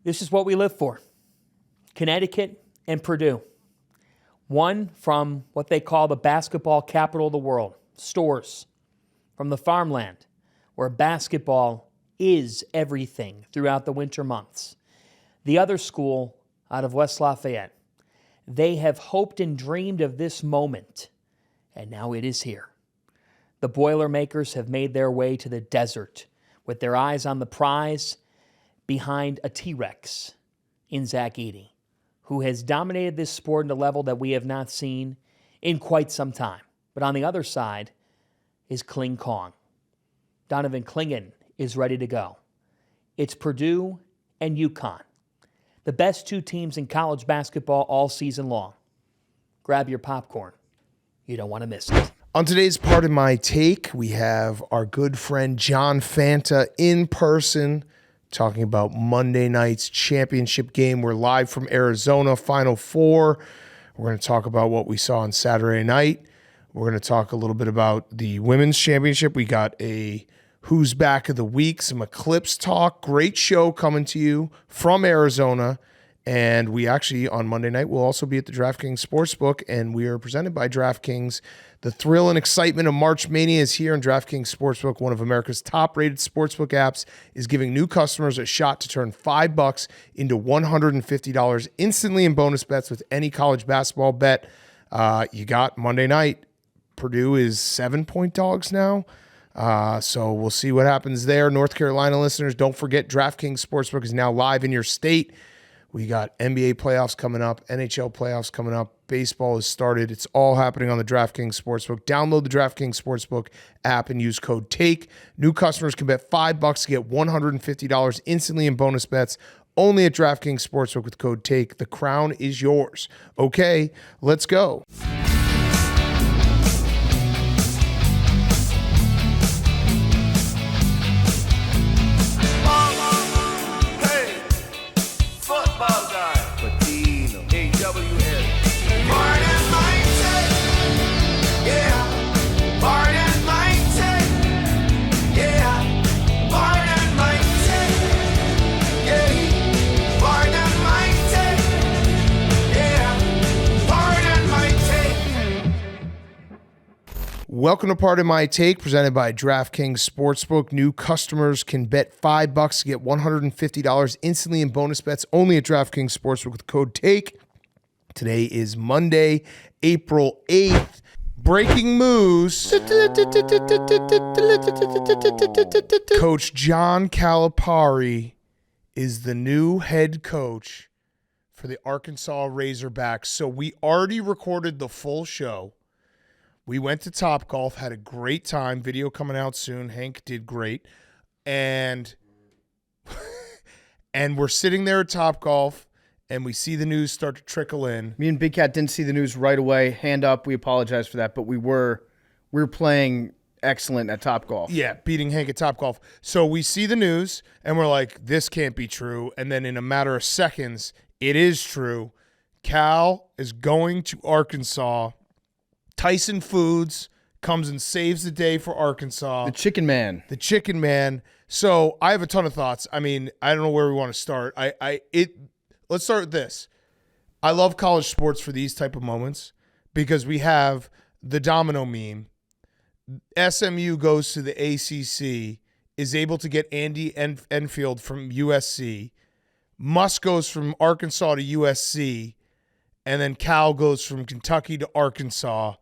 This is what we live for. Connecticut and Purdue. One from what they call the basketball capital of the world, Stores, from the farmland, where basketball is everything throughout the winter months. The other school out of West Lafayette. They have hoped and dreamed of this moment, and now it is here. The Boilermakers have made their way to the desert with their eyes on the prize behind a T-Rex in Zach Edey, who has dominated this sport at a level that we have not seen in quite some time. But on the other side is Kling Kong. Donovan Clingan is ready to go. It's Purdue and Uconn, the best two teams in college basketball all season long. Grab your popcorn. You don't want to miss it. On today's Part of My Take, we have our good friend John Fanta in person talking about Monday night's championship game. We're live from Arizona, Final Four. We're going to talk about what we saw on Saturday night. We're going to talk a little bit about the women's championship. We got a Who's Back of the Week, some Eclipse talk. Great show coming to you from Arizona. And we actually, on Monday night, will also be at the Draftkings Sportsbook, and we are presented by Draftkings. The thrill and excitement of March Mania is here, and Draftkings Sportsbook, one of America's top-rated sportsbook apps, is giving new customers a shot to turn $5 into $150 instantly in bonus bets with any college basketball bet. You got Monday night. Purdue is 7-point dogs now. So we'll see what happens there. North Carolina listeners, don't forget Draftkings Sportsbook is now live in your state. We got NBA playoffs coming up, NHL playoffs coming up. Baseball has started. It's all happening on the Draftkings Sportsbook. Download the Draftkings Sportsbook app and use code TAKE. New customers can bet $5 to get $150 instantly in bonus bets only at Draftkings Sportsbook with code TAKE. The crown is yours. Okay, let's go. Welcome to Part of My Take, presented by DraftKings Sportsbook. New customers can bet $5 to get $150 instantly in bonus bets only at DraftKings Sportsbook with code TAKE. Today is Monday, April 8th. Breaking news. Coach John Calipari is the new head coach for the Arkansas Razorbacks. So we already recorded the full show. We went to Topgolf, had a great time. Video coming out soon. Hank did great. And we're sitting there at Topgolf, and we see the news start to trickle in. Me and Big Cat didn't see the news right away. Hand up, we apologize for that, but we were playing excellent at Topgolf. Yeah, beating Hank at Topgolf. So we see the news, and we're like, this can't be true. And then in a matter of seconds, it is true. Cal is going to Arkansas. Tyson Foods comes and saves the day for Arkansas. The Chicken Man. The Chicken Man. So I have a ton of thoughts. I mean, I don't know where we want to start. Let's start with this. I love college sports for these type of moments because we have the domino meme. SMU goes to the ACC, is able to get Andy Enfield from USC. Musk goes from Arkansas to USC, and then Cal goes from Kentucky to Arkansas.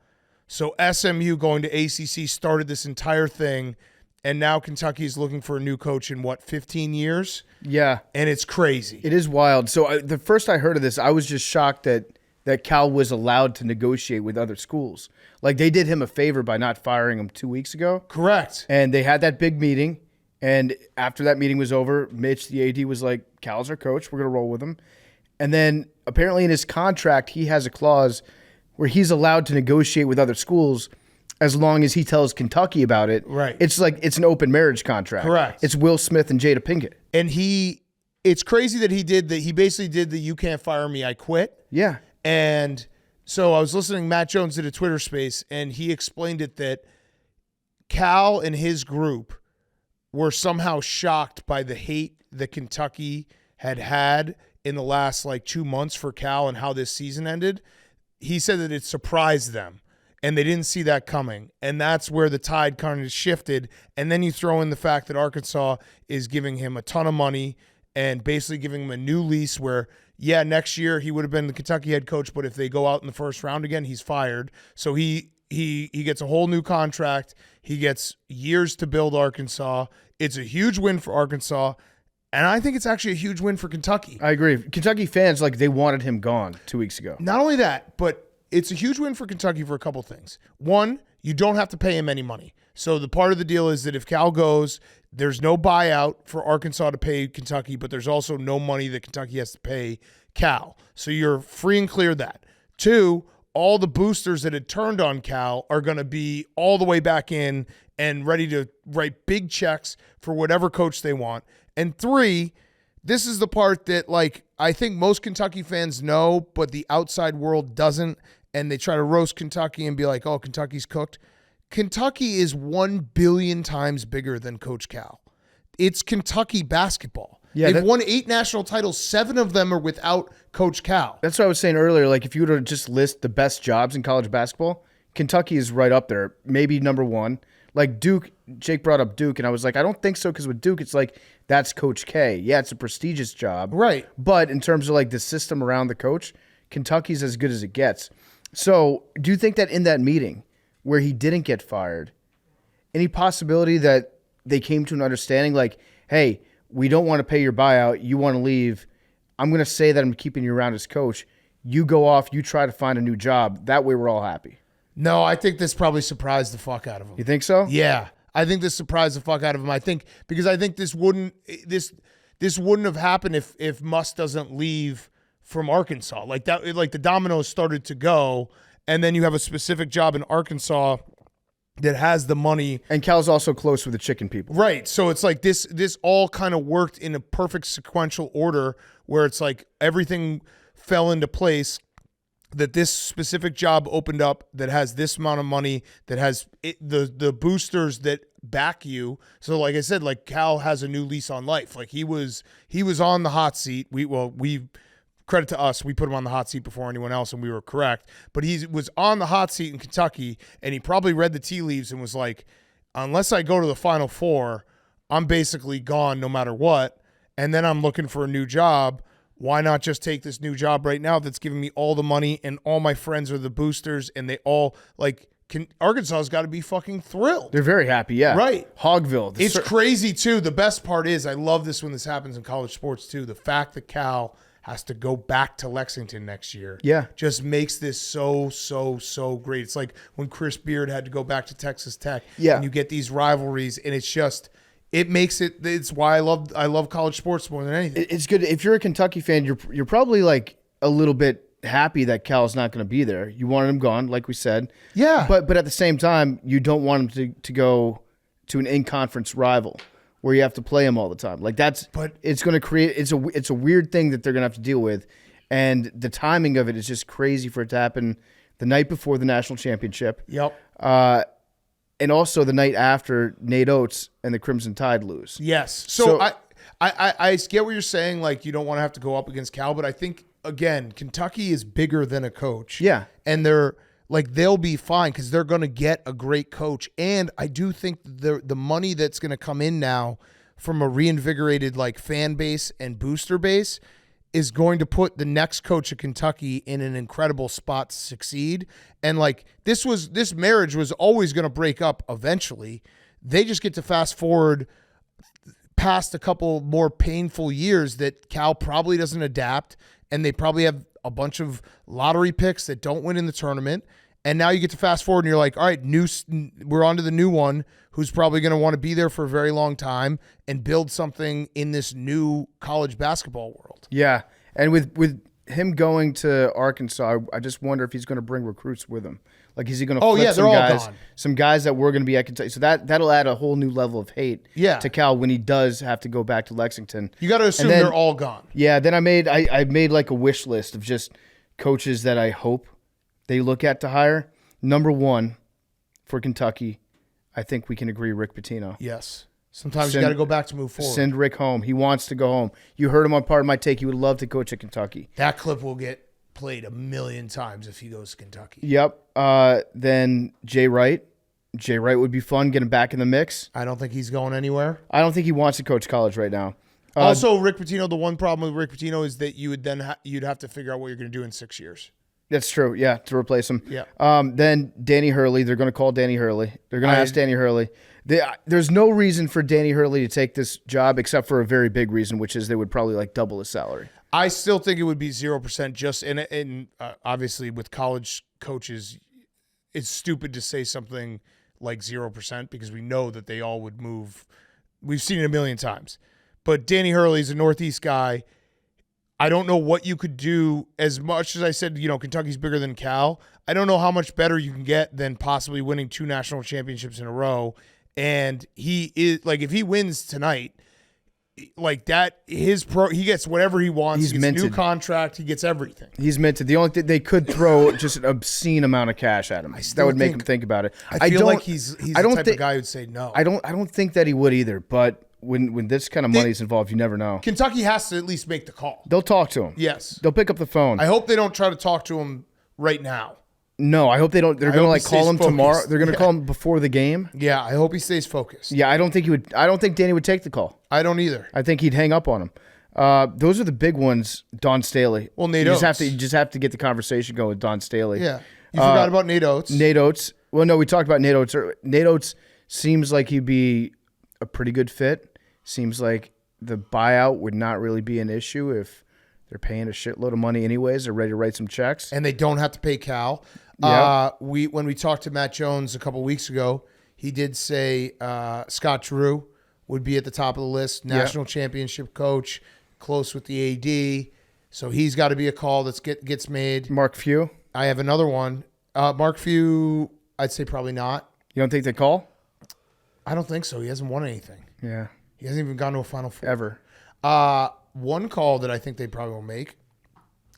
So SMU going to ACC started this entire thing, and now Kentucky is looking for a new coach in, 15 years? Yeah. And it's crazy. It is wild. So the first I heard of this, I was just shocked that Cal was allowed to negotiate with other schools. Like, they did him a favor by not firing him 2 weeks ago. Correct. And they had that big meeting, and after that meeting was over, Mitch, the AD, was like, Cal's our coach. We're going to roll with him. And then apparently in his contract, he has a clause where he's allowed to negotiate with other schools as long as he tells Kentucky about it. Right. It's like it's an open marriage contract. Correct. It's Will Smith and Jada Pinkett. And it's crazy that he did that. He basically did the "you can't fire me, I quit." Yeah. And so I was listening. Matt Jones did a Twitter space, and he explained it that Cal and his group were somehow shocked by the hate that Kentucky had in the last like 2 months for Cal and how this season ended, he said that it surprised them and they didn't see that coming. And that's where the tide kind of shifted. And then you throw in the fact that Arkansas is giving him a ton of money and basically giving him a new lease where, yeah, next year he would have been the Kentucky head coach, but if they go out in the first round again, he's fired. So he gets a whole new contract. He gets years to build Arkansas. It's a huge win for Arkansas, and I think it's actually a huge win for Kentucky. I agree. Kentucky fans, like, they wanted him gone 2 weeks ago. Not only that, but it's a huge win for Kentucky for a couple things. One, you don't have to pay him any money. So the part of the deal is that if Cal goes, there's no buyout for Arkansas to pay Kentucky, but there's also no money that Kentucky has to pay Cal. So you're free and clear of that. Two, all the boosters that had turned on Cal are going to be all the way back in and ready to write big checks for whatever coach they want. And three, this is the part that, like, I think most Kentucky fans know, but the outside world doesn't, and they try to roast Kentucky and be like, oh, Kentucky's cooked. Kentucky is 1 billion times bigger than Coach Cal. It's Kentucky basketball. Yeah, they've won 8 national titles. 7 of them are without Coach Cal. That's what I was saying earlier. Like, if you were to just list the best jobs in college basketball, Kentucky is right up there, maybe number one. Like Duke, Jake brought up Duke, and I was like, I don't think so, because with Duke, it's like, that's Coach K. Yeah, it's a prestigious job. Right. But in terms of like the system around the coach, Kentucky's as good as it gets. So do you think that in that meeting where he didn't get fired, any possibility that they came to an understanding like, hey, we don't want to pay your buyout, you want to leave, I'm going to say that I'm keeping you around as coach, you go off, you try to find a new job, that way we're all happy? No, I think this probably surprised the fuck out of him. You think so? Yeah. I think this surprised the fuck out of him. I think this wouldn't have happened if Muss doesn't leave from Arkansas. Like that, like the dominoes started to go, and then you have a specific job in Arkansas that has the money. And Cal's also close with the chicken people. Right. So it's like this all kind of worked in a perfect sequential order where it's like everything fell into place, that this specific job opened up that has this amount of money, that has the boosters that back you. So like I said, like Cal has a new lease on life. Like he was on the hot seat. We credit to us, we put him on the hot seat before anyone else, and we were correct. But he was on the hot seat in Kentucky, and he probably read the tea leaves and was like, unless I go to the Final Four, I'm basically gone no matter what. And then I'm looking for a new job. Why not just take this new job right now that's giving me all the money, and all my friends are the boosters, and they all like Arkansas's got to be fucking thrilled. They're very happy, yeah. Right. Hogville. It's crazy too. The best part is, I love this when this happens in college sports too. The fact that Cal has to go back to Lexington next year, just makes this so great. It's like when Chris Beard had to go back to Texas Tech, and you get these rivalries, and it's just. It makes it. It's why I love college sports more than anything. It's good if you're a Kentucky fan. You're probably like a little bit happy that Cal's not going to be there. You wanted him gone, like we said. Yeah. But at the same time, you don't want him to go to an in-conference rival where you have to play him all the time. Like that's. But it's going to create. It's a weird thing that they're going to have to deal with, and the timing of it is just crazy for it to happen the night before the national championship. Yep. And also the night after Nate Oates and the Crimson Tide lose. Yes. So I get what you're saying. Like, you don't want to have to go up against Cal, but I think, again, Kentucky is bigger than a coach. Yeah. And they'll be fine because they're going to get a great coach. And I do think the money that's going to come in now from a reinvigorated like fan base and booster base is going to put the next coach of Kentucky in an incredible spot to succeed. And like this marriage was always going to break up eventually. They just get to fast forward past a couple more painful years that Cal probably doesn't adapt, and they probably have a bunch of lottery picks that don't win in the tournament. And now you get to fast forward and you're like, all right, we're on to the new one who's probably going to want to be there for a very long time and build something in this new college basketball world. Yeah. And with him going to Arkansas, I just wonder if he's going to bring recruits with him. Like, is he going to flip some guys that were going to be at Kentucky? So that'll add a whole new level of hate to Cal when he does have to go back to Lexington. You got to assume they're all gone. Yeah. Then I made like a wish list of just coaches that I hope they look at to hire. Number one for Kentucky, I think we can agree, Rick Pitino. Yes. Sometimes you got to go back to move forward. Send Rick home. He wants to go home. You heard him on Part of My Take. He would love to coach at Kentucky. That clip will get played 1,000,000 times if he goes to Kentucky. Yep. Then Jay Wright. Jay Wright would be fun. Get him back in the mix. I don't think he's going anywhere. I don't think he wants to coach college right now. Also, Rick Pitino, the one problem with Rick Pitino is that you would then you'd have to figure out what you're going to do in 6 years. That's true. Yeah, to replace him. Yeah. Then Danny Hurley. They're going to call Danny Hurley. They're going to ask Danny Hurley. There's no reason for Danny Hurley to take this job except for a very big reason, which is they would probably like double his salary. I still think it would be 0%. Just in obviously with college coaches, it's stupid to say something like 0% because we know that they all would move. We've seen it 1,000,000 times. But Danny Hurley is a Northeast guy. I don't know what you could do. As much as I said, Kentucky's bigger than Cal, I don't know how much better you can get than possibly winning 2 national championships in a row. And he is like, if he wins tonight, like that, he gets whatever he wants. He's he gets a new minted. contract. He gets everything. He's minted. The only thing they could throw just an obscene amount of cash at him. That would make him think about it. I feel like he's the type of guy who'd say no. I don't think that he would either. But when this kind of money's involved, you never know. Kentucky has to at least make the call. They'll talk to him. Yes. They'll pick up the phone. I hope they don't try to talk to him right now. No, I hope they don't. They're going to like call him tomorrow. They're going to call him before the game. Yeah, I hope he stays focused. Yeah, I don't think he would. I don't think Danny would take the call. I don't either. I think he'd hang up on him. Those are the big ones. Don Staley. Well, Nate you Oates. just have to get the conversation going with Don Staley. Yeah. You forgot about Nate Oates. Nate Oates. Well, no, we talked about Nate Oates. Nate Oates seems like he'd be a pretty good fit. Seems like the buyout would not really be an issue if they're paying a shitload of money anyways. They're ready to write some checks. And they don't have to pay Cal. Yep. When we talked to Matt Jones a couple weeks ago, he did say Scott Drew would be at the top of the list, national championship coach, close with the AD. So he's got to be a call that gets made. Mark Few. I have another one. Mark Few, I'd say probably not. You don't think they call? I don't think so. He hasn't won anything. Yeah. He hasn't even gone to a Final Four. Ever. One call that I think they probably will make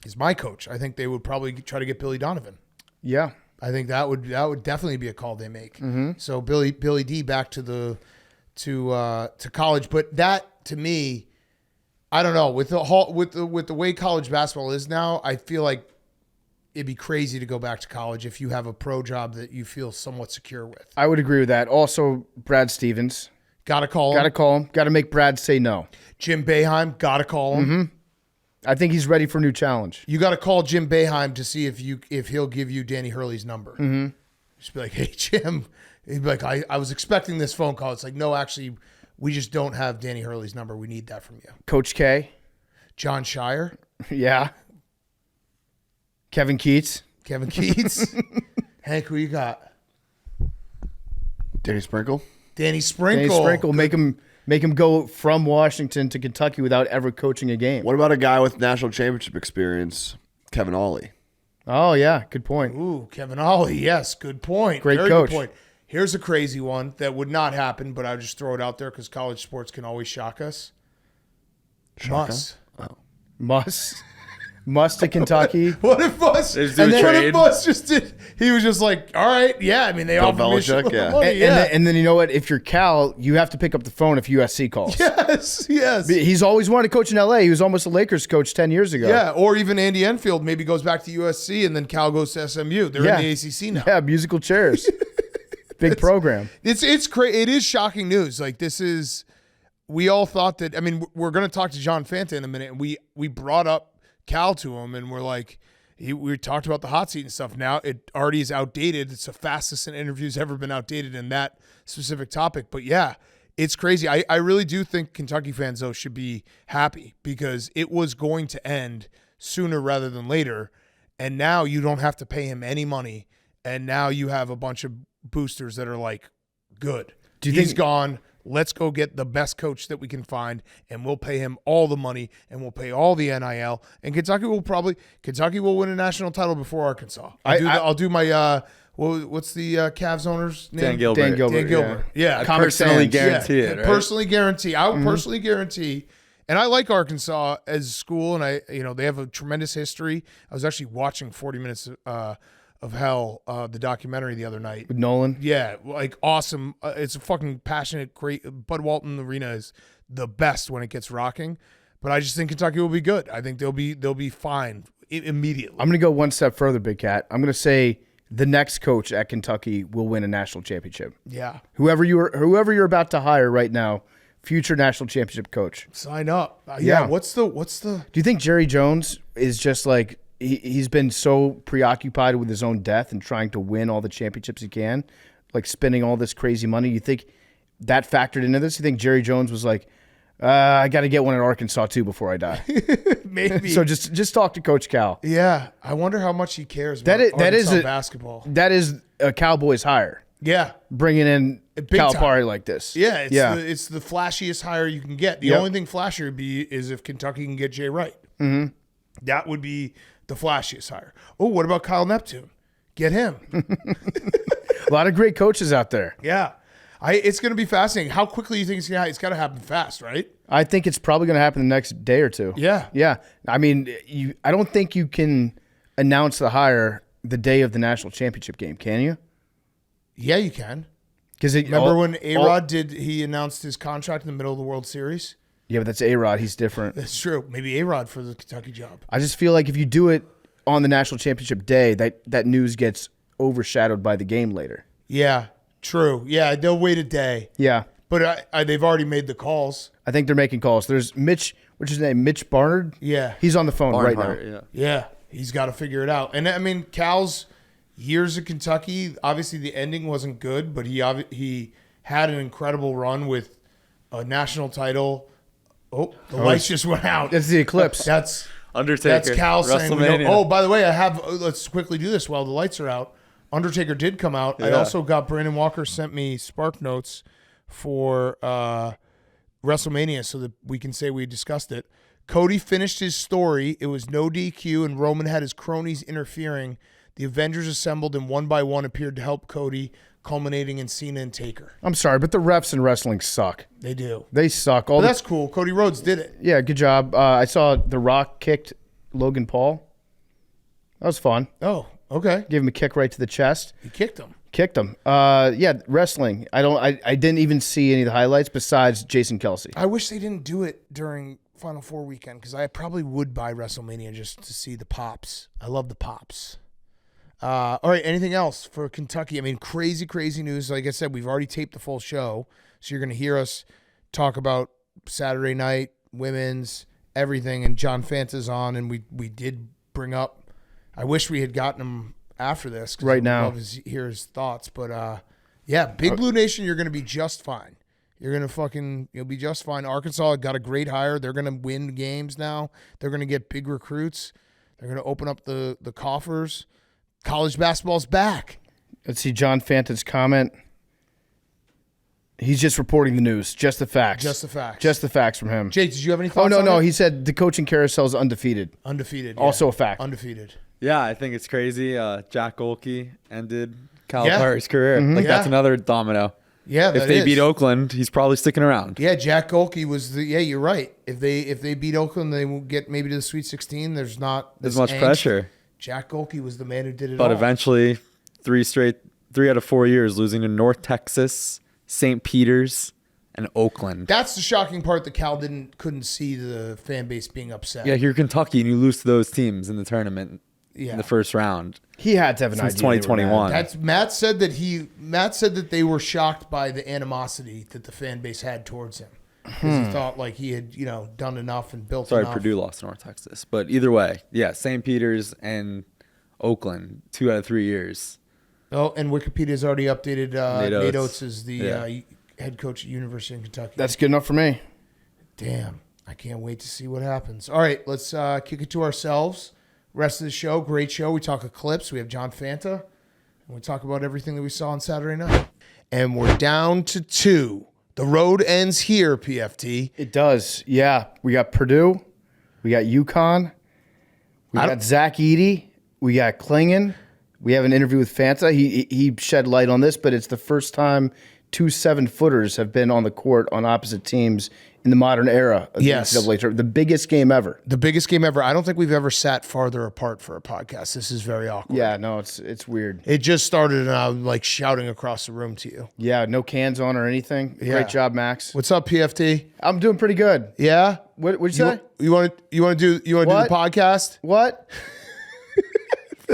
is my coach. I think they would probably try to get Billy Donovan. Yeah. I think that would definitely be a call they make. Mm-hmm. So Billy D back to college, but that to me, I don't know with the way college basketball is now. I feel like it'd be crazy to go back to college if you have a pro job that you feel somewhat secure with. I would agree with that. Also, Brad Stevens. Got to call him. Got to call him. Got to make Brad say no. Jim Boeheim, got to call him. Mm-hmm. I think he's ready for a new challenge. You got to call Jim Boeheim to see if he'll give you Danny Hurley's number. Mm-hmm. Just be like, hey, Jim. He'd be like, I was expecting this phone call. It's like, no, actually, we just don't have Danny Hurley's number. We need that from you. Coach K. John Shire. Yeah. Kevin Keats. Hank, who you got? Danny Sprinkle. Danny Sprinkle. Danny Sprinkle. Make him go from Washington to Kentucky without ever coaching a game. What about a guy with national championship experience, Kevin Ollie? Oh, yeah. Good point. Ooh, Kevin Ollie. Yes, good point. Great Very coach. Good point. Here's a crazy one that would not happen, but I'll just throw it out there because college sports can always shock us. Must to Kentucky. What if Muss? They just do a trade. What if Muss just did? He was just like, all right, yeah. I mean, they Bill offered me Belichick, shitload yeah. of money, And then you know what? If you're Cal, you have to pick up the phone if USC calls. Yes. He's always wanted to coach in LA. He was almost a Lakers coach 10 years ago. Yeah, or even Andy Enfield maybe goes back to USC and then Cal goes to SMU. They're in the ACC now. Yeah, musical chairs. Big program. It's crazy. It is shocking news. Like this is, we all thought that. I mean, we're going to talk to John Fanta in a minute, and we brought up Cal to him, and we're like, we talked about the hot seat and stuff. Now it already is outdated. It's the fastest an interview's ever been outdated in that specific topic. But yeah, it's crazy. I really do think Kentucky fans though should be happy because it was going to end sooner rather than later, and now you don't have to pay him any money, and now you have a bunch of boosters that are like, good. He's gone. Let's go get the best coach that we can find, and we'll pay him all the money, and we'll pay all the NIL. And Kentucky will win a national title before Arkansas. I'll do my what's the Cavs owner's name? Dan Gilbert. Dan Gilbert. Yeah. I personally guarantee it. Right? Personally guarantee. I would personally guarantee. And I like Arkansas as a school, and they have a tremendous history. I was actually watching 40 minutes of Hell, the documentary the other night. With Nolan. Yeah, like awesome. It's a fucking passionate, great. Bud Walton Arena is the best when it gets rocking. But I just think Kentucky will be good. I think they'll be fine immediately. I'm going to go one step further, Big Cat. I'm going to say the next coach at Kentucky will win a national championship. Yeah. Whoever you're about to hire right now, future national championship coach. Sign up. Yeah. What's the? Do you think Jerry Jones is just like he's been so preoccupied with his own death and trying to win all the championships he can, like spending all this crazy money? You think that factored into this? You think Jerry Jones was like, I got to get one at Arkansas too before I die? Maybe. So just talk to Coach Cal. Yeah, I wonder how much he cares about That is Arkansas basketball. That is a Cowboys hire. Yeah, Bringing in Big Calipari time. like this. Yeah, it's the flashiest hire you can get. The only thing flashier would be is if Kentucky can get Jay Wright. Mm-hmm. That would be the flashiest hire. Oh, what about Kyle Neptune? Get him. A lot of great coaches out there. Yeah. It's going to be fascinating. How quickly you think it's going to happen? It's got to happen fast, right? I think it's probably going to happen the next day or two. Yeah. Yeah. I mean, I don't think you can announce the hire the day of the national championship game, can you? Yeah, you can. Because Remember when A-Rod he announced his contract in the middle of the World Series? Yeah, but that's A-Rod. He's different. That's true. Maybe A-Rod for the Kentucky job. I just feel like if you do it on the national championship day, that news gets overshadowed by the game later. Yeah, true. Yeah, they'll wait a day. Yeah. But they've already made the calls. I think they're making calls. There's Mitch, what's his name? Mitch Barnard? Yeah. He's on the phone right now. Barnhart, yeah. Yeah, he's got to figure it out. And I mean, Cal's years at Kentucky, obviously the ending wasn't good, but he had an incredible run with a national title. Oh, the lights just went out. That's the Eclipse. That's Undertaker. That's Cal saying, WrestleMania. oh, by the way, let's quickly do this while the lights are out. Undertaker did come out. I Yeah. also got Brandon Walker sent me Spark Notes for WrestleMania so that we can say we discussed it. Cody finished his story. It was no DQ, and Roman had his cronies interfering. The Avengers assembled and one by one appeared to help Cody, culminating in Cena and Taker. I'm sorry, but the refs in wrestling suck. They do. They suck. But that's cool. Cody Rhodes did it. Yeah, good job. I saw The Rock kicked Logan Paul. That was fun. Oh, okay. Gave him a kick right to the chest. He kicked him. Kicked him. Yeah, wrestling. I didn't even see any of the highlights besides Jason Kelsey. I wish they didn't do it during Final Four weekend because I probably would buy WrestleMania just to see the pops. I love the pops. All right, anything else for Kentucky? I mean, crazy news. Like I said, we've already taped the full show, so you're going to hear us talk about Saturday night, women's, everything, and John Fanta's on, and we did bring up, I wish we had gotten him after this. 'Cause Right I'd now. love to hear his thoughts, but yeah, Big Blue Nation, you're going to be just fine. You'll be just fine. Arkansas got a great hire. They're going to win games now. They're going to get big recruits. They're going to open up the coffers. College basketball's back. Let's see John Fanta's comment. He's just reporting the news. Just the facts. Just the facts. Just the facts from him. Jake, did you have any thoughts Oh, on no. it? He said the coaching carousel is undefeated. Undefeated. Also a fact. Undefeated. Yeah, I think it's crazy. Jack Golke ended Calipari's career. Like Yeah. that's another domino. Yeah, If they beat Oakland, he's probably sticking around. Yeah, Jack Golke was you're right. If they beat Oakland, they will get maybe to the Sweet 16. There's not There's this much angst. pressure. Jack Golke was the man who did it But all. eventually, 3 out of 4 years, losing to North Texas, St. Peter's, and Oakland. That's the shocking part that Cal couldn't see the fan base being upset. Yeah, you're Kentucky and you lose to those teams in the tournament Yeah. in the first round. He had to have an Since idea. they were 2021. mad. That's Matt said that they were shocked by the animosity that the fan base had towards him. Because he thought like he had, done enough and built Sorry, enough. Purdue lost to North Texas. But either way, yeah, St. Peter's and Oakland, 2 out of 3 years. Oh, and Wikipedia's already updated Nate Nate Oates. Oates is the Yeah. head coach at University of Kentucky. That's good enough for me. Damn. I can't wait to see what happens. All right, let's kick it to ourselves. Rest of the show, great show. We talk Eclipse. We have John Fanta. And we talk about everything that we saw on Saturday night. And we're down to 2. The road ends here, PFT. It does. Yeah. We got Purdue. We got Uconn. We got Zach Edey. We got Klingon. We have an interview with Fanta. He shed light on this, but it's the first time 2 7-footers have been on the court on opposite teams in the modern era of Yes. the NCAA tournament. The biggest game ever. The biggest game ever. I don't think we've ever sat farther apart for a podcast. This is very awkward. Yeah, no, it's weird. It just started and I'm like shouting across the room to you. Yeah, no cans on or anything. Yeah. Great job, Max. What's up, PFT? I'm doing pretty good. Yeah? What'd you say? You want to do the What? podcast? What?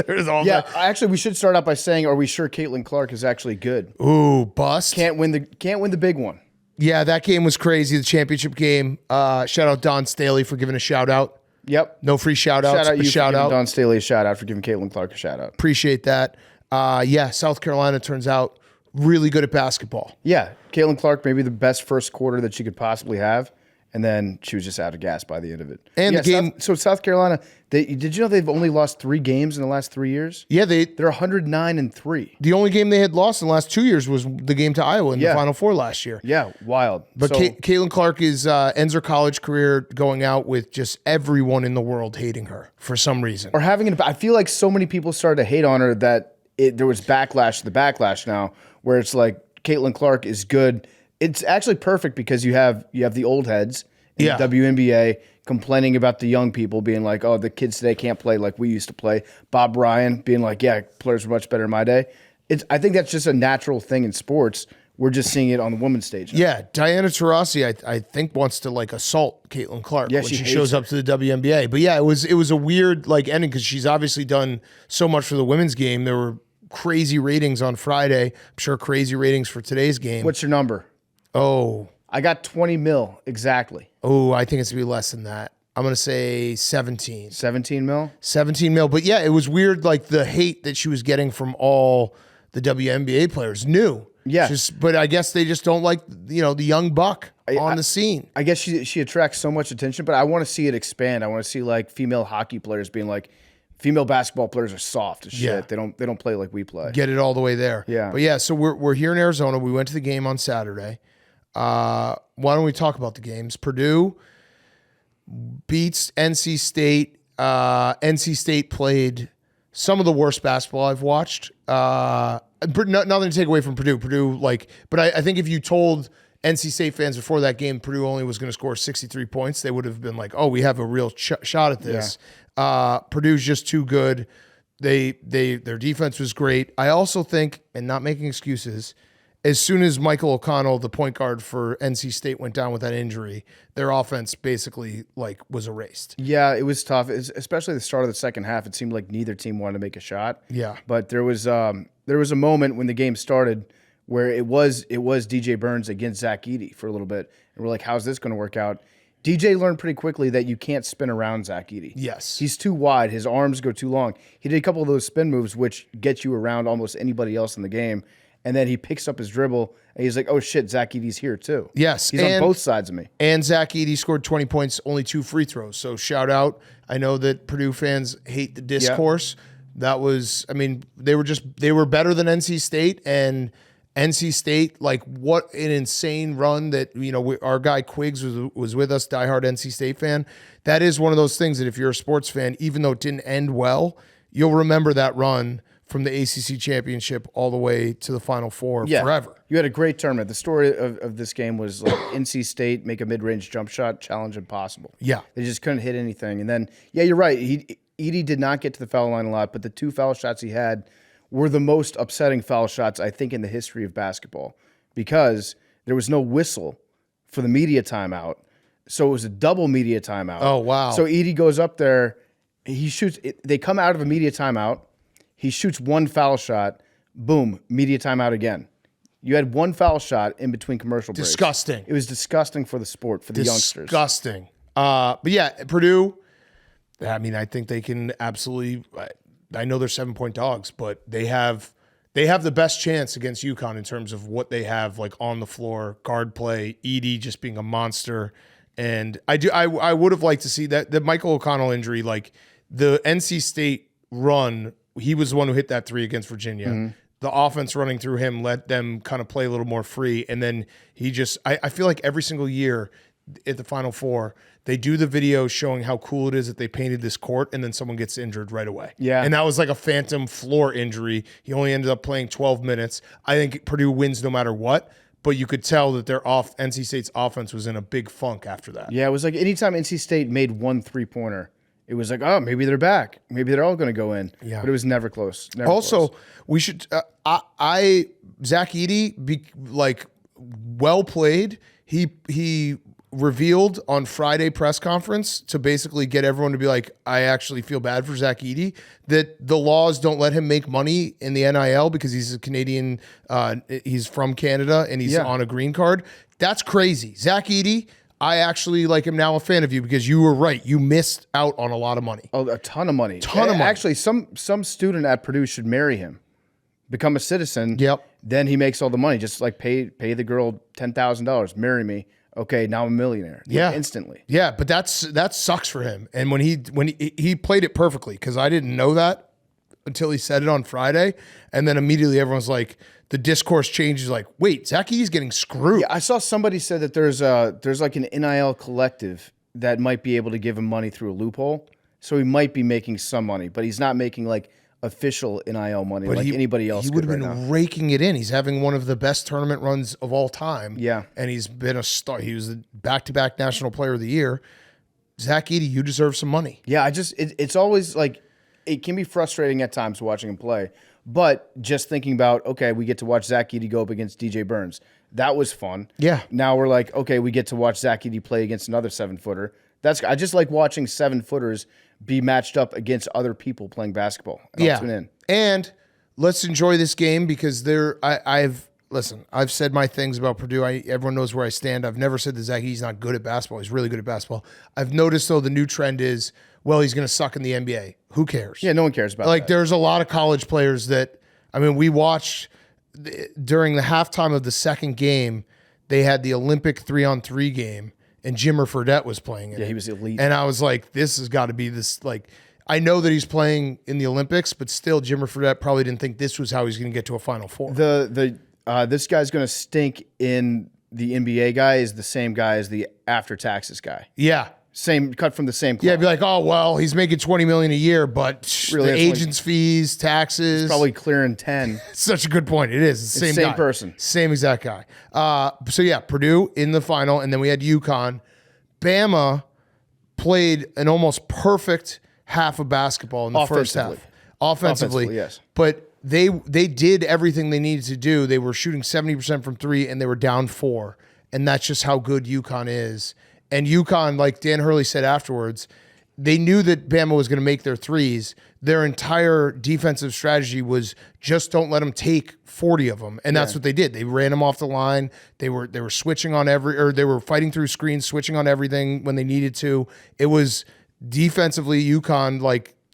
There's all Yeah, that. actually, we should start out by saying, are we sure Caitlin Clark is actually good? Ooh, bust. Can't win the big one. Yeah, that game was crazy. The championship game. Shout out Don Staley for giving a shout out. Yep. No free shout outs, Shout out but you shout for giving out. Don Staley a shout out for giving Caitlin Clark a shout out. Appreciate that. Yeah, South Carolina turns out really good at basketball. Yeah, Caitlin Clark maybe the best first quarter that she could possibly have, and then she was just out of gas by the end of it. And yeah, the game. South Carolina, did you know they've only lost 3 games in the last 3 years? Yeah, They're 109-3. the only game they had lost in the last 2 years was the game to Iowa in the Yeah. Final Four last year. Yeah, wild. But So, Caitlin Clark ends her college career going out with just everyone in the world hating her for some reason. or I feel like so many people started to hate on her that there was backlash to the backlash now, where it's like Caitlin Clark is good. It's actually perfect because you have the old heads in Yeah. the WNBA complaining about the young people being like, oh, the kids today can't play like we used to play. Bob Ryan being like, yeah, players were much better in my day. I think that's just a natural thing in sports. We're just seeing it on the women's stage now. Yeah, Diana Taurasi, I think wants to like assault Caitlin Clark Yeah, when she she hates shows her. up to the WNBA. But yeah, it was a weird like ending because she's obviously done so much for the women's game. There were crazy ratings on Friday. I'm sure crazy ratings for today's game. What's your number? Oh, I got 20 mil exactly. I think it's gonna be less than that. I'm gonna say 17. 17 mil? 17 mil. But yeah, it was weird, like the hate that she was getting from all the WNBA players. New. Yeah. But I guess they just don't like, the young buck on the scene. I guess she attracts so much attention, but I want to see it expand. I want to see like female hockey players being like, female basketball players are soft as shit. Yeah. They don't play like we play. Get it all the way there. Yeah. But yeah, so we're here in Arizona. We went to the game on Saturday. Why don't we talk about the games? Purdue beats NC State. NC State played some of the worst basketball I've watched. Nothing to take away from Purdue. But I think if you told NC State fans before that game Purdue only was going to score 63 points, they would have been like, oh, we have a real shot at this. Purdue's just too good. Their defense was great. I also think, and not making excuses, as soon as Michael O'Connell, the point guard for NC State, went down with that injury, their offense basically was erased. Yeah, it was tough, especially the start of the second half. It seemed like neither team wanted to make a shot. Yeah. But there was a moment when the game started where it was DJ Burns against Zach Edey for a little bit, and we're like, how's this going to work out? DJ learned pretty quickly that you can't spin around Zach Edey. Yes. He's too wide. His arms go too long. He did a couple of those spin moves, which get you around almost anybody else in the game. And then he picks up his dribble, and he's like, oh, shit, Zach Edey's here, too. Yes. He's on both sides of me. And Zach Edey scored 20 points, only 2 free throws. So shout out. I know that Purdue fans hate the discourse. That was, they were better than NC State, and NC State, what an insane run that, our guy Quiggs was with us, diehard NC State fan. That is one of those things that if you're a sports fan, even though it didn't end well, you'll remember that run from the ACC championship all the way to the Final Four forever. You had a great tournament. The story of this game was like NC State make a mid-range jump shot, challenge impossible. Yeah. They just couldn't hit anything. And then, yeah, you're right. Edey did not get to the foul line a lot, but the 2 foul shots he had were the most upsetting foul shots, I think, in the history of basketball, because there was no whistle for the media timeout. So it was a double media timeout. Oh, wow. So Edey goes up there, he shoots, they come out of a media timeout, he shoots 1 foul shot, boom, media timeout again. You had 1 foul shot in between commercial breaks. Disgusting. It was disgusting for the sport, for the youngsters. Disgusting. But yeah, Purdue, I think they can absolutely, I know they're 7-point dogs, but they have the best chance against Uconn in terms of what they have on the floor, guard play, Edey just being a monster. And I would have liked to see that the Michael O'Connell injury, the NC State run, he was the one who hit that 3 against Virginia. Mm-hmm. The offense running through him let them kind of play a little more free. And then he just, I feel like every single year at the Final Four, they do the video showing how cool it is that they painted this court, and then someone gets injured right away. Yeah. And that was like a phantom floor injury. He only ended up playing 12 minutes. I think Purdue wins no matter what. but you could tell that NC State's offense was in a big funk after that. Yeah, it was like anytime NC State made one 3-pointer, it was like, oh, maybe they're back. Maybe they're all going to go in. Yeah. But it was never close. Never Also, close. we should. Zach Edey, well played. He revealed on Friday press conference to basically get everyone to be like, I actually feel bad for Zach Edey, that the laws don't let him make money in the NIL because he's a Canadian. He's from Canada and he's on a green card. That's crazy. Zach Edey, I actually am now a fan of you because you were right. You missed out on a lot of money. Oh, a ton of money. Ton of money. Actually, some student at Purdue should marry him, become a citizen. Yep. Then he makes all the money. Just pay the girl $10,000, marry me. Okay, now I'm a millionaire. Instantly. Yeah, but that sucks for him. And when he played it perfectly, because I didn't know that until he said it on Friday, and then immediately everyone's like, the discourse changes. Like, wait, Zach Edey's getting screwed. Yeah, I saw somebody said that there's an NIL collective that might be able to give him money through a loophole, so he might be making some money, but he's not making official NIL money anybody else. He would have been raking it in. He's having one of the best tournament runs of all time. Yeah, and he's been a star. He was the back-to-back National Player of the Year. Zach Edey, you deserve some money. Yeah, it's always it can be frustrating at times watching him play, but just thinking about, okay, we get to watch Zach Edey go up against DJ Burns. That was fun. Yeah. Now we're like, okay, we get to watch Zach Edey play against another 7-footer. I just like watching 7-footers be matched up against other people playing basketball. I'll tune in. And let's enjoy this game because I've said my things about Purdue. Everyone knows where I stand. I've never said that Zach Edey's not good at basketball. He's really good at basketball. I've noticed, though, the new trend is, well, he's going to suck in the NBA. Who cares? Yeah, no one cares about that. There's a lot of college players that, we watched during the halftime of the second game, they had the Olympic 3-on-3 game, and Jimmer Fredette was playing it. Yeah, he was elite. And I was like, this has got to be this, I know that he's playing in the Olympics, but still, Jimmer Fredette probably didn't think this was how he's going to get to a Final Four. This guy's going to stink in the NBA guy is the same guy as the after taxes guy. Yeah. Same, cut from the same cloth. Yeah, be like, oh, well, he's making $20 million a year, but Really, the agent's fees, taxes. Probably clearing 10. Such a good point. It is. It's the same guy. Person. Same exact guy. Purdue in the final, and then we had UConn. Bama played an almost perfect half of basketball in the first half. Offensively, yes. But they did everything they needed to do. They were shooting 70% from three, and they were down 4. And that's just how good UConn is. And UConn, like Dan Hurley said afterwards, they knew that Bama was going to make their threes. Their entire defensive strategy was just don't let them take 40 of them, and that's what they did. They ran them off the line. They were switching on they were fighting through screens, switching on everything when they needed to. It was defensively UConn.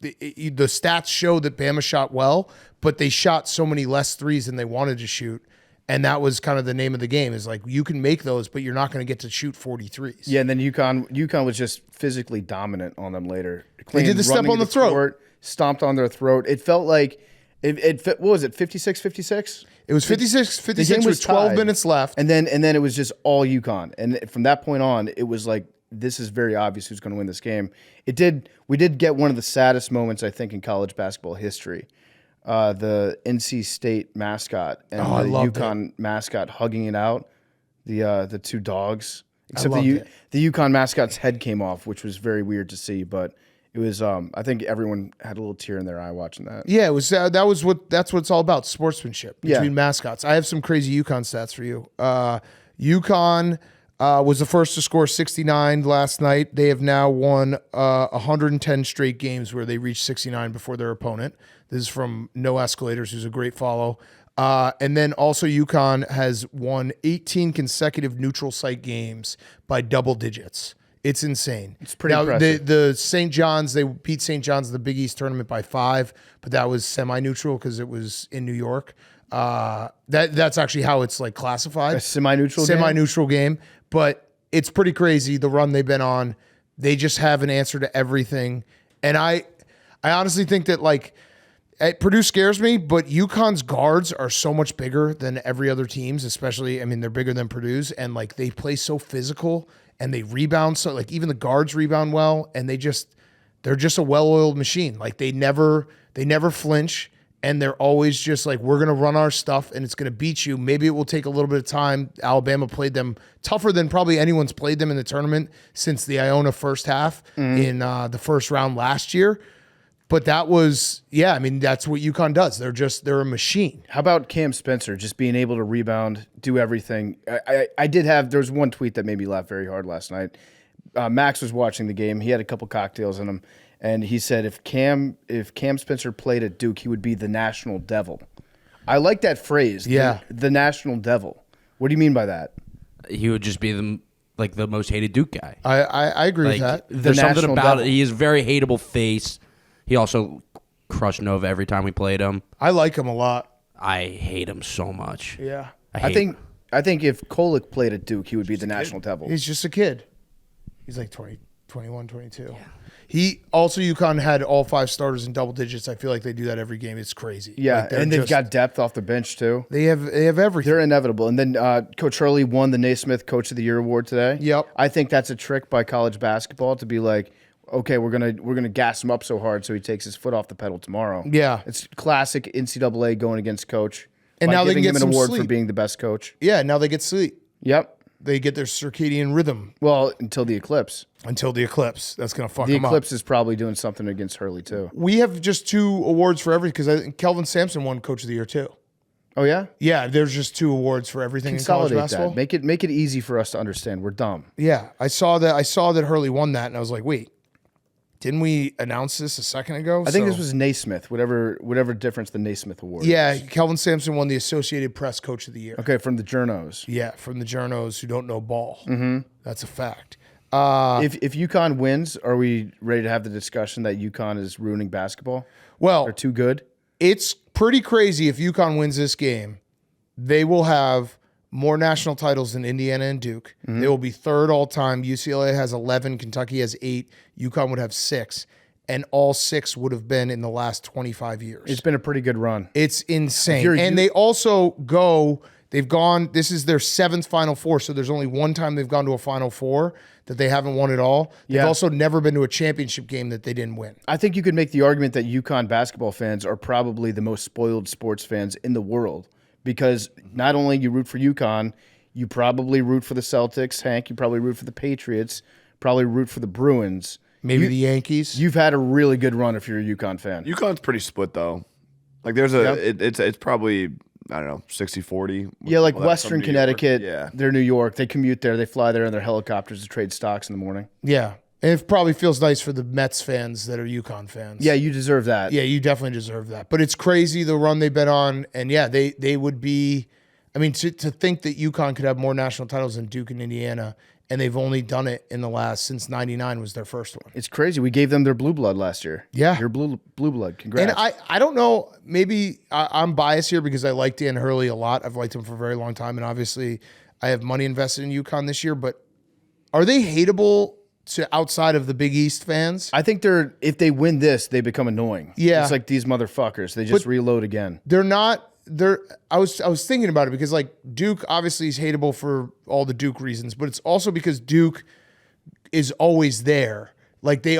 The stats show that Bama shot well, but they shot so many less threes than they wanted to shoot. And that was kind of the name of the game is you can make those, but you're not going to get to shoot 43s. Yeah, and then UConn was just physically dominant on them later. They did the step on the throat. Stomped on their throat. It felt like, what was it, 56-56? It was 56-56 with 12 minutes left. And then it was just all UConn. And from that point on, it was like, this is very obvious who's going to win this game. We did get one of the saddest moments, I think, in college basketball history. The NC State mascot and the UConn mascot hugging it out, the two dogs. Except the UConn mascot's head came off, which was very weird to see. But it was, I think everyone had a little tear in their eye watching that. Yeah, it was. That's what it's all about: sportsmanship between mascots. I have some crazy UConn stats for you. UConn was the first to score 69 last night. They have now won 110 straight games where they reached 69 before their opponent. This is from No Escalators, who's a great follow. And then also UConn has won 18 consecutive neutral site games by double digits. It's insane. It's pretty impressive. The St. John's, they beat St. John's in the Big East tournament by 5, but that was semi-neutral because it was in New York. That's actually how it's classified. A semi-neutral game. But it's pretty crazy the run they've been on. They just have an answer to everything. And I honestly think that Purdue scares me, but UConn's guards are so much bigger than every other team's, especially, they're bigger than Purdue's, and they play so physical and they rebound so even the guards rebound well, and they're just a well-oiled machine. They never flinch, and they're always just like, we're going to run our stuff and it's going to beat you. Maybe it will take a little bit of time. Alabama played them tougher than probably anyone's played them in the tournament since the Iona first half in the first round last year. But that was, I mean, that's what UConn does. They're a machine. How about Cam Spencer just being able to rebound, do everything? There was one tweet that made me laugh very hard last night. Max was watching the game. He had a couple cocktails in him. And he said if Cam Spencer played at Duke, he would be the national devil. I like that phrase. Yeah. The national devil. What do you mean by that? He would just be the most hated Duke guy. I agree with that. There's something national about devil. it. He is a very hateable face. He also crushed Nova every time we played him. I like him a lot. I hate him so much. Yeah. I think if Kolek played at Duke, he would be the national devil. He's just a kid. He's like 20, 21, 22. Yeah. He also, UConn had all 5 starters in double digits. I feel like they do that every game. It's crazy. Yeah, Like, and they've got depth off the bench too. They have everything. They're inevitable. And then Coach Hurley won the Naismith Coach of the Year award today. Yep. I think that's a trick by college basketball to be like, okay, we're gonna gas him up so hard so he takes his foot off the pedal tomorrow. Yeah. It's classic NCAA going against coach. And by now they giving can him get an some award for sleep. being the best coach. Yeah, now they get sleep. Yep. They get their circadian rhythm Well, until the eclipse. until the eclipse. That's going to fuck The them eclipse up. is probably doing something against Hurley too. We have just 2 awards for everything because I think Kelvin Sampson won Coach of the Year too. Oh yeah? Yeah, there's just 2 awards for everything in college Consolidate basketball. that. Make it easy for us to understand. We're dumb. Yeah, I saw that Hurley won that, and I was like, wait, didn't we announce this a second ago? I think this was Naismith, whatever difference the Naismith award Yeah, is. Kelvin Sampson won the Associated Press Coach of the Year. Okay, from the journos. Yeah, from the journos who don't know ball. That's a fact. If UConn wins, are we ready to have the discussion that UConn is ruining basketball? Well, Or too good? it's pretty crazy if UConn wins this game. They will have more national titles than Indiana and Duke. They will be 3rd all time. UCLA has 11. Kentucky has 8. UConn would have 6. And all 6 would have been in the last 25 years. It's been a pretty good run. It's insane. you're And they also they've gone, this is their 7th Final Four, so there's only one time they've gone to a Final Four that they haven't won at all. They've Yeah. also never been to a championship game that they didn't win. I think you could make the argument that UConn basketball fans are probably the most spoiled sports fans in the world because not only you root for UConn, you probably root for the Celtics, Hank, you probably root for the Patriots, probably root for the Bruins. Maybe the Yankees. You've had a really good run if you're a UConn fan. UConn's pretty split though. Like there's it's probably I don't know 60-40. Yeah, like Well, that's Western from New York. Connecticut, Yeah. they're New York. They commute there. They fly there in their helicopters to trade stocks in the morning. Yeah. And it probably feels nice for the Mets fans that are UConn fans. Yeah, you deserve that. Yeah, you definitely deserve that. But it's crazy the run they've been on. And yeah, they would be, I mean, to think that UConn could have more national titles than Duke and Indiana, and they've only done it in the last, since 99 was their first one. It's crazy. We gave them their blue blood last year. Yeah. Your blue blood. Congrats. And I don't know, maybe I'm biased here because I like Dan Hurley a lot. I've liked him for a very long time. And obviously I have money invested in UConn this year, but are they hateable to outside of the Big East fans? I think if they win this, they become annoying. Yeah. It's like these motherfuckers. They just reload again. They're not. I was thinking about it because like Duke obviously is hateable for all the Duke reasons, but it's also because Duke is always there. Like they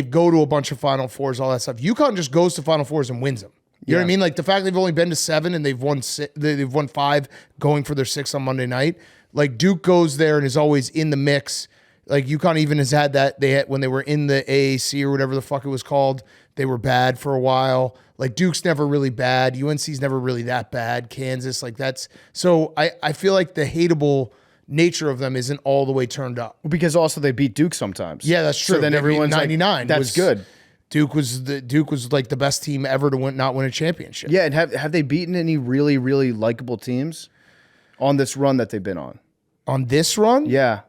go to a bunch of Final Fours, all that stuff. UConn just goes to Final Fours and wins them. You know what I mean? Like the fact they've only been to 7 and they've won 5, going for their 6th on Monday night. Like Duke goes there and is always in the mix. Like UConn even has had that when they were in the AAC or whatever the fuck it was called, they were bad for a while. Like Duke's never really bad. UNC's never really that bad. Kansas, like that's so I feel like the hateable nature of them isn't all the way turned up. Because also they beat Duke sometimes. Yeah, that's true. So then They beat everyone's 99 like, that's was good. Duke was like the best team ever to not win a championship. Yeah, and have they beaten any really, really likable teams on this run that they've been on? On this run? Yeah.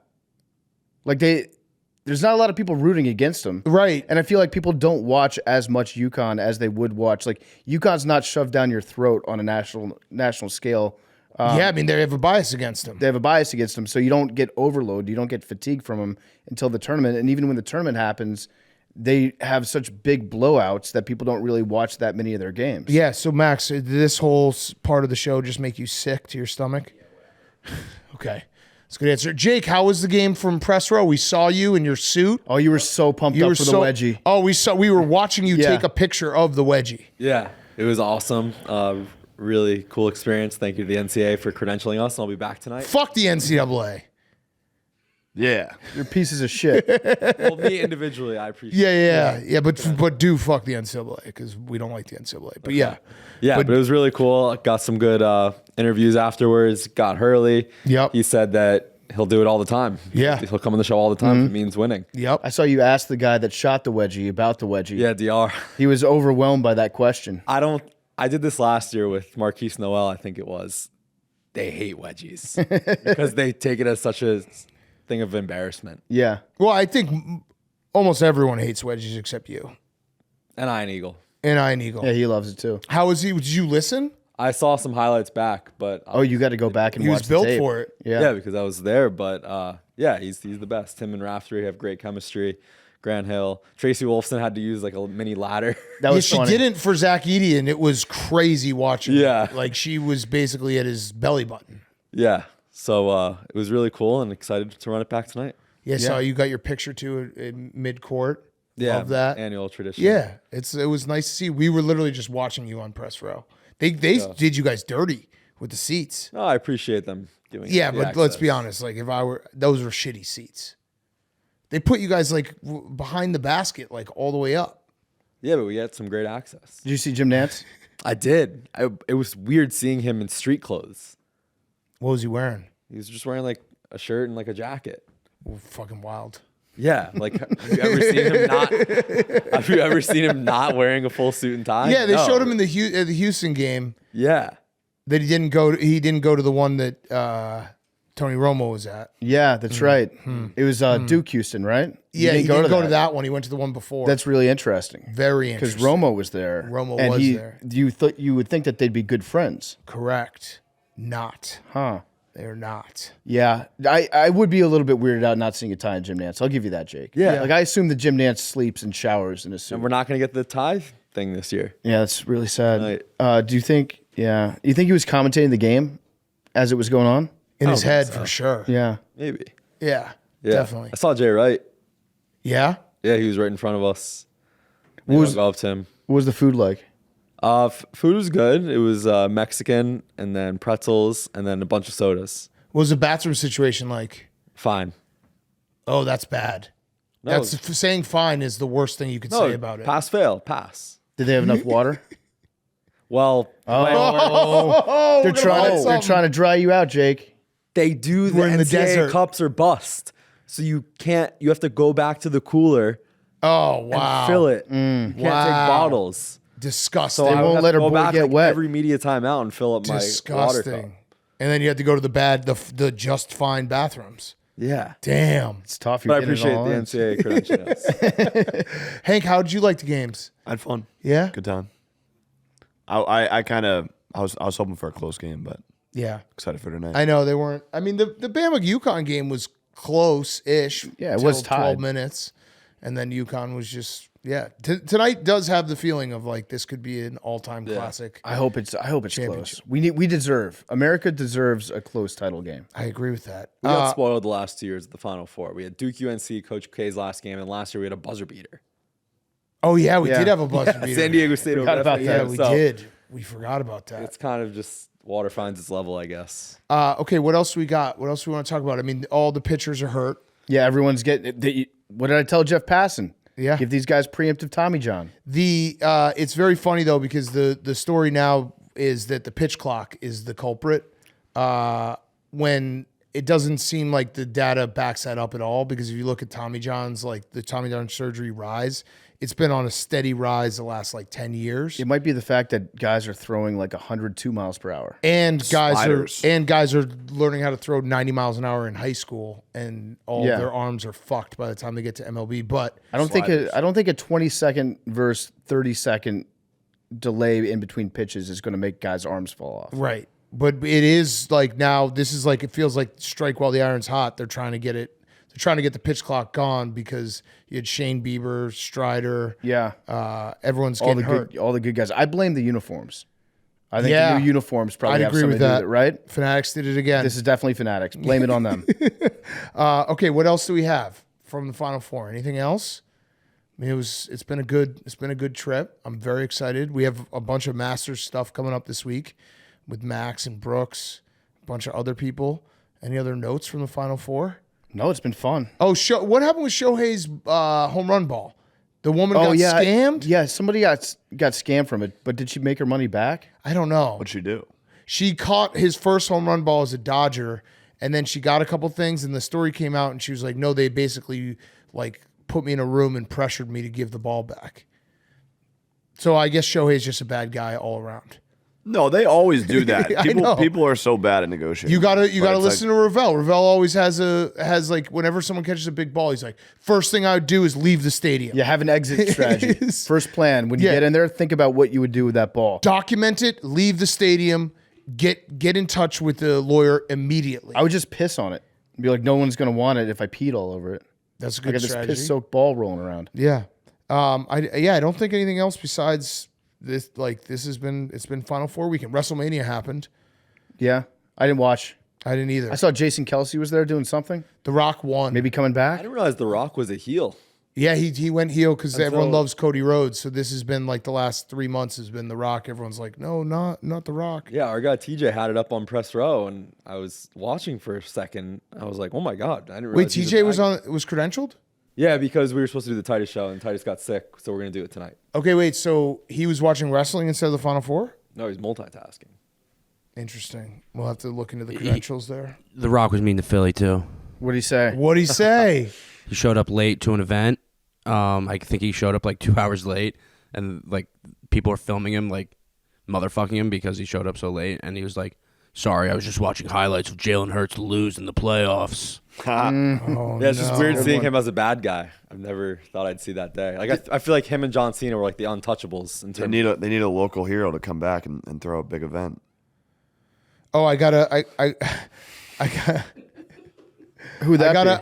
Like there's not a lot of people rooting against them. Right. And I feel like people don't watch as much UConn as they would watch. Like UConn's not shoved down your throat on a national scale. Yeah, I mean they have a bias against them. They have a bias against them, so you don't get overload. You don't get fatigue from them until the tournament. And even when the tournament happens, they have such big blowouts that people don't really watch that many of their games. Yeah, so Max, did this whole part of the show just make you sick to your stomach? Okay. That's a good answer. Jake, how was the game from Press Row? We saw you in your suit. Oh, you were so pumped up for the wedgie. Oh, we were watching you Yeah. take a picture of the wedgie. Yeah. It was awesome. Really cool experience. Thank you to the NCAA for credentialing us. I'll be back tonight. Fuck the NCAA. Yeah. You're pieces of shit. Well, me individually, I appreciate it. Yeah. But do fuck the NCAA because we don't like the NCAA. But yeah. Yeah, but it was really cool. Got some good interviews afterwards. Got Hurley. Yep. He said that he'll do it all the time. Yeah. He'll come on the show all the time if it means winning. Yep. I saw you ask the guy that shot the wedgie about the wedgie. Yeah, DR. He was overwhelmed by that question. I did this last year with Marquise Noel, I think it was. They hate wedgies because they take it as such a thing of embarrassment. Yeah. Well, I think almost everyone hates wedgies except you And Iron Eagle. and Iron Eagle. Yeah, he loves it too. How was he? Did you listen? I saw some highlights back, but Oh, you got to go back and He watch was built the tape. for it. Yeah. because I was there. But yeah, he's the best. Him and Raftery have great chemistry. Grant Hill, Tracy Wolfson had to use like a mini ladder. That was she funny. didn't for Zach Eady, and it was crazy watching. Yeah. Like she was basically at his belly button. Yeah, so it was really cool and excited to run it back tonight. Yeah, so you got your picture too in mid court. Yeah, Love that. annual tradition. Yeah, it was nice to see. We were literally just watching you on press row. They did you guys dirty with the seats. No, I appreciate them giving. Yeah, us but the let's access. be honest. Like if I were, those were shitty seats. They put you guys like behind the basket, like all the way up. Yeah, but we had some great access. Did you see Jim Nance? I did. It was weird seeing him in street clothes. What was he wearing? He was just wearing like a shirt and like a jacket. Oh, fucking wild. Yeah, like have you ever seen him not? Have you ever seen him not wearing a full suit and tie? Yeah, they No. showed him in the Houston game Yeah, that he didn't go. He didn't go to the one that Tony Romo was at. Yeah, that's right. It was Duke Houston, right? Yeah, he didn't go to that one. He went to the one before. That's really interesting. very Because interesting. Romo was there. Romo and was there. You would think that they'd be good friends. Correct. Not. Huh. They're not. Yeah. I would be a little bit weirded out not seeing a tie in Jim Nance. I'll give you that, Jake. Yeah. Like I assume that Jim Nance sleeps and showers in a suit. and we're not gonna get the tie thing this year. Yeah, that's really sad. Right. Do you think you think he was commentating the game as it was going on? In his head, for sure. Yeah. Maybe. Yeah, Yeah, definitely. I saw Jay Wright. Yeah? Yeah, he was right in front of us. What was, Go up to him. what was the food like? Food was good. It was Mexican and then pretzels and then a bunch of sodas. What was the bathroom situation like? Fine. Oh, that's bad. No, That's saying fine is the worst thing you could say about it. Pass, fail, pass. Did they have enough water? Well, Oh, They're trying to dry you out, Jake. they do. The We're in the NCAA desert. cups are bust, so you can't. You have to go back to the cooler Oh, wow. and fill it. You can't take Wow. bottles. Disgusting. They I would won't have let to her go boy back get like wet. every media timeout and fill up my water cup. Disgusting. And then you had to go to the just fine bathrooms. Yeah, Damn. It's tough. but I You're getting appreciate it all the in. NCAA credentials. Hank, how did you like the games? I had fun. Yeah? Good time. I kind of I was hoping for a close game, but Yeah. excited for tonight. I know they weren't. I mean, the Bama Uconn game was close-ish. Yeah, it was till tied. 12 minutes. And then Uconn was just, yeah. Tonight does have the feeling of like this could be an all-time classic. I hope it's close. Championship. America deserves a close title game. I agree with that. We got spoiled the last 2 years of the Final Four. We had Duke UNC, Coach K's last game, and last year we had a buzzer beater. Oh, yeah, we Yeah. did have a buzzer beater. San Diego State Forgot over about FAU, Yeah, we so did. We forgot about that. It's kind of just water finds its level, I guess. Okay, what else we got? What else we want to talk about? I mean, all the pitchers are hurt. Yeah, everyone's getting. What did I tell Jeff Passan? Yeah. Give these guys preemptive Tommy John. It's very funny though because the story now is that the pitch clock is the culprit. When it doesn't seem like the data backs that up at all, because if you look at Tommy John's, like the Tommy John surgery rise, it's been on a steady rise the last like 10 years. It might be the fact that guys are throwing like 102 miles per hour. And Sliders. guys are learning how to throw 90 miles an hour in high school, and all Yeah. their arms are fucked by the time they get to MLB. But I don't think a 20-second versus 30-second delay in between pitches is going to make guys' arms fall off. right, but it is like now. This is like it feels like strike while the iron's hot. They're trying to get it. They're trying to get the pitch clock gone because you had Shane Bieber, Strider. Yeah, Everyone's all getting the hurt. good guys. I blame the uniforms. I think Yeah. the new uniforms probably I'd have agree something with to do that. with it, right? Fanatics did it again. This is definitely Fanatics. Blame it on them. Okay, what else do we have from the Final Four? Anything else? mean, it's been a good trip. I'm very excited. We have a bunch of Masters stuff coming up this week with Max and Brooks, a bunch of other people. Any other notes from the Final Four? No, it's been fun. Oh, what happened with Shohei's home run ball? The woman got scammed? Yeah, somebody got scammed from it, but did she make her money back? I don't know. What'd she do? She caught his first home run ball as a Dodger, and then she got a couple things, and the story came out, and she was like, no, they basically like put me in a room and pressured me to give the ball back. So I guess Shohei's just a bad guy all around. No, they always do that. I know. People are so bad at negotiating. You gotta listen to Ravel. Ravel always has like whenever someone catches a big ball, he's like, first thing I would do is leave the stadium. Yeah, have an exit strategy. First plan. When you get in there, think about what you would do with that ball. Document it, leave the stadium, get in touch with the lawyer immediately. I would just piss on it. Be like, no one's gonna want it if I peed all over it. That's a I good got this strategy. piss-soaked ball rolling around. Yeah. I don't think anything else besides this. Like it's been Final Four weekend. WrestleMania happened. Yeah, I didn't watch. I didn't either. I saw Jason Kelsey was there doing something. The Rock won. Maybe coming I back. didn't realize The Rock was a heel. Yeah, he went heel because everyone Until- loves Cody Rhodes. So this has been like the last 3 months has been The Rock. Everyone's like, no, not The Rock. Yeah, our guy TJ had it up on press row, and I was watching for a second. I was like, oh my God. I didn't Wait, realize he TJ was back. was credentialed? Yeah, because we were supposed to do the Titus show, and Titus got sick, so we're going to do it tonight. Okay, wait. So he was watching wrestling instead of the Final Four? No, he's multitasking. Interesting. We'll have to look into the credentials there. The Rock was mean to Philly too. What did he say? What'd he say? He showed up late to an event. I think he showed up like 2 hours late, and like people were filming him, like motherfucking him because he showed up so late. And he was like, "Sorry, I was just watching highlights of Jalen Hurts lose in the playoffs." Oh, Yeah, it's just weird Good seeing one. him as a bad guy. I've never thought I'd see that day. Like I feel like him and John Cena were like the untouchables in They terms. need a local hero to come back and throw a big event. Oh, I got Who that?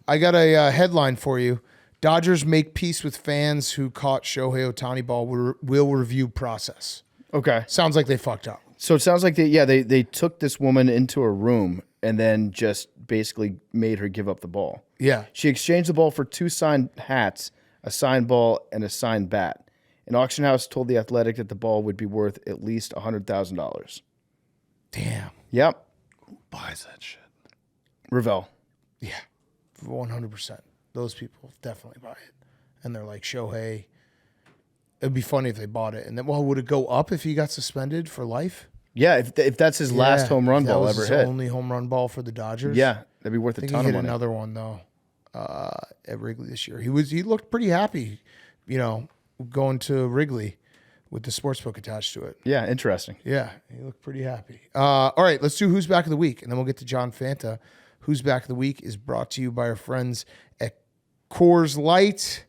I got a headline for you. Dodgers make peace with fans who caught Shohei Ohtani ball. Will review process. Okay. Sounds like they fucked up. So it sounds like they took this woman into a room and then just basically made her give up the ball. Yeah. She exchanged the ball for 2 signed hats, a signed ball, and a signed bat. An auction house told The Athletic that the ball would be worth at least $100,000. Damn. Yep. Buys that shit. Ravel. Yeah. 100%. Those people definitely buy it. And they're like, Shohei. It'd be funny if they bought it. And then, well, would it go up if he got suspended for life? Yeah, if that's his last Yeah, home run if that ball was ever his hit. only home run ball for the Dodgers. Yeah, that'd be worth I a think ton he of hit money. another one though at Wrigley this year. He looked pretty happy, going to Wrigley with the sportsbook attached to it. Yeah, interesting. Yeah, he looked pretty happy. All right, let's do Who's Back of the Week, and then we'll get to John Fanta. Who's Back of the Week is brought to you by our friends at Coors Light.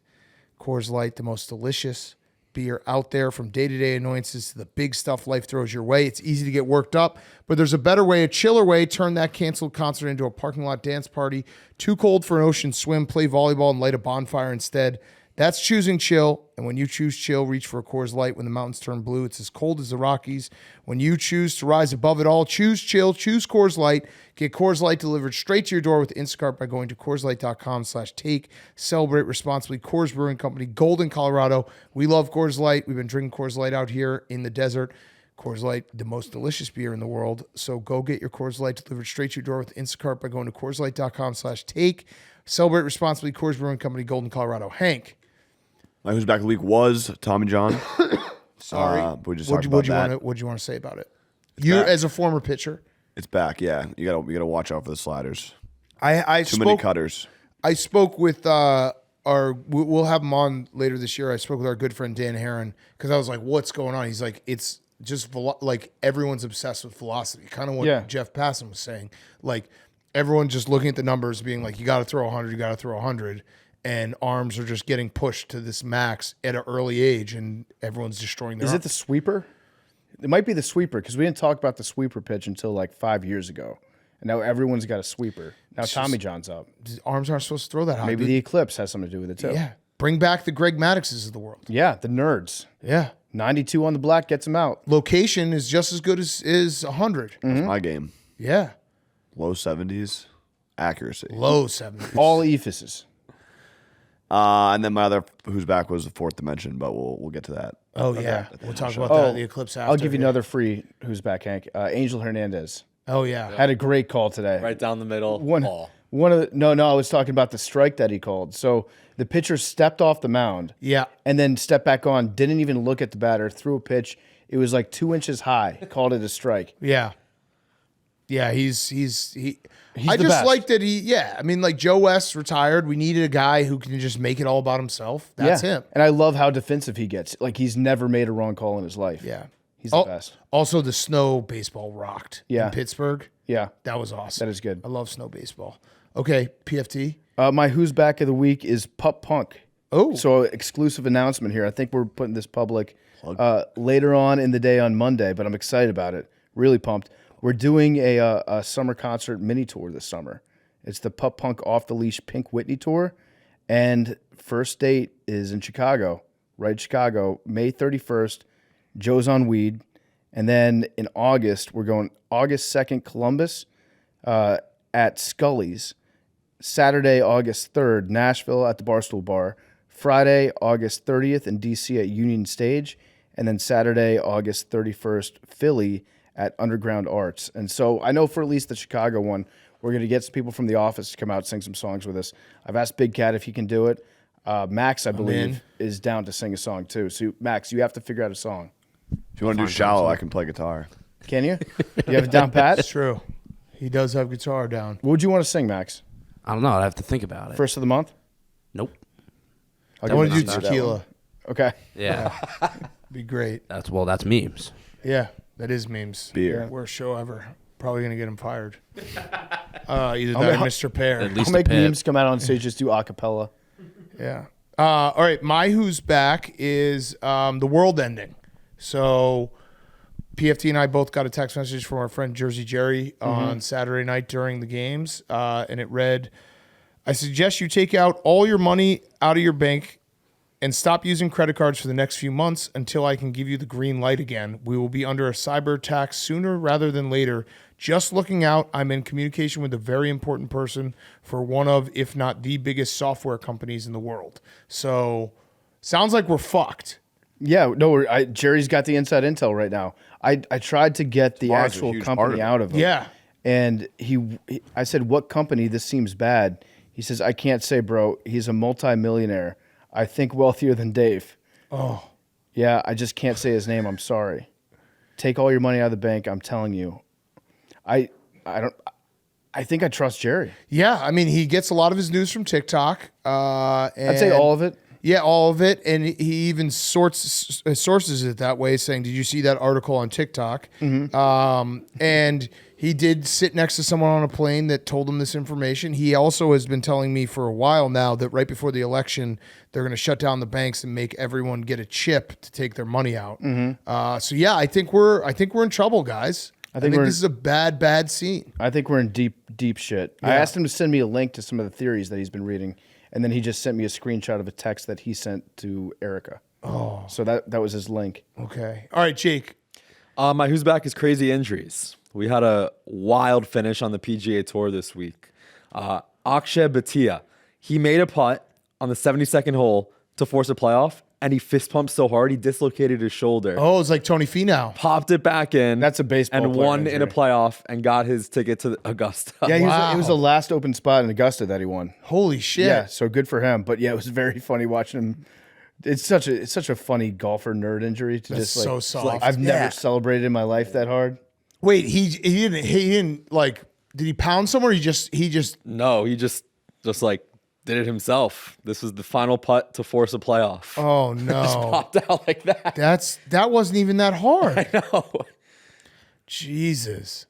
Coors Light, the most delicious beer out there. From day-to-day annoyances to the big stuff life throws your way. It's easy to get worked up, but there's a better way, a chiller way. Turn that canceled concert into a parking lot dance party. Too cold for an ocean swim. Play volleyball and light a bonfire instead. That's choosing chill. And when you choose chill, reach for a Coors Light. When the mountains turn blue, it's as cold as the Rockies. When you choose to rise above it all, choose chill, choose Coors Light. Get Coors Light delivered straight to your door with Instacart by going to CoorsLight.com/take. Celebrate responsibly. Coors Brewing Company, Golden, Colorado. We love Coors Light. We've been drinking Coors Light out here in the desert. Coors Light, the most delicious beer in the world. So go get your Coors Light delivered straight to your door with Instacart by going to CoorsLight.com/take. Celebrate responsibly. Coors Brewing Company, Golden, Colorado. Hank. My Who's Back of the Week was Tommy John. Sorry. But we just talked about that. What'd you want to say about it? You, back. as a former pitcher, It's back, yeah. You gotta watch out for the sliders. I Too many cutters. I spoke with we'll have him on later this year. I spoke with our good friend Dan Heron because I was like, "What's going on?" He's like, "It's just like everyone's obsessed with velocity." Kind of what Jeff Passan was saying. Like everyone just looking at the numbers, being like, "You got to throw 100, you got to throw 100." And arms are just getting pushed to this max at an early age, and everyone's destroying their Is arms. it the sweeper? It might be the sweeper because we didn't talk about the sweeper pitch until like 5 years ago. And now everyone's got a sweeper. Now Tommy John's up. Arms aren't supposed to throw that high. Maybe the Eclipse has something to do with it too. Yeah. Bring back the Greg Maddixes of the world. Yeah, the nerds. Yeah. 92 on the black gets him out. Location is just as good as 100. That's my game. Yeah. Low 70s, accuracy. Low 70s. All ephyses. And then my other who's back was the fourth dimension, but we'll get to that. Oh yeah, we'll talk about that. The Eclipse after. I'll give you another free who's back, Hank. Angel Hernandez Oh yeah. had a great call today. Right down the middle. One of the no, I was talking about the strike that he called. So the pitcher stepped off the mound, Yeah. and then stepped back on. Didn't even look at the batter. Threw a pitch. It was like 2 inches high. Called it a strike. Yeah. Yeah, he's I the just best. like that I mean, like Joe West retired. We needed a guy who can just make it all about himself. That's him. And I love how defensive he gets. Like he's never made a wrong call in his life. Yeah. He's the best. Also, the snow baseball rocked Yeah. in Pittsburgh. Yeah, That was awesome. that is good. I love snow baseball. Okay, PFT. My who's back of the week is Pup Punk. Oh. So exclusive announcement here. I think we're putting this public later on in the day on Monday, but I'm excited about it. Really pumped. We're doing a summer concert mini tour this summer. It's the Pup Punk Off the Leash Pink Whitney tour, and first date is in Chicago, right? Chicago, May 31st. Joe's on weed, and then in August we're going August 2nd, Columbus, at Scully's. Saturday, August 3rd, Nashville at the Barstool Bar. Friday, August 30th in DC at Union Stage. And then Saturday, August 31st, Philly at Underground Arts. And so I know for at least the Chicago one, we're going to get some people from the office to come out and sing some songs with us. I've asked Big Cat if he can do it. Max, I believe, is down to sing a song too. So, Max, you have to figure out a song. If you want to do Shallow, I can play guitar. Can you? You have it down pat? It's true. He does have guitar down. What would you want to sing, Max? I don't know. I'd have to think about it. First of the month? Nope. I want to do That one. tequila. Okay. Yeah. Be great. that's memes. Yeah, that is memes. Beer. Worst show ever. Probably gonna get him fired. Either that or Mr. Pear. At least I'll make the pit. memes come out on stage, just do a cappella. Yeah. All right. My who's back is the world ending. So PFT and I both got a text message from our friend Jersey Jerry on Saturday night during the games, and it read, "I suggest you take out all your money out of your bank and stop using credit cards for the next few months until I can give you the green light again. We will be under a cyber attack sooner rather than later. Just looking out, I'm in communication with a very important person for one of, if not the biggest software companies in the world." So sounds like we're fucked. Yeah, no, Jerry's got the inside intel right now. I tried to get the Mars is a actual huge part of company it. out of him. Yeah. And I said, "What company? This seems bad." He says, "I can't say, bro. He's a multimillionaire. I think wealthier than Dave." Oh, Yeah, I just can't say his name. I'm sorry. Take all your money out of the bank. I'm telling you. I think I trust Jerry. yeah. I mean, he gets a lot of his news from TikTok. I'd say all of it. Yeah, all of it, and he even sources it that way, saying, "Did you see that article on TikTok?" And he did sit next to someone on a plane that told him this information. He also has been telling me for a while now that right before the election, they're going to shut down the banks and make everyone get a chip to take their money out. So yeah, I think we're in trouble, guys. I think this is a bad scene. I think we're in deep shit. I asked him to send me a link to some of the theories that he's been reading, and then he just sent me a screenshot of a text that he sent to Erica. Oh, so that was his link. Okay, all right, Jake. My who's back is crazy injuries. We had a wild finish on the PGA Tour this week. Akshay Bhatia, he made a putt on the 72nd hole to force a playoff, and he fist pumped so hard he dislocated his shoulder. Oh, it's like Tony Finau. Popped it back in. That's a baseball and player won in a injury. playoff and got his ticket to Augusta. Yeah, it was the last open spot in Augusta that he won. Holy shit. Yeah, so good for him. But yeah, it was very funny watching him. It's such a funny golfer nerd injury to That's just like. so soft. I've never celebrated in my life that hard. Wait, he didn't like. Did he pound someone? Or he just No, he just like did it himself. This was the final putt to force a playoff. Oh no! Just popped out like that. That wasn't even that hard. I know. Jesus.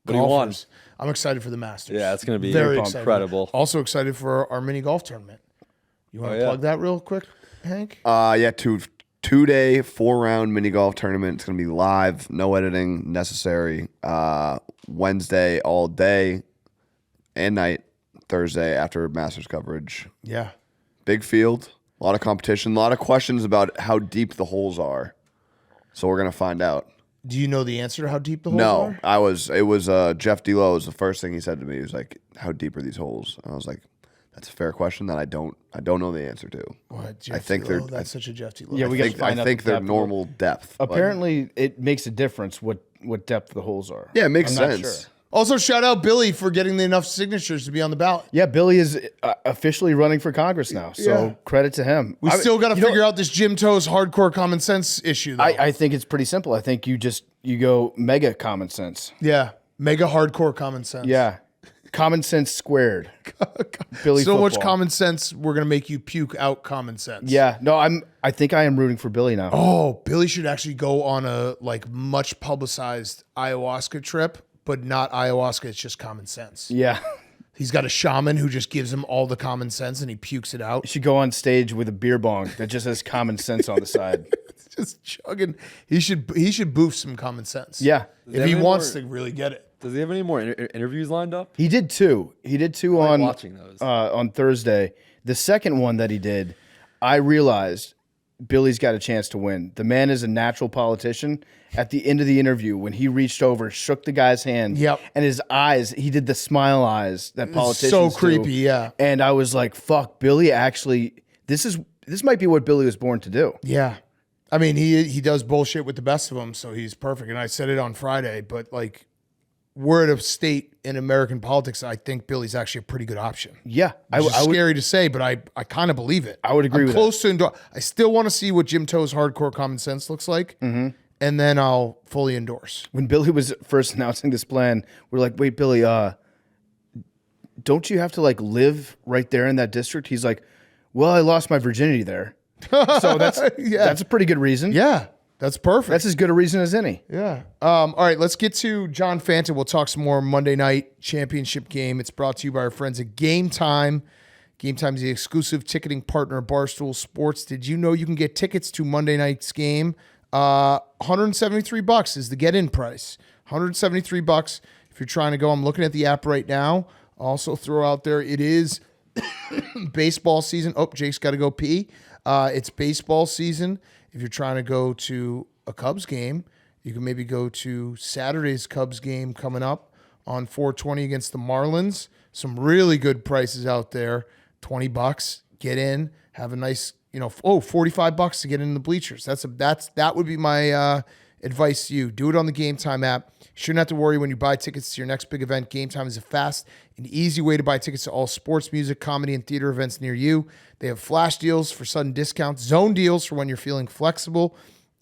But he won. Golfers. I'm excited for the Masters. Yeah, it's gonna be Very excited. incredible. Also excited for our mini golf tournament. You want to plug that real quick, Hank? Yeah, two-day, 4-round mini golf tournament. It's gonna be live, no editing necessary. Wednesday all day and night. Thursday after Masters coverage. Yeah. Big field, a lot of competition, a lot of questions about how deep the holes are. So we're gonna find out. Do you know the answer to how deep the holes are? No, it was Jeff D'Lo was the first thing he said to me. He was like, "How deep are these holes?" And I was like, That's a fair question that I don't know the answer to. What, I think they're. that's such a Jeff T. Low. Yeah, we got to find I out think the they're depth. normal depth. but- Apparently, it makes a difference what depth the holes are. yeah, it makes I'm not sense. sure. Also, shout out Billy for getting enough signatures to be on the ballot. Yeah, Billy is officially running for Congress now, so Yeah. credit to him. We still got to figure out this Jim Toe's hardcore common sense issue, though. I think it's pretty simple. I think you go mega common sense. yeah, mega hardcore common sense. Yeah, common sense squared. Billy so much football. common sense, we're gonna make you puke out common sense. Yeah, no, I think I am rooting for Billy now. Oh, Billy should actually go on a much publicized ayahuasca trip, but not ayahuasca. It's just common sense. Yeah, He's got a shaman who just gives him all the common sense and he pukes it out. you should go on stage with a beer bong that just has common sense on the side. Just chugging. He should boof some common sense. Yeah, if he wants to really get it. Does he have any more interviews lined up? he did two. He did two I like on watching those. on Thursday. The second one that he did, I realized Billy's got a chance to win. The man is a natural politician. At the end of the interview, when he reached over, shook the guy's hand, Yep. and his eyes, he did the smile eyes that politicians so do. creepy, yeah. And I was like, "Fuck, Billy! Actually, this might be what Billy was born to do." Yeah. I mean, he does bullshit with the best of them, so he's perfect. And I said it on Friday, but we're at a state in American politics, I think Billy's actually a pretty good option. Yeah, Which is I would. scary to say, but I kind of believe it. I would agree I'm with close to I still want to see what Jim Toe's hardcore common sense looks like, and then I'll fully endorse. When Billy was first announcing this plan, we're like, "Wait, Billy, don't you have to live right there in that district?" He's like, "Well, I lost my virginity there." So that's a pretty good reason. Yeah, that's perfect. That's as good a reason as any. Yeah. All right, let's get to John Fanta. We'll talk some more Monday night championship game. It's brought to you by our friends at Game Time. Game Time is the exclusive ticketing partner of Barstool Sports. Did you know you can get tickets to Monday night's game? $173 is the get-in price. $173 if you're trying to go. I'm looking at the app right now. Also throw out there, it is baseball season. Oh, Jake's got to go pee. It's baseball season. If you're trying to go to a Cubs game, you can maybe go to Saturday's Cubs game coming up on 420 against the Marlins. Some really good prices out there. $20. Get in. Have a nice, $45 to get in the bleachers. That would be my advice to you. Do it on the Game Time app. You shouldn't have to worry when you buy tickets to your next big event. Game Time is a fast and easy way to buy tickets to all sports, music, comedy, and theater events near you. They have flash deals for sudden discounts, zone deals for when you're feeling flexible,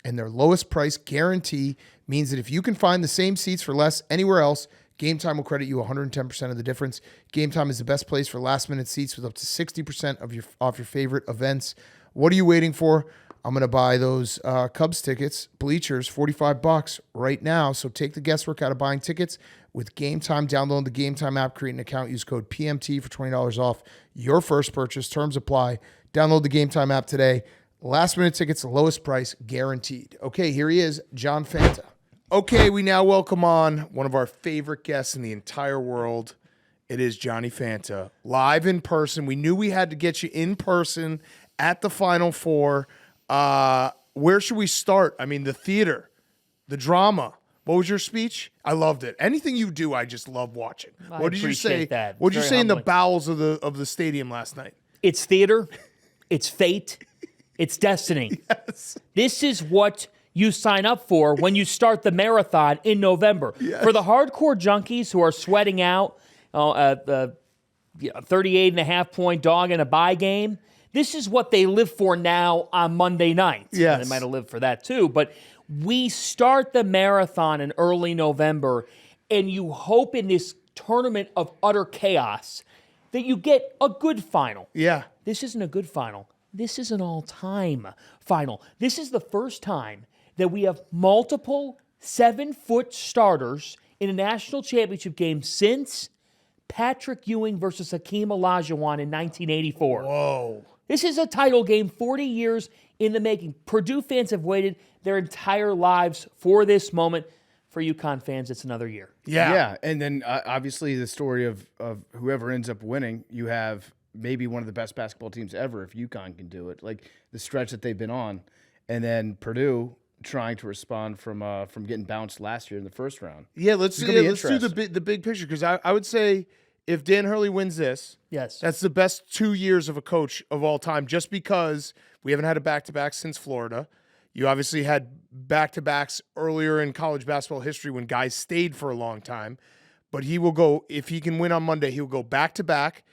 and their lowest price guarantee means that if you can find the same seats for less anywhere else, Game Time will credit you 110% of the difference. Game Time is the best place for last-minute seats with up to 60% off your favorite events. What are you waiting for? I'm going to buy those Cubs tickets, bleachers, $45 right now. So take the guesswork out of buying tickets with Game Time. Download the Game Time app, create an account, use code PMT for $20 off your first purchase. Terms apply. Download the Game Time app today. Last-minute tickets, lowest price guaranteed. Okay, here he is, John Fanta. Okay, we now welcome on one of our favorite guests in the entire world. It is Johnny Fanta, live in person. We knew we had to get you in person at the Final Four. Where should we start? I mean, the theater, the drama. What was your speech? I loved it. Anything you do, I just love watching. I What did you say? appreciate that. What did you Very say in the humbling. bowels of the stadium last night? It's theater. It's fate. It's destiny. Yes. This is what you sign up for when you start the marathon in November. For the hardcore junkies who are sweating out a 38.5-point dog in a bye game, this is what they live for now on Monday night. Yes. They might have lived for that too, but we start the marathon in early November, and you hope in this tournament of utter chaos that you get a good final. Yeah. This isn't a good final. This is an all-time final. This is the first time that we have multiple 7-foot starters in a national championship game since Patrick Ewing versus Hakeem Olajuwon in 1984. Whoa. This is a title game 40 years in the making. Purdue fans have waited their entire lives for this moment. For Uconn fans, it's another year. Yeah. And then obviously the story of whoever ends up winning, you have maybe one of the best basketball teams ever if Uconn can do it. Like the stretch that they've been on, and then Purdue trying to respond from getting bounced last year in the first round. Yeah, let's gonna be do the big picture, because I would say if Dan Hurley wins this, Yes. that's the best 2 years of a coach of all time, just because we haven't had a back-to-back since Florida. You obviously had back-to-backs earlier in college basketball history when guys stayed for a long time. But he will go, if he can win on Monday, he will go back-to-back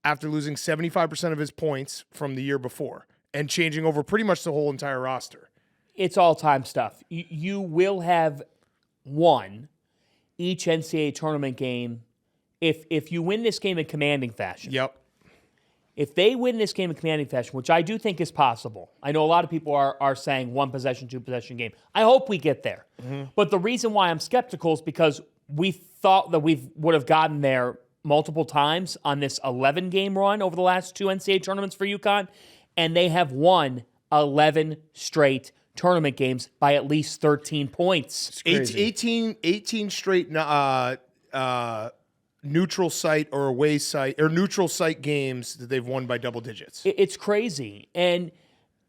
after losing 75% of his points from the year before and changing over pretty much the whole entire roster. It's all-time stuff. You will have won each NCAA tournament game if you win this game in commanding fashion. Yep. If they win this game in commanding fashion, which I do think is possible, I know a lot of people are saying 1 possession, 2 possession game. I hope we get there. But the reason why I'm skeptical is because we thought that we would have gotten there multiple times on this 11-game run over the last 2 NCAA tournaments for UConn, and they have won 11 straight tournament games by at least 13 points. 18 straight neutral site or away site or neutral site games that they've won by double digits. It's crazy. And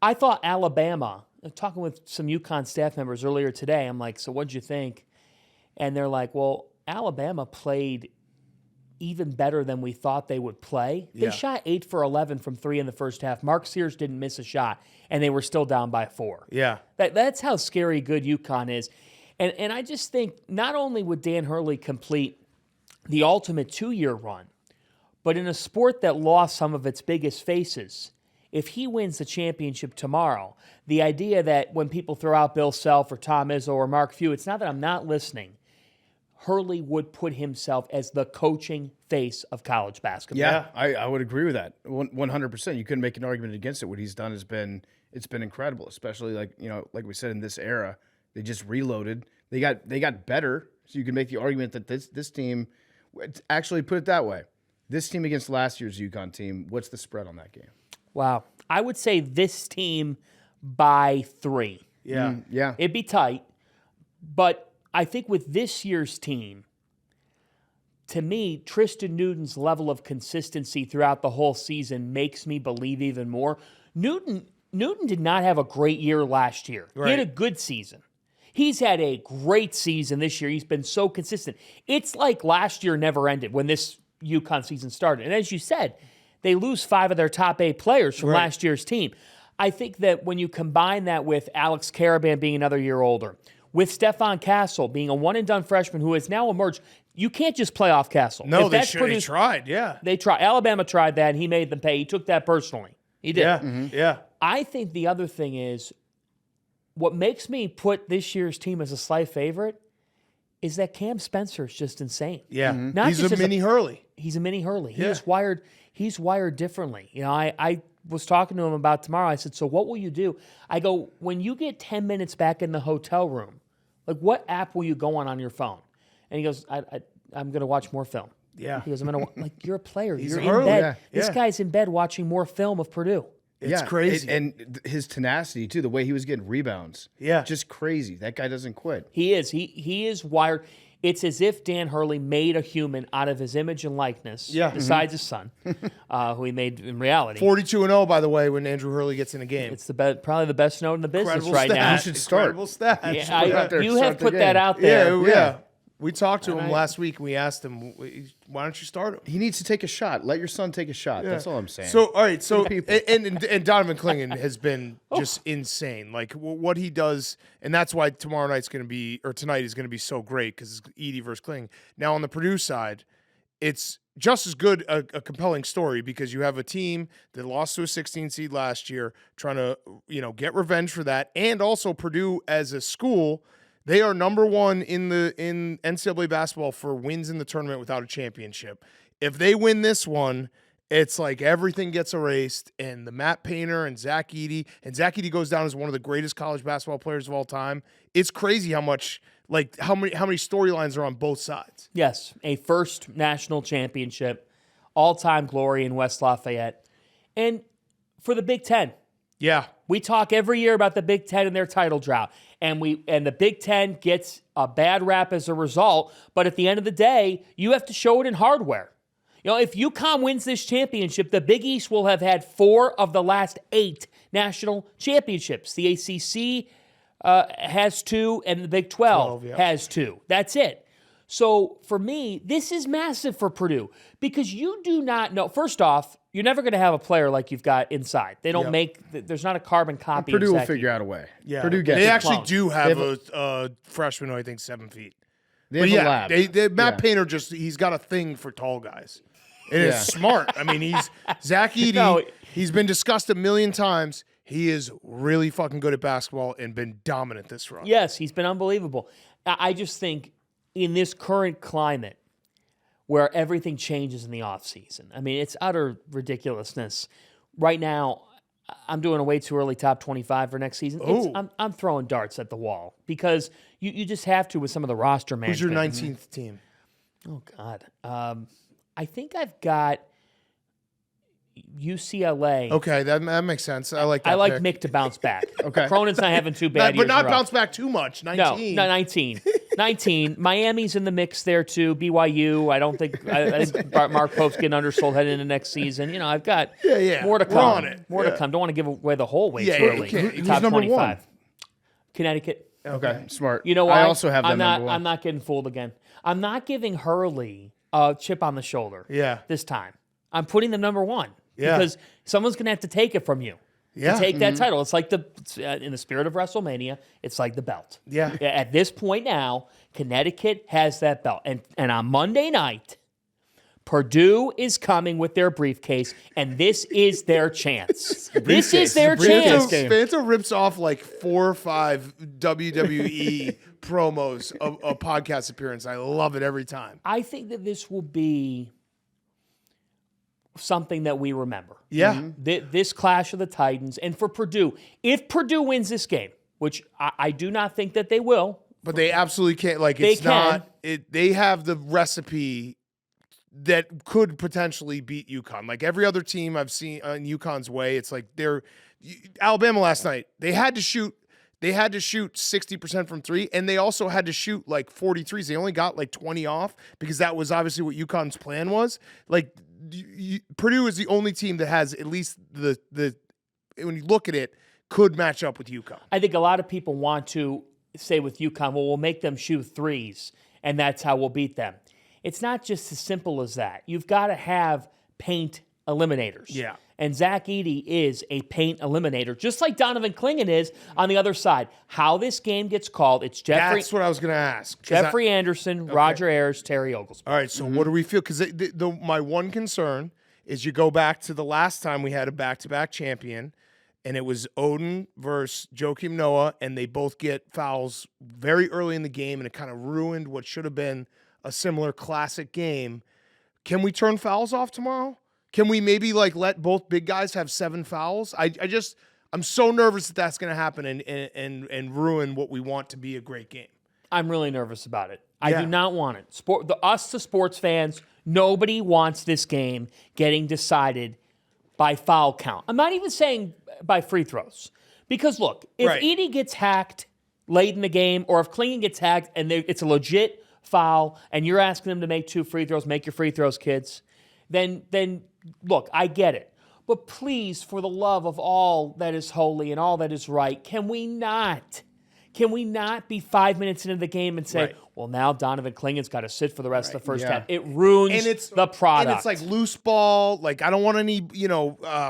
I thought Alabama, talking with some UConn staff members earlier today, I'm like, so what'd you think? And they're like, well, Alabama played even better than we thought they would play. They shot 8 for 11 from 3 in the first half. Mark Sears didn't miss a shot, and they were still down by 4. Yeah. That's how scary good UConn is. And I just think not only would Dan Hurley complete the ultimate 2-year run, but in a sport that lost some of its biggest faces, if he wins the championship tomorrow, the idea that when people throw out Bill Self or Tom Izzo or Mark Few, it's not that I'm not listening. Hurley would put himself as the coaching face of college basketball. Yeah, I would agree with that 100%. You couldn't make an argument against it. What he's done has been incredible, especially like we said in this era. They just reloaded. They got better, so you can make the argument that this team. Actually, put it that way, this team against last year's UConn team. What's the spread on that game? Wow, I would say this team by 3. Yeah. Yeah, It'd be tight, but I think with this year's team, to me, Tristan Newton's level of consistency throughout the whole season makes me believe even more. Newton did not have a great year last year. Right. He had a good season. He's had a great season this year. He's been so consistent. It's like last year never ended when this UConn season started. And as you said, they lose 5 of their top 8 players from last year's team. I think that when you combine that with Alex Caravan being another year older, with Stephon Castle being a one-and-done freshman who has now emerged, you can't just play off Castle. No, If they that's should. They produced- tried, yeah. They tried. Alabama tried that, and he made them pay. He took that personally. He did. Yeah, yeah. I think the other thing is, what makes me put this year's team as a slight favorite is that Cam Spencer is just insane. Yeah. Not He's just a as mini Hurley. He's a mini Hurley. Yeah. He's wired differently. You know, I was talking to him about tomorrow. I said, so what will you do? I go, when you get 10 minutes back in the hotel room, like what app will you go on your phone? And he goes, I'm going to watch more film. Yeah. He goes, I'm going to, like, you're a player. He's You're a in Hurley. bed. Yeah. This Yeah. guy's in bed watching more film of Purdue. It's crazy. and his tenacity too. The way he was getting rebounds. Yeah. just crazy. That guy doesn't quit. He is. He is wired. It's as if Dan Hurley made a human out of his image and likeness, Yeah. besides his son, who he made in reality. 42-0, by the way, when Andrew Hurley gets in a game. It's probably the best note in the business Incredible right stat. now. You should start. Incredible stat. Yeah, put it out there, you start have the put that game. out there. Yeah. We talked to him last week, and we asked him, why don't you start him? He needs to take a shot. Let your son take a shot. That's all I'm saying. So, all right. So, and Donovan Clingan has been just insane. Like, what he does, and that's why tonight is going to be so great, because it's Edey versus Clingan. Now, on the Purdue side, it's just as good a compelling story, because you have a team that lost to a 16 seed last year, trying to, get revenge for that. And also Purdue as a school, they are number 1 in NCAA basketball for wins in the tournament without a championship. If they win this one, it's like everything gets erased, and the Matt Painter and Zach Edey goes down as one of the greatest college basketball players of all time. It's crazy how many storylines are on both sides. Yes, a first national championship, all-time glory in West Lafayette. And for the Big Ten, Yeah. we talk every year about the Big Ten and their title drought, and the Big Ten gets a bad rap as a result. But at the end of the day, you have to show it in hardware. If UConn wins this championship, the Big East will have had 4 of the last 8 national championships. The ACC has 2, and the Big 12 yeah. has 2. That's it. So for me, this is massive for Purdue because you do not know. First off, you're never going to have a player like you've got inside. They don't there's not a carbon copy. Purdue of will Zach figure Edey. out a way. Yeah, Purdue gets they it. actually Clone. do have a freshman who I think 7 feet. They But have a yeah, lab. Matt Painter he's got a thing for tall guys. It is smart. I mean, he's Zach Edey. He's been discussed a million times. He is really fucking good at basketball and been dominant this run. Yes, he's been unbelievable. I just think in this current climate where everything changes in the offseason, I mean, it's utter ridiculousness. Right now, I'm doing a way too early top 25 for next season. I'm throwing darts at the wall because you just have to with some of the roster management. Who's your 19th team? Oh, God. I think I've got UCLA. Okay, that makes sense. I like that. I like pick. Mick to bounce back. Okay. Cronin's not having too bad But years not in a row. bounce back too much. 19. No, 19. 19. Miami's in the mix there, too. BYU. I don't think I think Mark Pope's getting undersold heading into next season. You know, I've got more to We're come. on it. More to come. Don't want to give away the whole way too you early. can't. Who's Top number 25. one? Connecticut. Okay, smart. You know what? I also have them I'm not. number one. I'm not getting fooled again. I'm not giving Hurley a chip on the shoulder. Yeah. This time, I'm putting them number one Yeah. because someone's going to have to take it from you. Yeah. To take that title. It's like in the spirit of WrestleMania, it's like the belt. Yeah. At this point now, Connecticut has that belt. And on Monday night, Purdue is coming with their briefcase, and this is their chance. This is their chance. Fanta rips off like 4 or 5 WWE promos of a podcast appearance. I love it every time. I think that this will be something that we remember. Yeah. This clash of the Titans. And for Purdue, if Purdue wins this game, which I do not think that they will. But they absolutely can't. Like, They it's not. They have the recipe that could potentially beat UConn. Like every other team I've seen on UConn's way, it's like Alabama last night. They had to shoot 60% from 3, and they also had to shoot like 43s. They only got like 20 off because that was obviously what UConn's plan was. Like Purdue is the only team that has at least the when you look at it, could match up with UConn. I think a lot of people want to say with UConn, well, we'll make them shoot threes, and that's how we'll beat them. It's not just as simple as that. You've got to have paint eliminators. Yeah. And Zach Edey is a paint eliminator, just like Donovan Clingan is on the other side. How this game gets called, it's Jeffrey. That's what I was going to ask. Jeffrey Anderson, Roger Ayers, Terry Oglesby. All right, so what do we feel? Because my one concern is you go back to the last time we had a back-to-back champion, and it was Odin versus Joakim Noah, and they both get fouls very early in the game, and it kind of ruined what should have been a similar classic game. Can we turn fouls off tomorrow? Can we maybe like let both big guys have 7 fouls? I'm so nervous that that's going to happen and ruin what we want to be a great game. I'm really nervous about it. I do not want it. Us, the sports fans, nobody wants this game getting decided by foul count. I'm not even saying by free throws. Because, look, if Edey gets hacked late in the game or if Clingan gets hacked and it's a legit foul and you're asking them to make 2 free throws, make your free throws, kids, then look, I get it. But please, for the love of all that is holy and all that is right, can we not be 5 minutes into the game and say, well, now Donovan Clingan's got to sit for the rest of the first half? It ruins the product. And it's like loose ball. Like, I don't want any,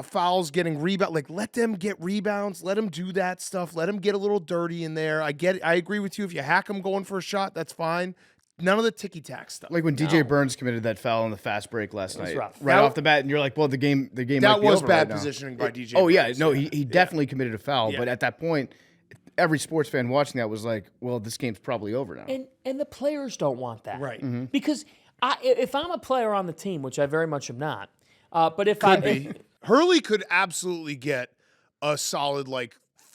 fouls getting rebound. Like, let them get rebounds. Let them do that stuff. Let them get a little dirty in there. I get it. I agree with you. If you hack them going for a shot, that's fine. None of the ticky-tack stuff. Like when DJ Burns committed that foul in the fast break last night. rough. Right off the bat, and you're like, well, the game might be That was over bad right now. positioning by DJ Oh, yeah. Burns. No, he definitely committed a foul. Yeah. But at that point, every sports fan watching that was like, well, this game's probably over now. And the players don't want that. Right. Because if I'm a player on the team, which I very much am not, but if Hurley could absolutely get a solid,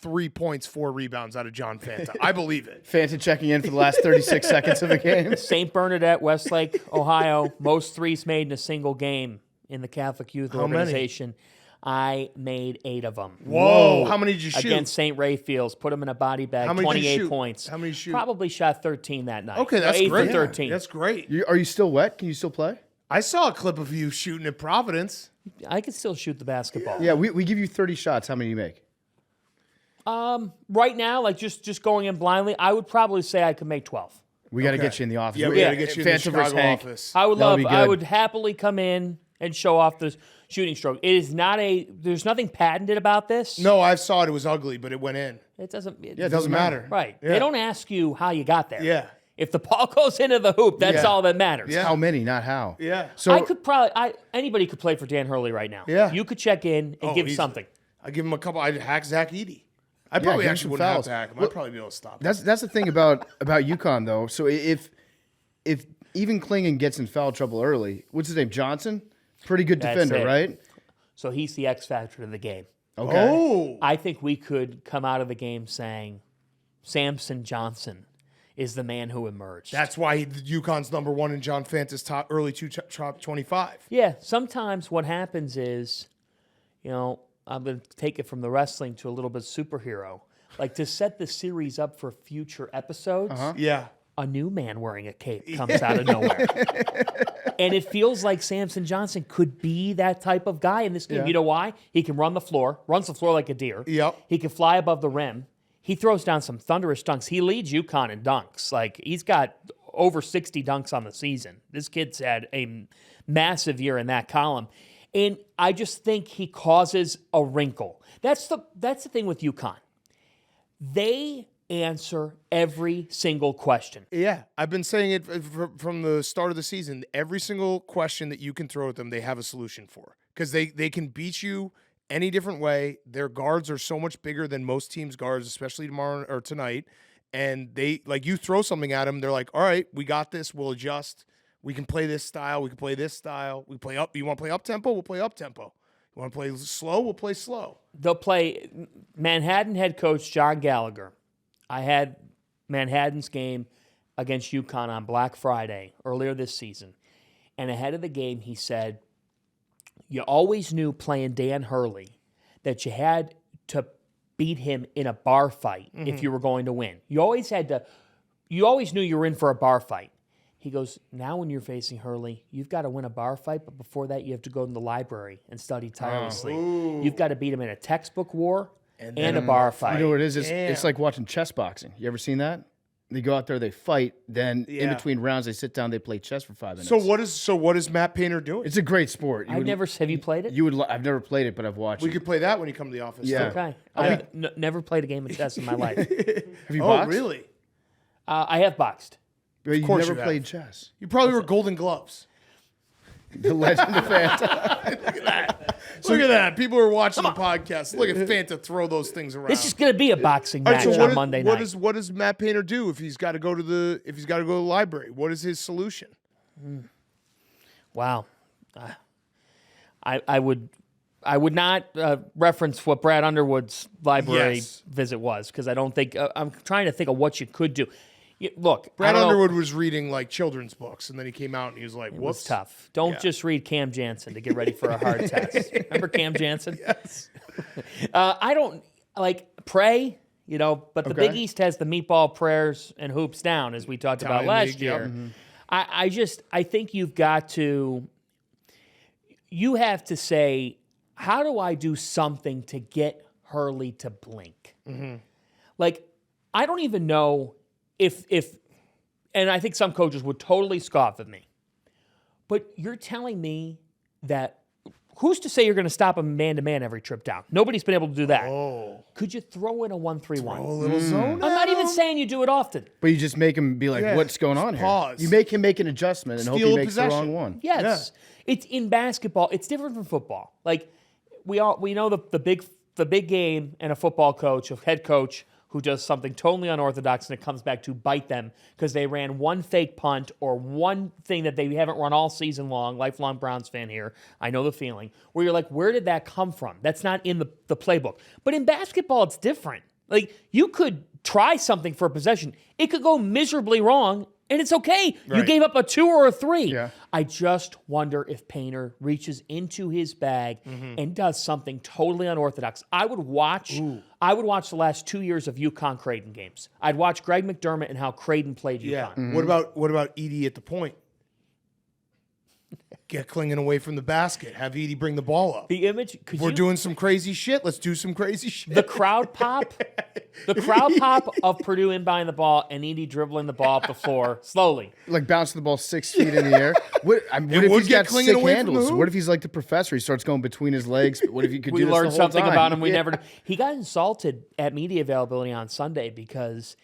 3 points, 4 rebounds out of John Fanta. I believe it. Fanta checking in for the last 36 seconds of the game. St. Bernadette, Westlake, Ohio, most threes made in a single game in the Catholic Youth Organization. I made 8 of them. Whoa. How many did you shoot? Against St. Raphael's, put them in a body bag, How many did you 28 shoot? points. How many did you shoot? Probably shot 13 that night. Okay, that's 8 great. for 13. That's great. Are you still wet? Can you still play? I saw a clip of you shooting at Providence. I could still shoot the basketball. Yeah, we give you 30 shots. How many do you make? Right now, just going in blindly, I would probably say I could make 12. We got to Okay. get you in the office. Yeah, we got to get you in the Fanta versus Chicago Hank. office. I would That'll love. be I good. would happily come in and show off the shooting stroke. It is not a. There's nothing patented about this. No, I saw it. It was ugly, but it went in. It doesn't. It doesn't matter. Right. Yeah. They don't ask you how you got there. Yeah. If the ball goes into the hoop, that's Yeah. all that matters. Yeah. How many, not how. Yeah. So I could probably. Anybody could play for Dan Hurley right now. Yeah. You could check in and give easily. something. I give him a couple. I'd hack Zach Edey. I probably give him actually some wouldn't have fouls. to hack him. Well, I'd probably be able to stop him. that's the thing about UConn though. So if even Klingon gets in foul trouble early, what's his name? Johnson, pretty good That's defender, it. right? So he's the X factor of the game. Okay. Oh. I think we could come out of the game saying Samson Johnson is the man who emerged. That's why UConn's number one in John Fanta's top 25. Yeah, sometimes what happens is, I'm going to take it from the wrestling to a little bit superhero. Like to set the series up for future episodes, Yeah. a new man wearing a cape comes out of nowhere. And it feels like Samson Johnson could be that type of guy in this game. Yeah. You know why? He can runs the floor like a deer. Yep. He can fly above the rim. He throws down some thunderous dunks. He leads UConn in dunks. Like, he's got over 60 dunks on the season. This kid's had a massive year in that column. And I just think he causes a wrinkle. That's the thing with UConn. They answer every single question. Yeah. I've been saying it from the start of the season. Every single question that you can throw at them, they have a solution for. Because they can beat you any different way. Their guards are so much bigger than most teams' guards, especially tomorrow or tonight. And they, like, you throw something at them, they're like, all right, we got this. We'll adjust. We can play this style. We can play this style. We play up. You want to play up tempo? We'll play up tempo. You want to play slow? We'll play slow. They'll play Manhattan head coach John Gallagher. I had Manhattan's game against UConn on Black Friday earlier this season. And ahead of the game, he said, you always knew playing Dan Hurley that you had to beat him in a bar fight if you were going to win. You always knew you were in for a bar fight. He goes, now when you're facing Hurley, you've got to win a bar fight, but before that, you have to go in the library and study tirelessly. You've got to beat him in a textbook war and a bar fight. You know what it is? It's like watching chess boxing. You ever seen that? They go out there, they fight, then in between rounds, they sit down, they play chess for 5 minutes. So what is Matt Painter doing? It's a great sport. Have you played it? I've never played it, but I've watched We it. could play that when you come to the office. Yeah. too. Okay. I've never played a game of chess in my life. Have you Oh, boxed? really? I have boxed. But you've course never you have. played chess. You probably were Golden Gloves. The legend of Fanta. Look at that. People are watching the podcast. Look at Fanta throw those things around. This is going to be a boxing All match right, so on Monday night. what does Matt Painter do if he's got to go to the library? What is his solution? Wow. I would not reference what Brad Underwood's library Yes. visit was because I don't think I'm trying to think of what you could do. Look, Brad I don't know. Underwood was reading like children's books, and then he came out and he was like, It "Whoops, was tough. Don't just read Cam Jansen to get ready for a hard test. Remember Cam Jansen? Yes. I don't pray, but the Big East has the meatball prayers and hoops down, as we talked about Italian last league, year. yep. I think you have to say, how do I do something to get Hurley to blink? Like, I don't even know if, and I think some coaches would totally scoff at me, but you're telling me that who's to say you're going to stop him man-to-man every trip down? Nobody's been able to do that. Oh, Could you throw in a 1-3-1? a little zone. I'm not even saying you do it often. But you just make him be like, Yeah, what's going on here? pause. You make him make an adjustment and hope Steal he a makes the possession. wrong one. Yes. It's in basketball. It's different from football. Like we know the big game and a football coach, a head coach who does something totally unorthodox and it comes back to bite them because they ran one fake punt or one thing that they haven't run all season long. Lifelong Browns fan here. I know the feeling. Where you're like, where did that come from? That's not in the playbook. But in basketball, it's different. Like you could try something for a possession. It could go miserably wrong. And it's okay. You Right. gave up a 2 or a 3. Yeah. I just wonder if Painter reaches into his bag and does something totally unorthodox. I would watch the last 2 years of UConn Creighton games. I'd watch Greg McDermott and how Creighton played UConn. Yeah. What about Edie at the point? Get Klingon away from the basket. Have Edie bring the ball up. The image. We're doing some crazy shit. Let's do some crazy shit. The crowd pop. The crowd pop of Purdue inbounding the ball and Edie dribbling the ball up the floor slowly. Like bouncing the ball 6 feet in the air. What if would he's get got Klingon sick away from the handles? hoop. What if he's like the professor? He starts going between his legs. What if he could We do this learned the whole something time? about him we Yeah. never. He got insulted at media availability on Sunday because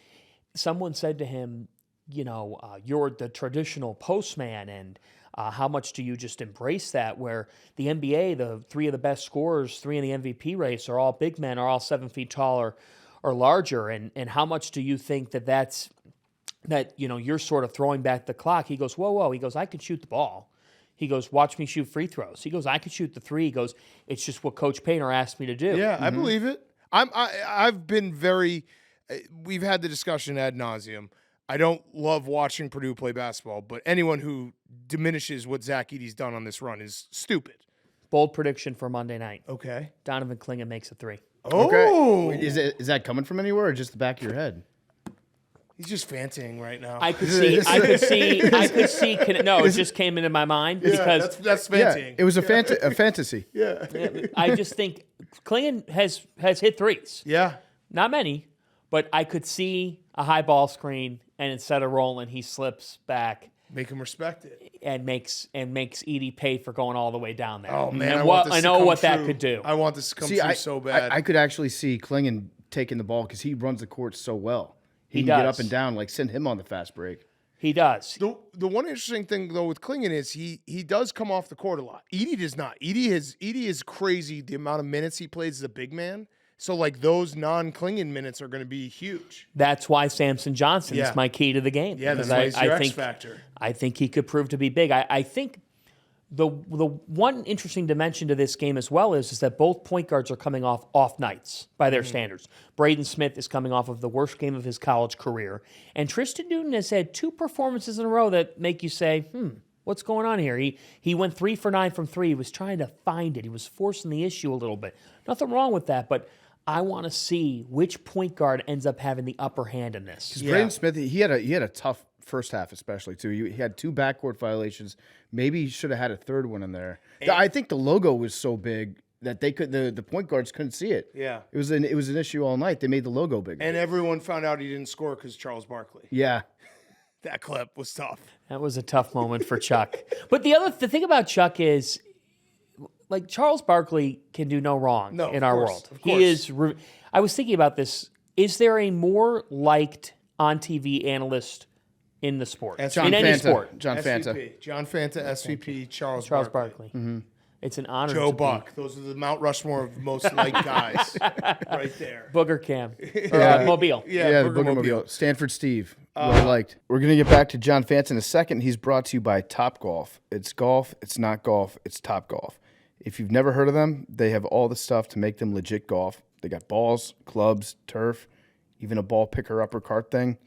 someone said to him, you're the traditional postman, and how much do you just embrace that? Where the NBA, the 3 of the best scorers, 3 in the MVP race, are all big men, are all 7 feet taller or larger, and how much do you think that you're sort of throwing back the clock? He goes, whoa. He goes, I could shoot the ball. He goes, watch me shoot free throws. He goes, I could shoot the 3. He goes, it's just what Coach Painter asked me to do. Yeah, I believe it. I've been very. We've had the discussion ad nauseum. I don't love watching Purdue play basketball, but anyone who diminishes what Zach Edey's done on this run is stupid. Bold prediction for Monday night. Okay. Donovan Klingon makes a 3. Oh, Wait, is that coming from anywhere or just the back of your head? he's just fanting right now. I could see. No, it just came into my mind because that's Yeah, fanting. it was a fantasy. I just think Klingon has hit 3s. Yeah. Not many, but I could see a high ball screen, and instead of rolling, he slips back Make him respect it. and makes Edey pay for going all the way down there. Oh man, And I know what that could do. I want this to come See, true so bad. I could actually see Klingon taking the ball because he runs the court so well. He can does. get up and down, like send him on the fast break. He does. The one interesting thing though with Klingon is he does come off the court a lot. Edey does not. Edey is crazy the amount of minutes he plays as a big man. So like those non-Klingon minutes are going to be huge. That's why Samson Johnson Yeah. is my key to the game. Yeah, that's because why he's your X think, factor. I think he could prove to be big. I think the one interesting dimension to this game as well is that both point guards are coming off nights by their standards. Braden Smith is coming off of the worst game of his college career, and Tristan Newton has had 2 performances in a row that make you say, what's going on here? He went 3 for 9 from 3. He was trying to find it. He was forcing the issue a little bit. Nothing wrong with that, but I want to see which point guard ends up having the upper hand in this. Because Braden Smith, he had a tough first half, especially too. He had 2 backcourt violations. Maybe he should have had a third one in there. I think the logo was so big that they could the point guards couldn't see it. Yeah. It was an issue all night. They made the logo bigger. And everyone found out he didn't score because Charles Barkley. Yeah. That clip was tough. That was a tough moment for Chuck. But the thing about Chuck is, like, Charles Barkley can do no wrong in our world. He is. I was thinking about this. Is there a more liked on TV analyst in the sport? John in any Fanta. sport? John Fanta. SVP. John Fanta, SVP, Charles Barkley. Mm-hmm. It's an honor. Joe to be. Buck. Those are the Mount Rushmore of most liked guys right there. Booger Cam. Mobile. Yeah, the Booger Mobile. Stanford Steve. Well liked. We're going to get back to John Fanta in a second. He's brought to you by Top Golf. It's golf. It's not golf. It's Top Golf. If you've never heard of them, they have all the stuff to make them legit golf. They got balls, clubs, turf, even a ball picker-upper cart thing,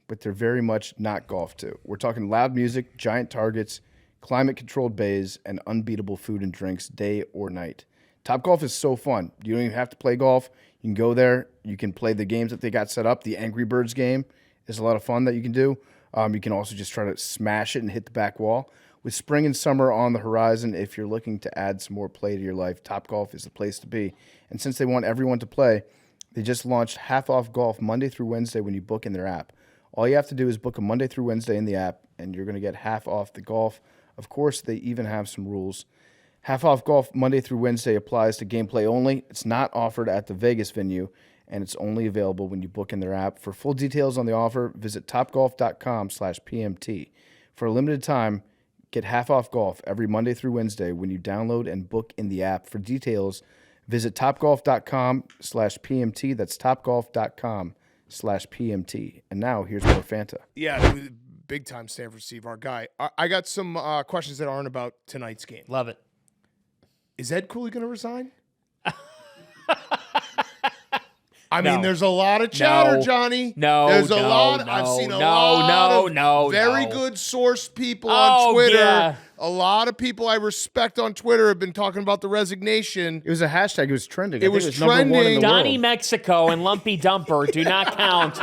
but they're very much not golf too. We're talking loud music, giant targets, climate-controlled bays, and unbeatable food and drinks day or night. Top Golf is so fun. You don't even have to play golf. You can go there. You can play the games that they got set up. The Angry Birds game is a lot of fun that you can do. You can also just try to smash it and hit the back wall. With spring and summer on the horizon, if you're looking to add some more play to your life, Top Golf is the place to be. And since they want everyone to play, they just launched half-off golf Monday through Wednesday when you book in their app. All you have to do is book a Monday through Wednesday in the app, and you're going to get half off the golf. Of course, they even have some rules. Half-off golf Monday through Wednesday applies to gameplay only. It's not offered at the Vegas venue, and it's only available when you book in their app. For full details on the offer, visit topgolf.com/PMT. For a limited time, get half off golf every Monday through Wednesday when you download and book in the app. For details, visit topgolf.com/PMT. That's topgolf.com/PMT. And now here's more Fanta. Yeah, big time Stanford Steve, our guy. I got some questions that aren't about tonight's game. Love it. Is Ed Cooley going to resign? I mean, there's a lot of chatter, No. Johnny. No, there's a no, lot. no, I've seen a no, lot no, of very no. good source people on Oh, Twitter. yeah. A lot of people I respect on Twitter have been talking about the resignation. It was a hashtag. It was trending. It I think was number one in trending. the Donnie world. Mexico and Lumpy Dumper do not count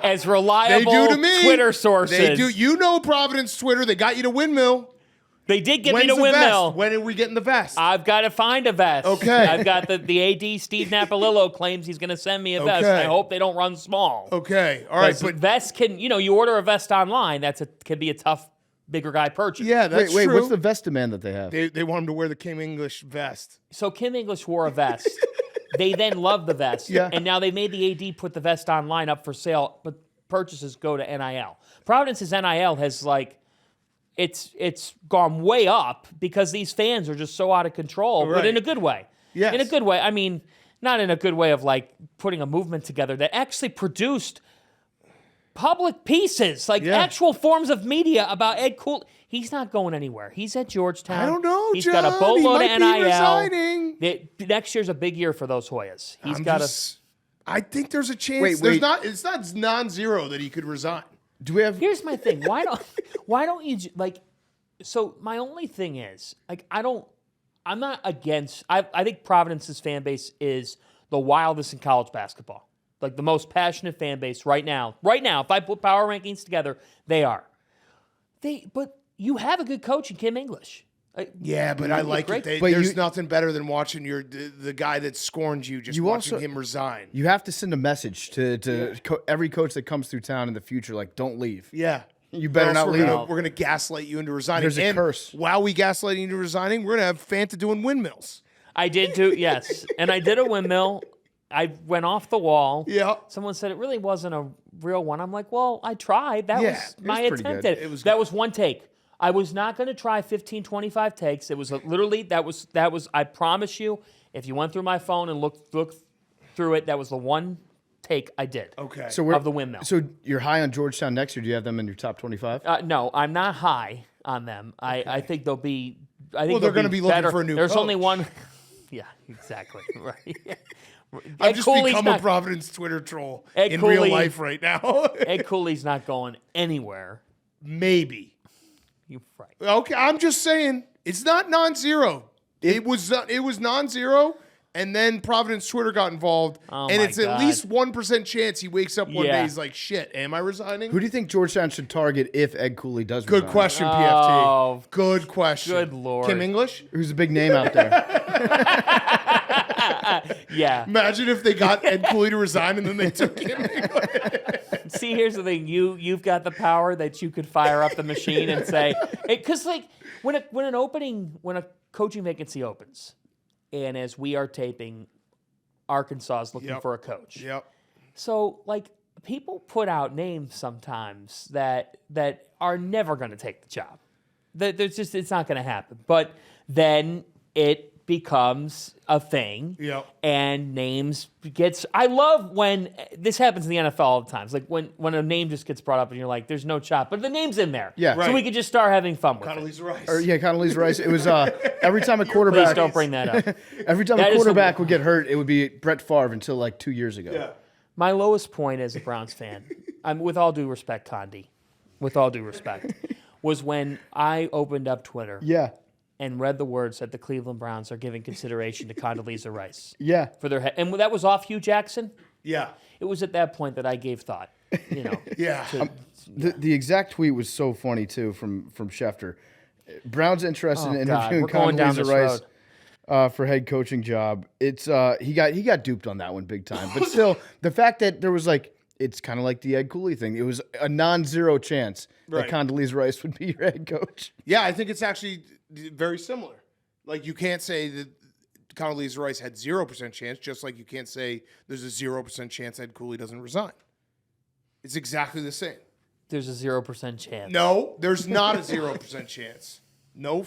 as They reliable do to me. Twitter sources. They do. You know Providence Twitter. They got you to windmill. They did get When's me to the windmill. vest? When are we getting the vest? I've got to find a vest. Okay. I've got the AD, Steve Napolillo, claims he's going to send me a vest. Okay. I hope they don't run small. Okay. All right. But But vests can, you order a vest online, can be a tough, bigger guy purchase. yeah, that's Wait, true. what's the vest demand that they have? They want him to wear the Kim English vest. So Kim English wore a vest. They then loved the vest. Yeah. And now they made the AD put the vest online up for sale, but purchases go to NIL. Providence's NIL has it's gone way up because these fans are just so out of control, but Right. in a good way. Yes. In a good way. I mean, not in a good way of putting a movement together that actually produced public pieces, actual forms of media about Ed Cooley. He's not going anywhere. He's at Georgetown. I don't know, He's got a John. boatload He of might be NIL. resigning. Next year's a big year for those Hoyas. I think there's a chance. Wait. It's not non-zero that he could resign. Do we have? Here's my thing. Why don't you so my only thing is, I'm not against, I think Providence's fan base is the wildest in college basketball. Like the most passionate fan base right now. Right now, if I put power rankings together, they are. But you have a good coach in Kim English. Yeah, but I like great. it. But There's nothing better than watching the guy that scorned you, just watching him resign. You have to send a message to every coach that comes through town in the future, don't leave. Yeah. You better Or else not we're leave. gonna- We're going to gaslight you into resigning. There's a and curse. while we gaslight you into resigning, we're going to have Fanta doing windmills. I did too, yes. And I did a windmill. I went off the wall. Yeah. Someone said it really wasn't a real one. I'm like, well, I tried. That Yeah, was it my was pretty attempt good. at it. It was That good. was one take. I was not going to try 15, 25 takes. It was literally, that was, I promise you, if you went through my phone and looked through it, that was the one take I did. Okay. Of the windmill. So you're high on Georgetown next year. Do you have them in your top 25? No, I'm not high on them. I think they'll be. I think Well, they're going gonna to be looking better. for a new There's only coach. one. Yeah, exactly. Right. I've just Cooley's become a not- Providence Twitter troll Ed in real Cooley- life right now. Ed Cooley's not going anywhere. Maybe. You right. Okay, I'm just saying it's not non-zero. It was non-zero, and then Providence Twitter got involved, Oh and my it's God. at least 1% chance he wakes up one Yeah. day he's like, "Shit, am I resigning?" Who do you think Georgetown should target if Ed Cooley does Good resign? question, PFT. Oh, Good question. good Lord. Kim English? Who's a big name out there? Yeah. Imagine if they got Ed Cooley to resign and then they took Kim English. See, here's the thing. You've got the power that you could fire up the machine and say, because when a coaching vacancy opens, and as we are taping, Arkansas is looking Yep. for a coach. Yep. So people put out names sometimes that are never going to take the job. It's not going to happen. But then it becomes a thing. Yep. And names I love when this happens in the NFL all the time. It's like when a name just gets brought up and you're like, there's no chop, but the name's in there. Yeah. So Right. we could just start having fun with it. Condoleezza Rice. Condoleezza Rice. It was every time a quarterback. Please don't bring that up. Every time That a is the- quarterback would get hurt, it would be Brett Favre until 2 years ago. Yeah. My lowest point as a Browns fan, with all due respect, Condi, with all due respect, was when I opened up Twitter Yeah. and read the words that the Cleveland Browns are giving consideration to Condoleezza Rice Yeah. for their head. And that was off Hugh Jackson. Yeah. It was at that point that I gave thought, Yeah. The exact tweet was so funny too from Schefter. Brown's interested in God, interviewing we're going down Condoleezza this Rice road. for head coaching job. It's he got duped on that one big time. But still, the fact that there was it's kind of like the Ed Cooley thing. It was a non-zero chance Right. that Condoleezza Rice would be your head coach. Yeah, I think it's actually very similar. Like, you can't say that Condoleezza Rice had 0% chance, just like you can't say there's a 0% chance Ed Cooley doesn't resign. It's exactly the same. There's a 0% chance. No, there's not a 0% chance. No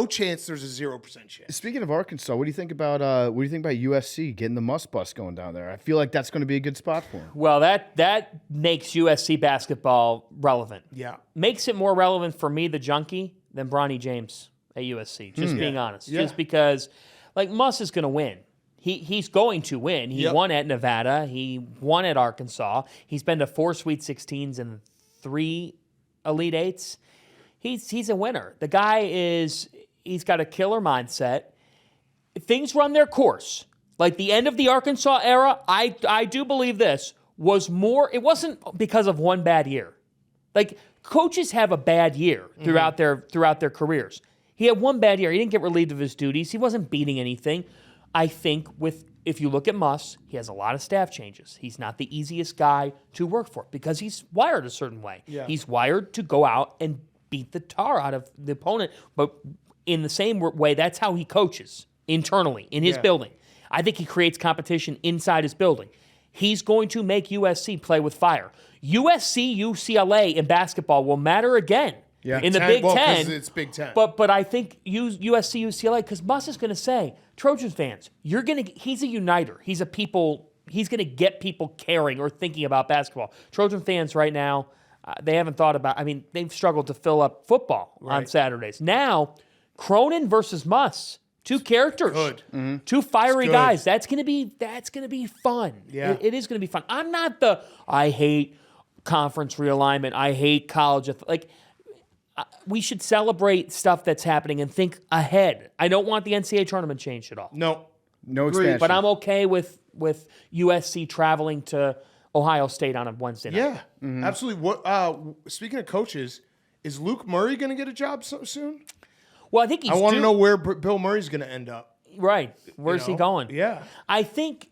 chance there's a 0% chance. Speaking of Arkansas, what do you think about USC getting the Must Bus going down there? I feel like that's going to be a good spot for them. Well, that makes USC basketball relevant. Yeah. Makes it more relevant for me, the junkie, than Bronny James at USC. Just being honest. Yeah. Just because, Muss is going to win. He's going to win. He Yep. won at Nevada. He won at Arkansas. He's been to 4 Sweet 16s and 3 Elite 8s. He's a winner. The guy he's got a killer mindset. Things run their course. Like the end of the Arkansas era, I do believe this was more, it wasn't because of one bad year. Like coaches have a bad year throughout their careers. He had one bad year. He didn't get relieved of his duties. He wasn't beating anything. I think if you look at Muss, he has a lot of staff changes. He's not the easiest guy to work for because he's wired a certain way. Yeah. He's wired to go out and beat the tar out of the opponent, but in the same way, that's how he coaches internally in his building. I think he creates competition inside his building. He's going to make USC play with fire. USC, UCLA in basketball will matter again in the Big Ten. 'Cause it's Big Ten. But I think USC, UCLA, because Muss is going to say, Trojans fans, he's a uniter. He's going to get people caring or thinking about basketball. Trojan fans right now, they haven't thought about, they've struggled to fill up football on Saturdays. Now, Cronin versus Muss. Two characters, Good. two fiery good. guys. That's gonna be fun. Yeah. It is gonna be fun. I'm not I hate conference realignment. I hate college. We should celebrate stuff that's happening and think ahead. I don't want the NCAA tournament changed at all. No. No expansion. But I'm okay with USC traveling to Ohio State on a Wednesday night. Yeah, absolutely. What? Speaking of coaches, is Luke Murray going to get a job so soon? Well, I think he's I want to due. know where Bill Murray's going to end up. Right. Where's he going? Yeah. I think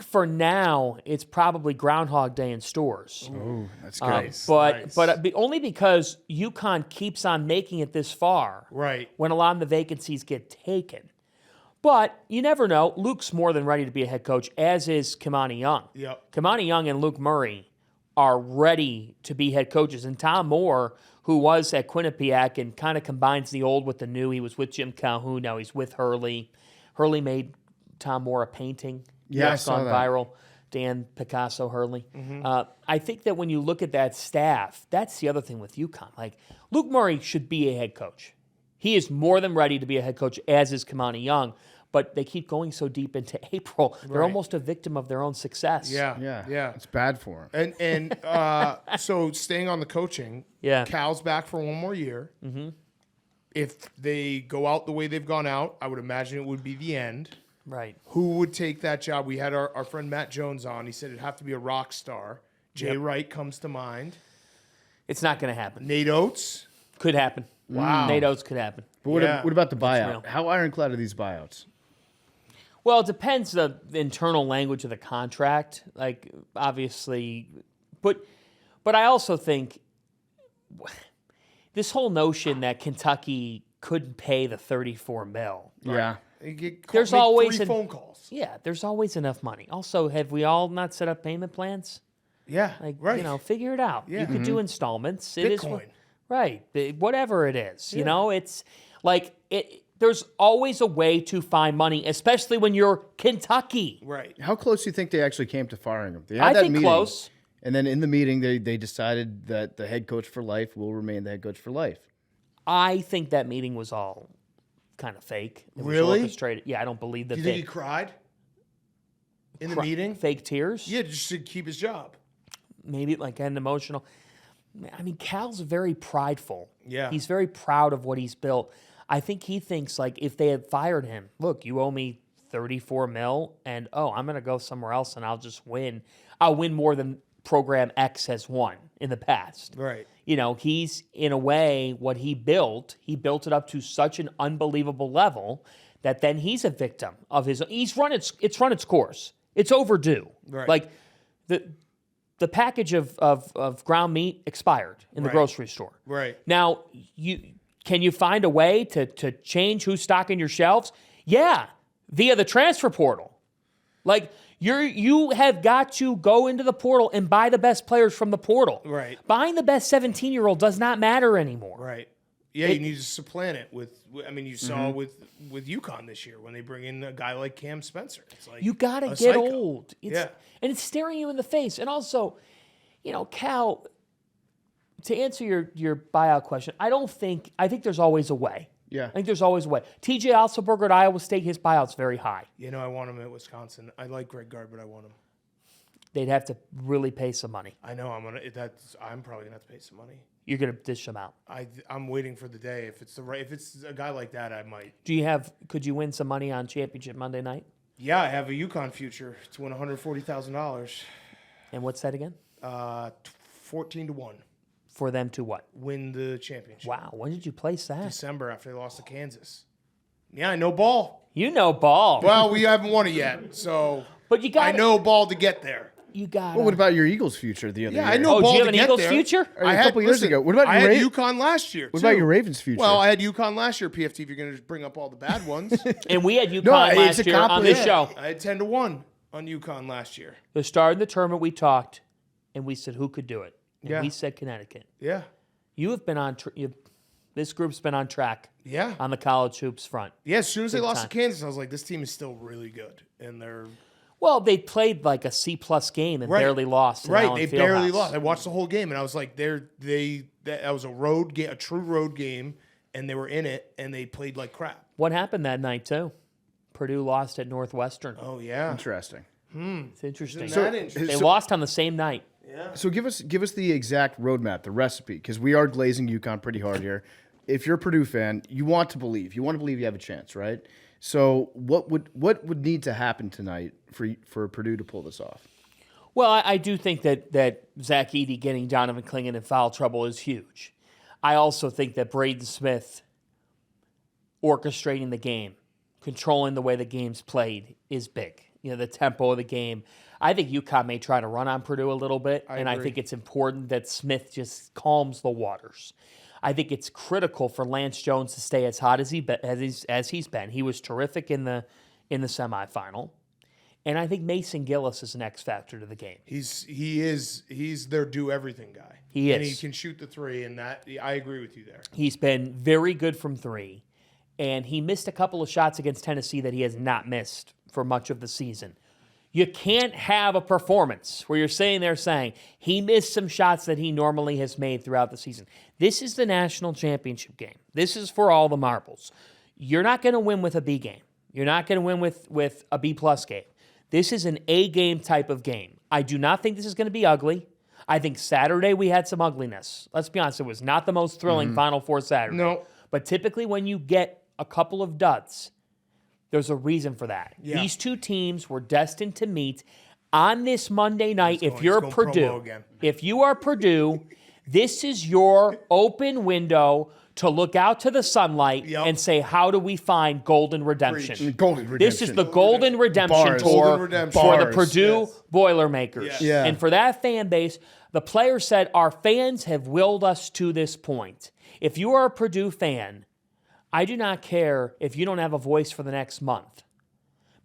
for now it's probably Groundhog Day in stores. Oh, that's great. But only because UConn keeps on making it this far. Right. When a lot of the vacancies get taken. But you never know. Luke's more than ready to be a head coach, as is Kimani Young. Yep. Kimani Young and Luke Murray are ready to be head coaches. And Tom Moore, who was at Quinnipiac and kind of combines the old with the new. He was with Jim Calhoun. Now he's with Hurley. Hurley made Tom Moore a painting. Yeah, I That's saw gone that. viral. Dan Picasso Hurley. I think that when you look at that staff, that's the other thing with UConn. Like, Luke Murray should be a head coach. He is more than ready to be a head coach, as is Kimani Young. But they keep going so deep into April. They're almost a victim of their own success. Yeah. It's bad for him. And so staying on the coaching, Cal's back for one more year. Mm-hmm. If they go out the way they've gone out, I would imagine it would be the end. Right. Who would take that job? We had our friend Matt Jones on. He said it'd have to be a rock star. Jay Wright comes to mind. It's not going to happen. Nate Oates. Could happen. Wow. Nate Oates could happen. But Yeah. what about the real. buyout? How ironclad are these buyouts? Well, it depends the internal language of the contract. Like, obviously, but I also think this whole notion that Kentucky couldn't pay the $34 million. Yeah. There's always three phone calls. Yeah, there's always enough money. Also, have we all not set up payment plans? Yeah, Like, right. Figure it out. Yeah. You could do installments. It is Bitcoin. right. Whatever it is, it's like there's always a way to find money, especially when you're Kentucky. Right. How close do you think they actually came to firing him? They had I that think meeting, close. And then in the meeting, they decided that the head coach for life will remain the head coach for life. I think that meeting was all kind of fake. It was Really? orchestrated. Yeah, I don't believe that Do you think he cried in the meeting? Fake tears? Yeah, just to keep his job. Maybe like an emotional. Cal's very prideful. Yeah. He's very proud of what he's built. I think he thinks like if they had fired him, look, you owe me $34 million and I'm going to go somewhere else and I'll just win. I'll win more than program X has won in the past. Right. He's in a way what he built it up to such an unbelievable level that then he's a victim of his. It's run its course. It's overdue. Right. Like the package of ground meat expired in the Right. grocery store. Right. Now, can you find a way to change who's stocking your shelves? Yeah, via the transfer portal. Like you have got to go into the portal and buy the best players from the portal. Right. Buying the best 17-year-old does not matter anymore. Right. Yeah, you need to supplant it with. You saw with UConn this year when they bring in a guy like Cam Spencer. It's like You got to a get psycho. old. Yeah. And it's staring you in the face. And also, Cal, to answer your buyout question, I think there's always a way. Yeah. I think there's always a way. TJ Otzelberger at Iowa State, his buyout's very high. I want him at Wisconsin. I like Greg Gard, but I want him. They'd have to really pay some money. I know I'm probably gonna have to pay some money. You're going to dish them out. I'm waiting for the day. If it's a guy like that, I might. Could you win some money on Championship Monday night? Yeah, I have a UConn future to win $140,000. And what's that again? 14-1. for them to what? Win the championship. Wow, when did you place that? December after they lost to Kansas. Yeah, I know ball. You know ball. Well, we haven't won it yet, so but you got I know ball to get there. You got. Well, what about your Eagles' future the other year? I know Oh, do ball you have to an get Eagles there. future? A couple years ago. What about I your had Ra- UConn last year. What too. about your Ravens' future? Well, I had UConn last year, PFT, if you're going to just bring up all the bad ones. And we had UConn it's last a year on this show. I had 10-1 on UConn last year. The start of the tournament, we talked, and we said who could do it. And Yeah. we said Connecticut. Yeah. You have been on. This group's been on track. Yeah. On the college hoops front. Yeah, as soon as they Big lost time. to Kansas, I was like, this team is still really good. And they're Well, they played like a C+ game and barely lost. in Right, Allen they barely Fieldhouse. lost. I watched the whole game, and I was like, that was a road game, a true road game, and they were in it, and they played like crap. What happened that night too? Purdue lost at Northwestern. Oh yeah, Interesting. It's interesting. Isn't that interesting? They lost on the same night. So give us the exact roadmap, the recipe, because we are glazing UConn pretty hard here. If you're a Purdue fan, you want to believe you have a chance, right? So what would need to happen tonight for Purdue to pull this off? Well, I do think that Zach Edey getting Donovan Clingan in foul trouble is huge. I also think that Braden Smith orchestrating the game, controlling the way the game's played is big. You know, the tempo of the game. I think UConn may try to run on Purdue a little bit, and I think it's important that Smith just calms the waters. I think it's critical for Lance Jones to stay as hot as he's been. He was terrific in the semifinal. And I think Mason Gillis is an X factor to the game. He's their do everything guy. He is. And he can shoot the three, and that I agree with you there. He's been very good from three, and he missed a couple of shots against Tennessee that he has not missed for much of the season. You can't have a performance where you're sitting there saying he missed some shots that he normally has made throughout the season. This is the national championship game. This is for all the marbles. You're not going to win with a B game. You're not going to win with a B+ game. This is an A game type of game. I do not think this is going to be ugly. I think Saturday we had some ugliness. Let's be honest, it was not the most thrilling Final Four Saturday. No. But typically when you get a couple of duds, there's a reason for that. Yeah. These two teams were destined to meet on this Monday night. If you're he's going promo Purdue, again. if you are Purdue, this is your open window to look out to the sunlight and say, how do we find golden redemption? Golden redemption. This is the golden redemption Bars. tour Golden redemption. for the Bars. Purdue Yes. Boilermakers. Yes. Yeah. And for that fan base, the players said, our fans have willed us to this point. If you are a Purdue fan, I do not care if you don't have a voice for the next month.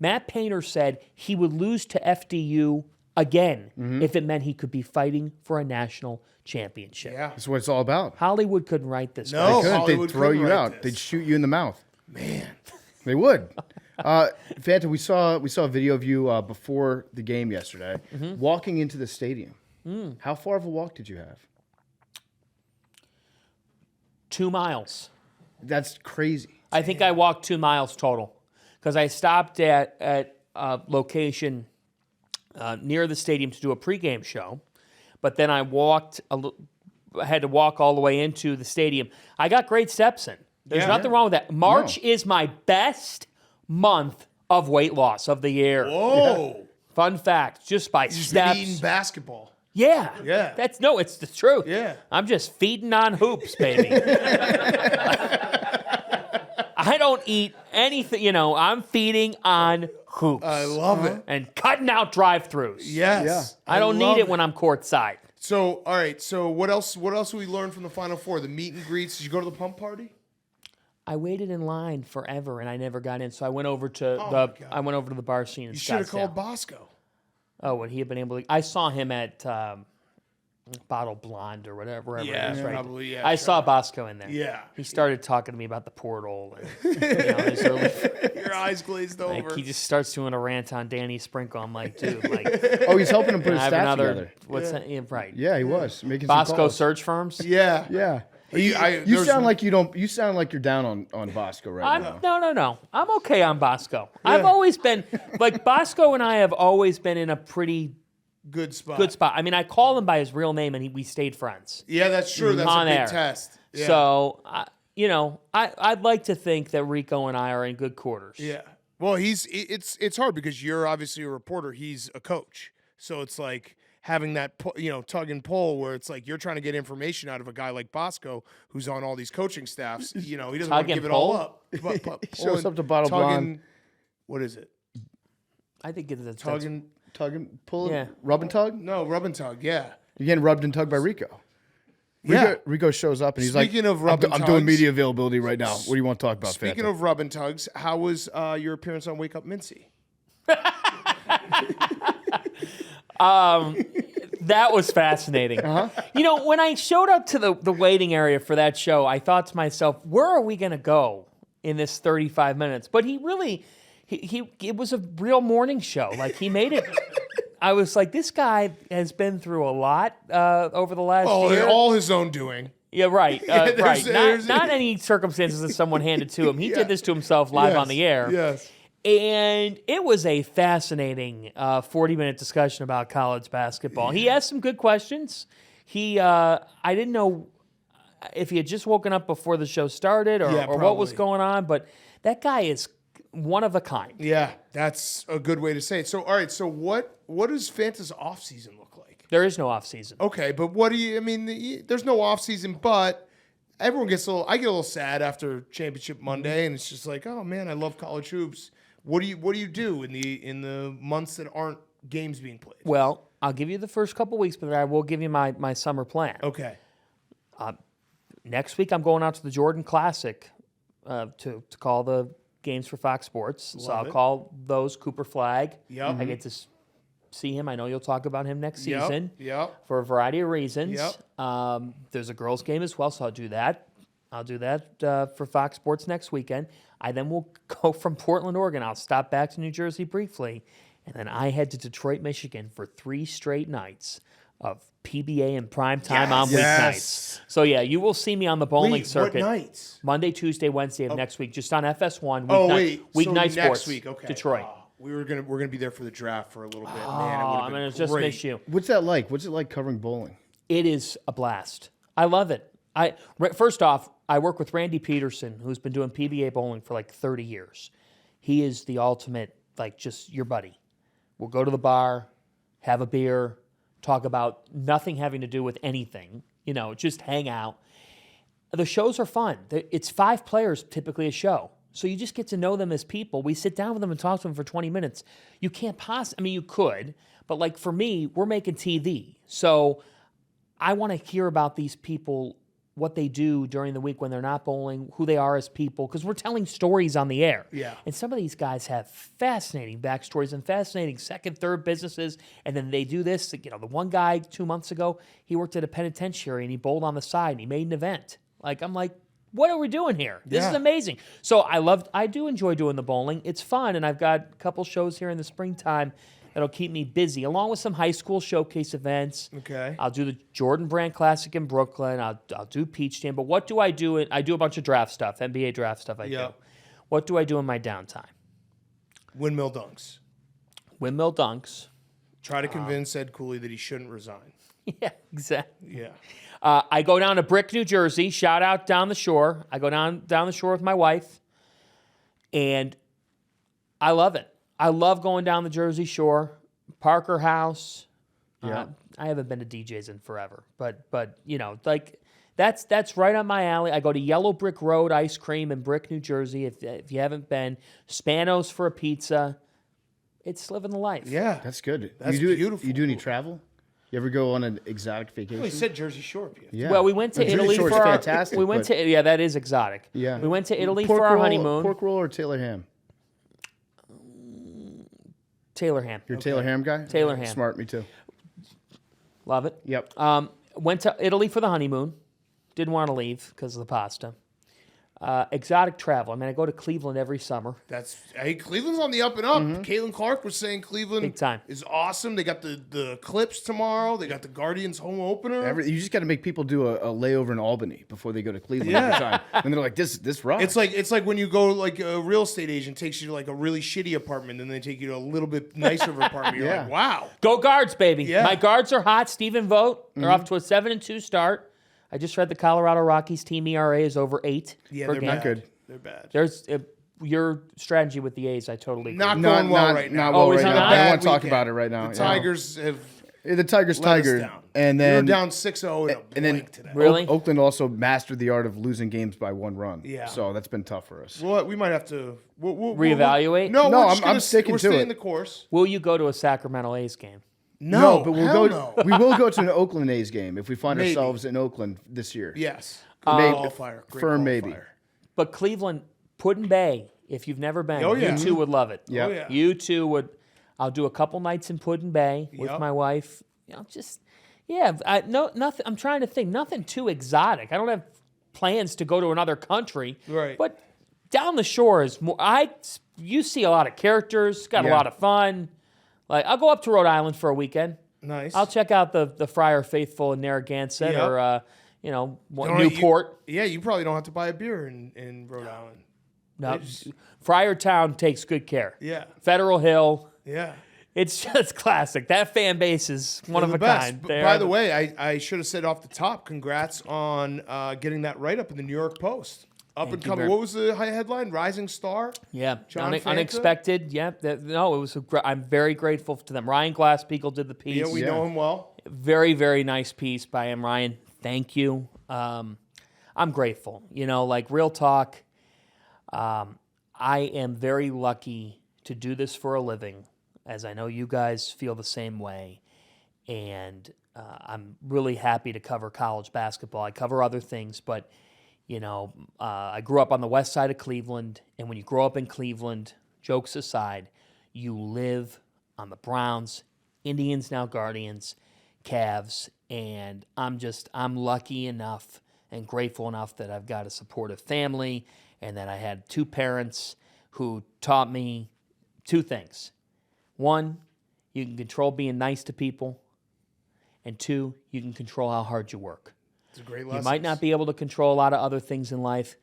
Matt Painter said he would lose to FDU again if it meant he could be fighting for a national championship. Yeah. That's what it's all about. Hollywood couldn't write this. No. guys. Couldn't. Hollywood They'd throw couldn't you write out. this. They'd shoot you in the mouth. Man. They would. Fanta, we saw a video of you before the game yesterday, walking into the stadium. How far of a walk did you have? 2 miles. That's crazy. I think I walked 2 miles total because I stopped at a location near the stadium to do a pregame show, but then I had to walk all the way into the stadium. I got great steps in. There's nothing wrong with that. March is my best month of weight loss of the year. Whoa. Fun fact, just by He's been steps. eating basketball. Yeah. Yeah. It's the truth. Yeah. I'm just feeding on hoops, baby. I don't eat anything, I'm feeding on hoops. I love it. And cutting out drive-throughs. Yes. I don't love need it when I'm courtside. So, all right. So, what else we learned from the Final Four? The meet and greets. Did you go to the pump party? I waited in line forever and I never got in, so I went over to God. the bar scene in You should have Scottsdale. called Bosco. Oh, would he have been able to? I saw him at Bottle Blonde or whatever. Yeah, it is, right? probably, yeah, I sure. saw Bosco in there. Yeah. He started talking to me about the portal. And, his early, Your eyes glazed over. like, he just starts doing a rant on Danny Sprinkle. I'm like, dude, like, Oh, he's helping him put I his have stats another. together. What's that? Yeah, right. Yeah, he was making some Bosco calls. search firms. Yeah. Yeah. You You sound like you don't. You sound like you're down on Bosco right now. No. I'm okay on Bosco. I've always been like Bosco and I have always been in a pretty good spot. good spot. I mean, I call him by his real name, and we stayed friends. Yeah, that's true. That's On a big air. test. Yeah. So, I'd like to think that Rico and I are in good quarters. Yeah. Well, it's hard because you're obviously a reporter. He's a coach. So it's like having that tug and pull where it's like you're trying to get information out of a guy like Bosco who's on all these coaching staffs. He doesn't want to give it all up. Shows up to bottle blonde. What is it? I think it's a Tug and pull. Yeah. Rub and tug. No, rub and tug. Yeah. You're getting rubbed and tugged by Rico. Yeah. Rico shows up and he's Speaking like, of rub and I'm doing tugs- media availability right now. What do you want to talk about? Speaking Fanta? of rub and tugs, how was your appearance on Wake Up Mincy? That was fascinating. When I showed up to the waiting area for that show, I thought to myself, where are we going to go in this 35 minutes? But it was a real morning show. Like, he made it. I was like, this guy has been through a lot over the last year. All his own doing. Yeah, right. Right. there's- Not any circumstances that someone handed to him. He did this to himself live on the air. Yes. And it was a fascinating 40-minute discussion about college basketball. He asked some good questions. I didn't know if he had just woken up before the show started or what was probably. going on, but that guy is one of a kind. Yeah, that's a good way to say it. So, all right. So, what does Fanta's off season look like? There is no off season. Okay, but what do you? I mean, there's no off season, but everyone gets a little. I get a little sad after Championship Monday, and it's just like, oh man, I love college hoops. What do you do in the months that aren't games being played? Well, I'll give you the first couple weeks, but I will give you my summer plan. Okay. Next week, I'm going out to the Jordan Classic to call the games for Fox Sports. So I'll call those Cooper Flag. Yep. I get to see him. I know you'll talk about him next season. Yep. For a variety of reasons. Yep. There's a girls' game as well, so I'll do that. For Fox Sports next weekend. I then will go from Portland, Oregon. I'll stop back to New Jersey briefly, and then I head to Detroit, Michigan for 3 straight nights of PBA and prime time on weeknights. So yeah, you will see me on the bowling circuit. What nights? Monday, Tuesday, Wednesday of next week, just on FS1. so Weeknight sports. next week. Okay. Detroit. We're gonna be there for the draft for a little bit. Man, I'm gonna just miss you. What's that like? What's it like covering bowling? It is a blast. I love it. First off, I work with Randy Peterson, who's been doing PBA bowling for like 30 years. He is the ultimate, like, just your buddy. We'll go to the bar, have a beer, talk about nothing having to do with anything, just hang out. The shows are fun. It's 5 players typically a show. So you just get to know them as people. We sit down with them and talk to them for 20 minutes. You can't you could, but like for me, we're making TV. So I want to hear about these people, what they do during the week when they're not bowling, who they are as people, because we're telling stories on the air. Yeah. And some of these guys have fascinating backstories and fascinating second, third businesses, and then they do this. The one guy 2 months ago, he worked at a penitentiary and he bowled on the side and he made an event. I'm like, what are we doing here? This is amazing. So I do enjoy doing the bowling. It's fun, and I've got a couple shows here in the springtime that'll keep me busy, along with some high school showcase events. Okay. I'll do the Jordan Brand Classic in Brooklyn. I'll do Peach Jam. But what do I do? I do a bunch of draft stuff, NBA draft stuff I do. What do I do in my downtime? Windmill dunks. Windmill dunks. Try to convince Ed Cooley that he shouldn't resign. Yeah, exactly. Yeah. I go down to Brick, New Jersey. Shout out down the shore. I go down the shore with my wife, and I love it. I love going down the Jersey Shore, Parker House. I haven't been to DJs in forever, but that's right on my alley. I go to Yellow Brick Road Ice Cream in Brick, New Jersey. If you haven't been, Spanos for a pizza. It's living the life. Yeah. That's good. That's beautiful. You do any travel? You ever go on an exotic vacation? Well, he said Jersey Shore. Yeah. Well, we went to Jersey Italy Shore's for fantastic, our. We went but- to that is exotic. Yeah. We went to Italy Pork for our roll- honeymoon. Pork roll or Taylor ham? Taylor ham. You're a Taylor ham guy? Taylor ham. Smart, me too. Love it. Yep. Went to Italy for the honeymoon. Didn't want to leave because of the pasta. Exotic travel. I go to Cleveland every summer. Cleveland's on the up and up. Caitlin Clark was saying Cleveland Big time. is awesome. They got the Eclipse tomorrow. They got the Guardians home opener. You just got to make people do a layover in Albany before they go to Cleveland every time. And they're like, this rocks. It's like when you go, like, a real estate agent takes you to like a really shitty apartment, and then they take you to a little bit nicer apartment. You're like, wow. Go Guards, baby. Yeah. My Guards are hot. Stephen Vogt. They're off to a 7-2 start. I just read the Colorado Rockies team ERA is over 8. Yeah, per they're game. not good. They're bad. There's your strategy with the A's. I totally agree. Not going well right now. Not well is right it now. not? I don't want Bad to talk weekend. about it right now. The Yeah. Tigers have The Tigers let us tiger. down. And We were then down 6-0 in a and then blink today. Really? Oakland also mastered the art of losing games by 1 run. Yeah. So that's been tough for us. We might have to Reevaluate? No, No, we're just I'm sticking we're to staying it. the course. Will you go to a Sacramento A's game? No, but we'll hell go. no. We will go to an Oakland A's game if we find Maybe. ourselves in Oakland this year. Yes. Maybe- Qualifier. Great firm maybe. qualifier. But Cleveland, Puddin' Bay, if you've never been, Oh, yeah. you two would love it. Yeah. Oh, yeah. You two would. I'll do a couple nights in Puddin' Bay with Yep. my wife. Just nothing. I'm trying to think. Nothing too exotic. I don't have plans to go to another country. Right. But down the shore is more. You see a lot of characters. Got a Yeah. lot of fun. Like I'll go up to Rhode Island for a weekend. Nice. I'll check out the Friar Faithful in Narragansett Yep. or No, Newport. You probably don't have to buy a beer in Rhode Island. No, Friartown takes good care. Yeah. Federal Hill. Yeah. It's just classic. That fan base is one of the a best. kind. But They by are the way, I should have said off the top, congrats on getting that write up in the New York Post. Up and you coming. very- What was the headline? Rising star. yeah, John Fanta? unexpected. Yeah, no, it was. I'm very grateful to them. Ryan Glasspiegel did the piece. Yeah, we know him well. Very, very nice piece by him, Ryan. Thank you. I'm grateful. Like real talk. I am very lucky to do this for a living, as I know you guys feel the same way. And I'm really happy to cover college basketball. I cover other things, but I grew up on the west side of Cleveland, and when you grow up in Cleveland, jokes aside, you live on the Browns, Indians, now Guardians, Cavs, and I'm lucky enough and grateful enough that I've got a supportive family and that I had 2 parents who taught me 2 things. 1, you can control being nice to people, and 2, you can control how hard you work. It's a great You lesson. might not be able to control a lot of other things in life.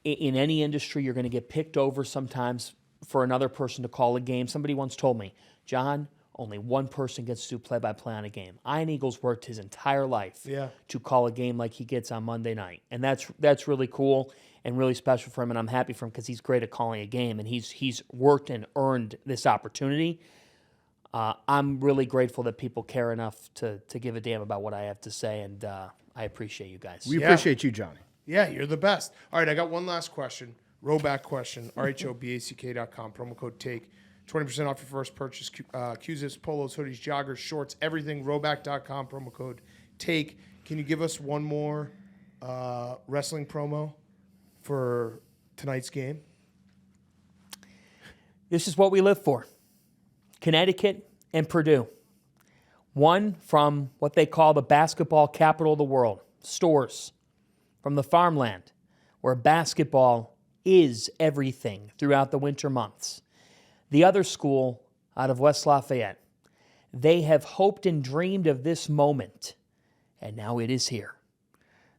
In any industry, you're going to get picked over sometimes for another person to call a game. Somebody once told me, John, only one person gets to do play-by-play on a game. Ian Eagles worked his entire life to call a game like he gets on Monday night. And that's really cool and really special for him, and I'm happy for him because he's great at calling a game, and he's worked and earned this opportunity. I'm really grateful that people care enough to give a damn about what I have to say, and I appreciate you guys. We appreciate you, Johnny. Yeah, you're the best. All right, I got one last question. Rowback question. RHOBACK.com. Promo code TAKE. 20% off your first purchase. Q-zips, polos, hoodies, joggers, shorts, everything. Rowback.com. Promo code TAKE. Can you give us one more wrestling promo for tonight's game? This is what we live for. Connecticut and Purdue. One from what they call the basketball capital of the world, Stores, from the farmland, where basketball is everything throughout the winter months. The other school out of West Lafayette, they have hoped and dreamed of this moment, and now it is here.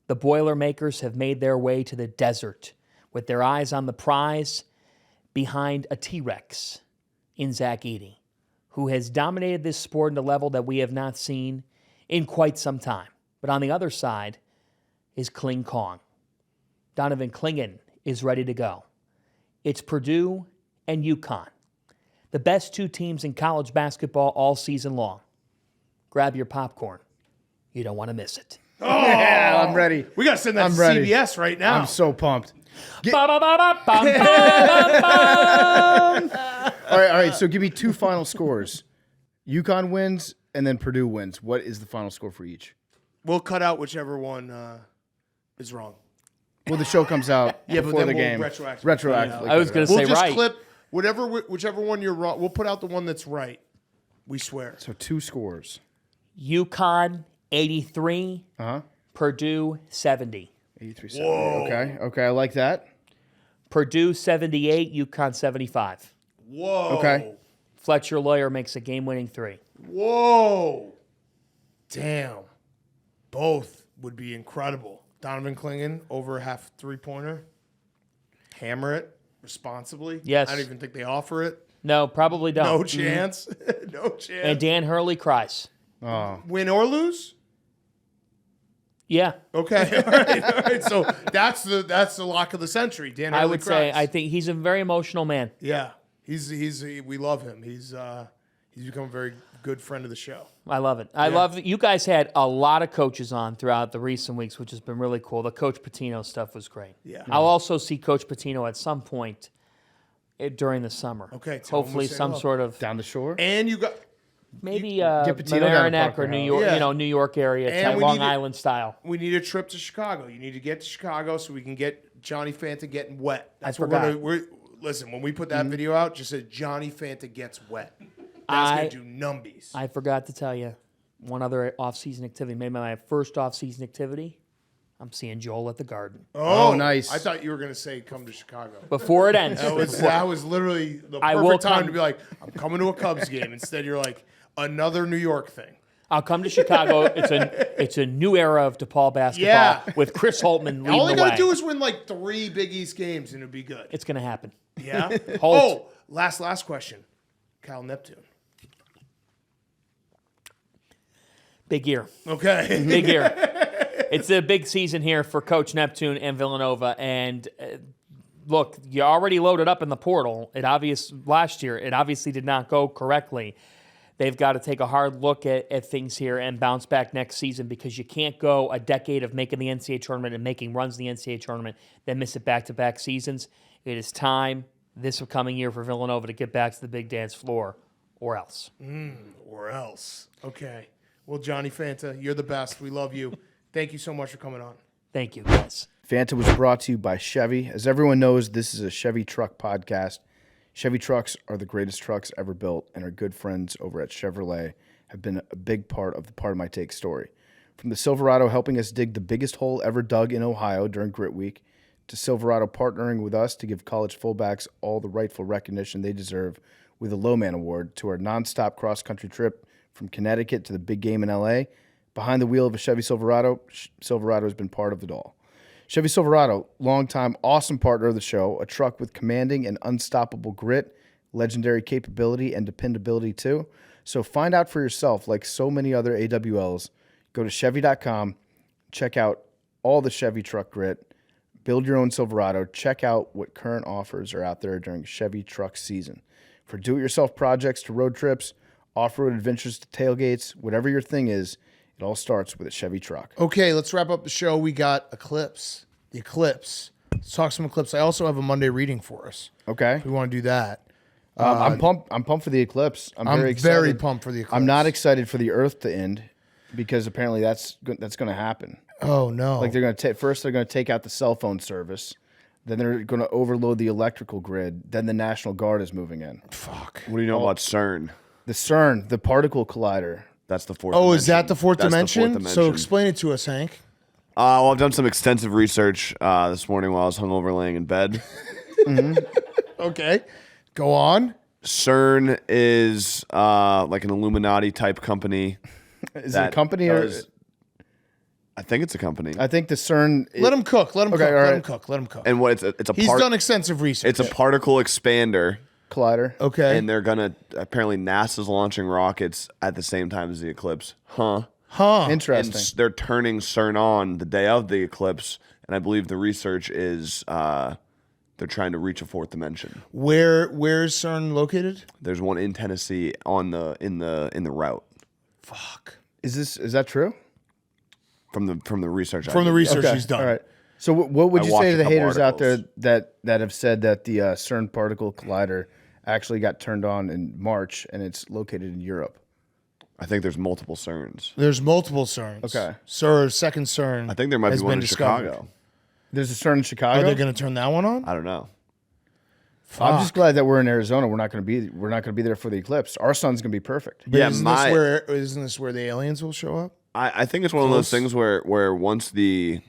The Boilermakers have made their way to the desert with their eyes on the prize behind a T-Rex in Zach Edey, who has dominated this sport at a level that we have not seen in quite some time. But on the other side is Kling Kong. Donovan Clingan is ready to go. It's Purdue and Uconn, the best 2 teams in college basketball all season long. Grab your popcorn. You don't want to miss it. Yeah, I'm ready. We got to send that I'm to ready. CBS right now. I'm so pumped. Ba-ba-ba-ba-bum-bum-bum. All right. So give me 2 final scores. UConn wins, and then Purdue wins. What is the final score for each? We'll cut out whichever one is wrong. Well, the show comes out but before then the we'll game. retroactively. I was going to We'll say just right. clip whichever one you're wrong. We'll put out the one that's right. We swear. So 2 scores. UConn 83, Purdue 70. 83-70. Okay, I like that. Purdue 78, UConn 75. Whoa. Okay. Fletcher Lawyer makes a game-winning 3. Whoa. Damn. Both would be incredible. Donovan Clingan over half 3-pointer. Hammer it responsibly. Yes. I don't even think they offer it. No, probably don't. No chance. No chance. And Dan Hurley cries. Oh. Win or lose? Yeah. Okay. All right. So that's the lock of the century. Dan I Hurley would say cries. I think he's a very emotional man. Yeah. We love him. He's He's become a very good friend of the show. I love it. I love that you guys had a lot of coaches on throughout the recent weeks, which has been really cool. The Coach Patino stuff was great. Yeah. I'll also see Coach Patino at some point during the summer. Okay, tell him we hopefully say some hello. sort of Down the shore. And you got maybe Patino down to Mamaroneck Parker or New House. York, Yeah. New York area, And type, we Long need to- Island style. we need a trip to Chicago. You need to get to Chicago so we can get Johnny Fanta getting wet. That's what forgot. we're listen, when we put that video out, just say Johnny Fanta gets wet. That's I- gonna do numbies. I forgot to tell you one other off-season activity. Maybe my first off-season activity. I'm seeing Joel at the Garden Oh, nice. I thought you were gonna say come to Chicago. before it ends. That was literally the I will perfect time come- to be like, I'm coming to a Cubs game. Instead, you're like, another New York thing. I'll come to Chicago. It's a new era of DePaul basketball Yeah. with Chris Holtman leading All the they gotta way. do is win like 3 Big East games and it'll be good. It's going to happen. Yeah. Holt. Last question. Cal Neptune. Big year. Okay. Big year. It's a big season here for Coach Neptune and Villanova. And look, you already loaded up in the portal. Last year, it obviously did not go correctly. They've got to take a hard look at things here and bounce back next season because you can't go a decade of making the NCAA tournament and making runs in the NCAA tournament, then miss it back-to-back seasons. It is time this upcoming year for Villanova to get back to the big dance floor, or else. Or else. Okay. Well, Johnny Fanta, you're the best. We love you. Thank you so much for coming on. Thank you, guys. Fanta was brought to you by Chevy. As everyone knows, this is a Chevy truck podcast. Chevy trucks are the greatest trucks ever built, and our good friends over at Chevrolet have been a big part of the Part of My Take story. From the Silverado helping us dig the biggest hole ever dug in Ohio during Grit Week, to Silverado partnering with us to give college fullbacks all the rightful recognition they deserve with a Lowman Award, to our nonstop cross-country trip from Connecticut to the big game in L.A., behind the wheel of a Chevy Silverado, Silverado has been part of it all. Chevy Silverado, longtime awesome partner of the show, a truck with commanding and unstoppable grit, legendary capability, and dependability too. So find out for yourself, like so many other AWLs. Go to Chevy.com, check out all the Chevy truck grit, build your own Silverado, check out what current offers are out there during Chevy truck season. For do-it-yourself projects to road trips, off-road adventures to tailgates, whatever your thing is, it all starts with a Chevy truck. Okay, let's wrap up the show. We got Eclipse. The Eclipse. Let's talk some Eclipse. I also have a Monday reading for us. Okay. If we want to do that. I'm pumped. I'm pumped for the Eclipse. I'm very excited. very pumped for the Eclipse. I'm not excited for the Earth to end because apparently that's going to happen. Oh, no. Like they're going to first they're going to take out the cell phone service, then they're going to overload the electrical grid. Then the National Guard is moving in. Fuck. What do you know about CERN? The CERN, the particle collider. That's the fourth. Oh, dimension. is that the fourth That's dimension? So explain it to us, Hank. Well, I've done some extensive research this morning while I was hungover laying in bed. Okay. Go on. CERN is like an Illuminati type company. Is it a company or? I think it's a company. I think the CERN. Let him cook. Let him Okay, cook. all Let right. him cook. Let him cook. And what it's a He's part- done extensive research. It's a particle expander. collider. Okay. And they're gonna apparently NASA's launching rockets at the same time as the eclipse. Huh? Huh. Interesting. And they're turning CERN on the day of the eclipse, and I believe the research is they're trying to reach a fourth dimension. Where's CERN located? There's one in Tennessee in the route Fuck. Is that true? from the research. From the research Okay, he's done. All right. So what would I you watched say to a the couple haters out there articles. that have said that the CERN particle collider actually got turned on in March and it's located in Europe? I think there's multiple CERNs. There's multiple CERNs. Okay. Second CERN. I think there might has be one been in discovered. Chicago. There's a CERN in Chicago. Are they going to turn that one on? I don't know. I'm just glad that we're in Arizona. We're not going to be there for the eclipse. Our sun's going to be perfect. Yeah, Isn't this where the aliens will show up? I think it's one of those things where once the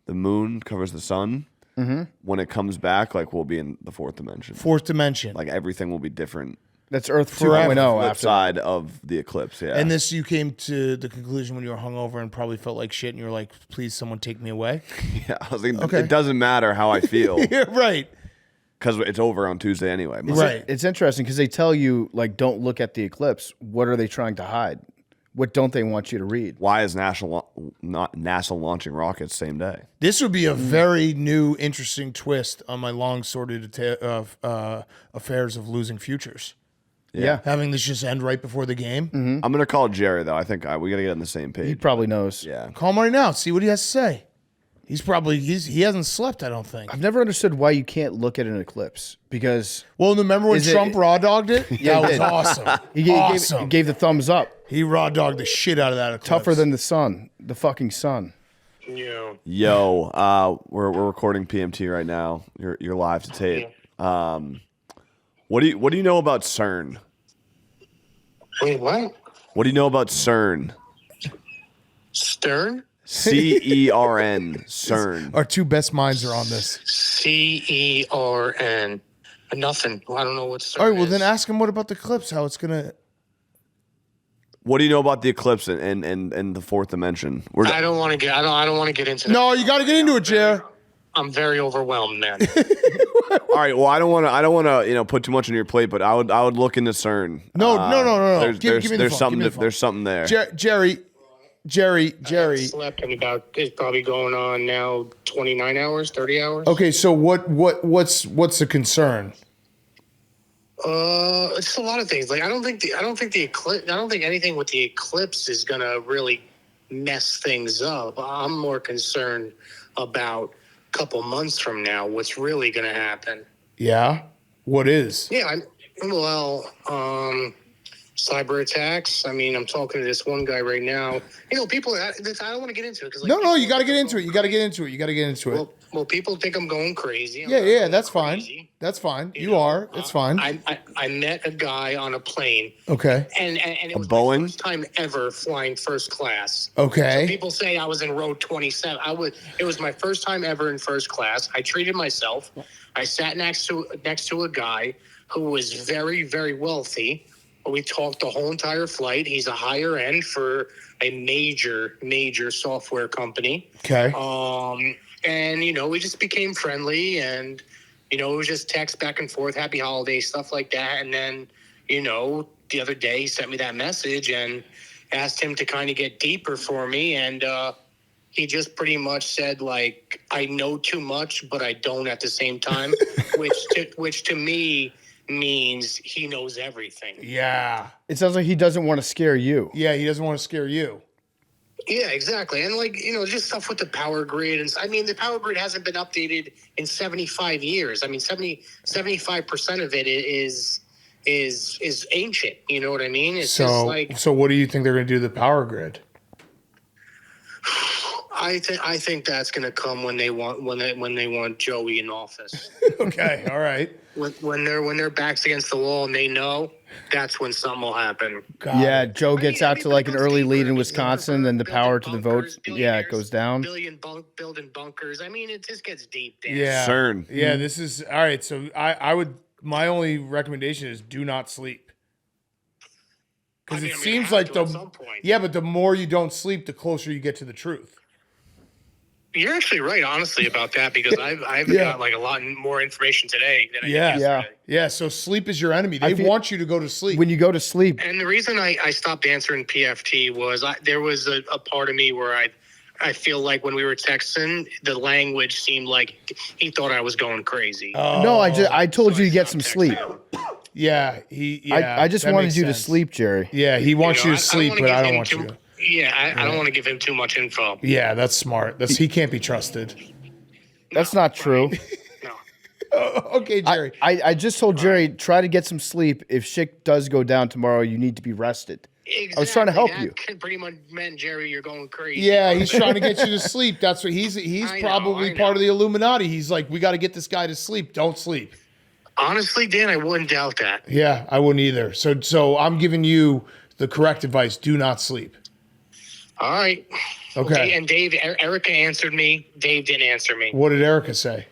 moon covers the sun, when it comes back, like we'll be in the fourth dimension. Fourth dimension. Like everything will be different. That's Earth Forever. 2.0 Flip after. side of the eclipse, yeah. And this, you came to the conclusion when you were hungover and probably felt like shit, and you were like, "Please, someone take me away." yeah, I was like, Okay. it doesn't matter how I feel Yeah, right. because it's over on Tuesday anyway. Right. It's interesting because they tell you like don't look at the eclipse. What are they trying to hide? What don't they want you to read? Why is NASA launching rockets same day? This would be a very new, interesting twist on my long sordid affairs of losing futures. Yeah. Having this just end right before the game. I'm gonna call Jerry though. I think we gotta get on the same page. He probably knows. Yeah. Call him right now. See what he has to say. He hasn't slept, I don't think. I've never understood why you can't look at an eclipse because Well, remember when Is it- Trump raw dogged it? Yeah, That he was did. awesome. he gave the thumbs up. He raw dogged the shit out of that eclipse. Tougher than the sun, the fucking sun. Yo, we're recording PMT right now. You're live to tape. What do you know about CERN? Wait, what? What do you know about CERN? Stern? CERN. CERN. Our two best minds are on this. CERN. Nothing. I don't know what CERN All right, well is. then ask him what about the eclipse? How it's gonna? What do you know about the eclipse and the fourth dimension? I don't want to get. I don't want to get into. No, you got to get into it, Jer. I'm very overwhelmed, man. All right. Well, I don't want to put too much on your plate, but I would look into CERN. No. There's Give me the phone. something. Give me the phone. There's something there. Jerry. I slept in about. It's probably going on now 29 hours, 30 hours. Okay, so what's the concern? It's a lot of things. Like I don't think the eclipse. I don't think anything with the eclipse is gonna really mess things up. I'm more concerned about a couple months from now. What's really gonna happen? Yeah. What is? Yeah. Cyber attacks. I mean, I'm talking to this one guy right now. People. I don't want to get into it because No, you got to get into it. You got to get into it. Well, people think I'm going crazy. Yeah, that's fine. Crazy. That's fine. You are. It's fine. I met a guy on a plane, Okay. and it was Boeing? my first time ever flying first class. Okay. People say I was in row 27. It was my first time ever in first class. I treated myself. I sat next to a guy who was very, very wealthy. We talked the whole entire flight. He's a higher end for a major software company. Okay. And we just became friendly, and it was just text back and forth, happy holidays, stuff like that. And then the other day he sent me that message and asked him to kind of get deeper for me, and he just pretty much said, like, I know too much, but I don't at the same time, which to me means he knows everything. Yeah. It sounds like he doesn't want to scare you. Yeah, he doesn't want to scare you. Yeah, exactly. And just stuff with the power grid. And I mean, the power grid hasn't been updated in 75 years. I mean, 75% of it is ancient. You know what I mean? It's just like, so what do you think they're going to do to the power grid? I think that's going to come when they want Joey in office. Okay. All right. when their backs against the wall and they know, that's when something will happen. Yeah, Joe gets out to like an early lead in deeper. Wisconsin, and the power to the votes, it goes down. Building bunkers. I mean, it just gets deep. Dan. Yeah. CERN. Yeah, this is all right. So I would, my only recommendation is do not sleep. Because I it mean, seems I like have to at some point. yeah, but the more you don't sleep, the closer you get to the truth. You're actually right, honestly, about that, because I've Yeah. got like a lot more information today than I did Yeah. yesterday. Yeah. So sleep is your enemy. They feel- want you to go to sleep. When you go to sleep, And the reason I stopped answering PFT was there was a part of me where I feel like when we were texting, the language seemed like he thought I was going crazy. no, I told you to get some stopped sleep. texting. yeah. I just that wanted makes you to sense. sleep, Jerry. Yeah. He wants you to I sleep, wanna but give I don't him want you to. I don't want to give him too much info. Yeah, that's smart. He can't be trusted. That's not true. No. Okay, Jerry. I just told Jerry, try to get some sleep. If shit does go down tomorrow, you need to be rested. Exactly. I was trying to help you. That pretty much meant, Jerry, you're going crazy. Yeah, he's trying to get you to sleep. That's what he's I know, probably I part know. of the Illuminati. He's like, we got to get this guy to sleep. Don't sleep. Honestly, Dan, I wouldn't doubt that. Yeah, I wouldn't either. So I'm giving you the correct advice. Do not sleep. All right. Okay. And Dave, Erica answered me. Dave didn't answer me. What did Erica say?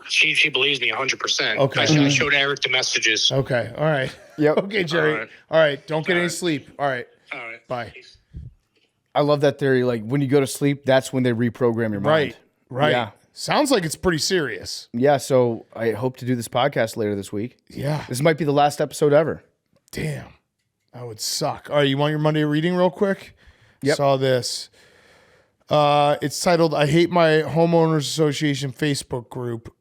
She believes me 100%. Okay. I showed Eric the messages. Okay. All right. Yep. Okay, Jerry. All right. All right. Don't get any sleep. All right. All right. Bye. I love that theory. Like when you go to sleep, that's when they reprogram your mind. Right. Right. Yeah. Sounds like it's pretty serious. Yeah. So I hope to do this podcast later this week. Yeah. This might be the last episode ever. Damn. That would suck. All right. You want your Monday reading real quick? Yep. Saw this. It's titled, I Hate My Homeowners Association Facebook group.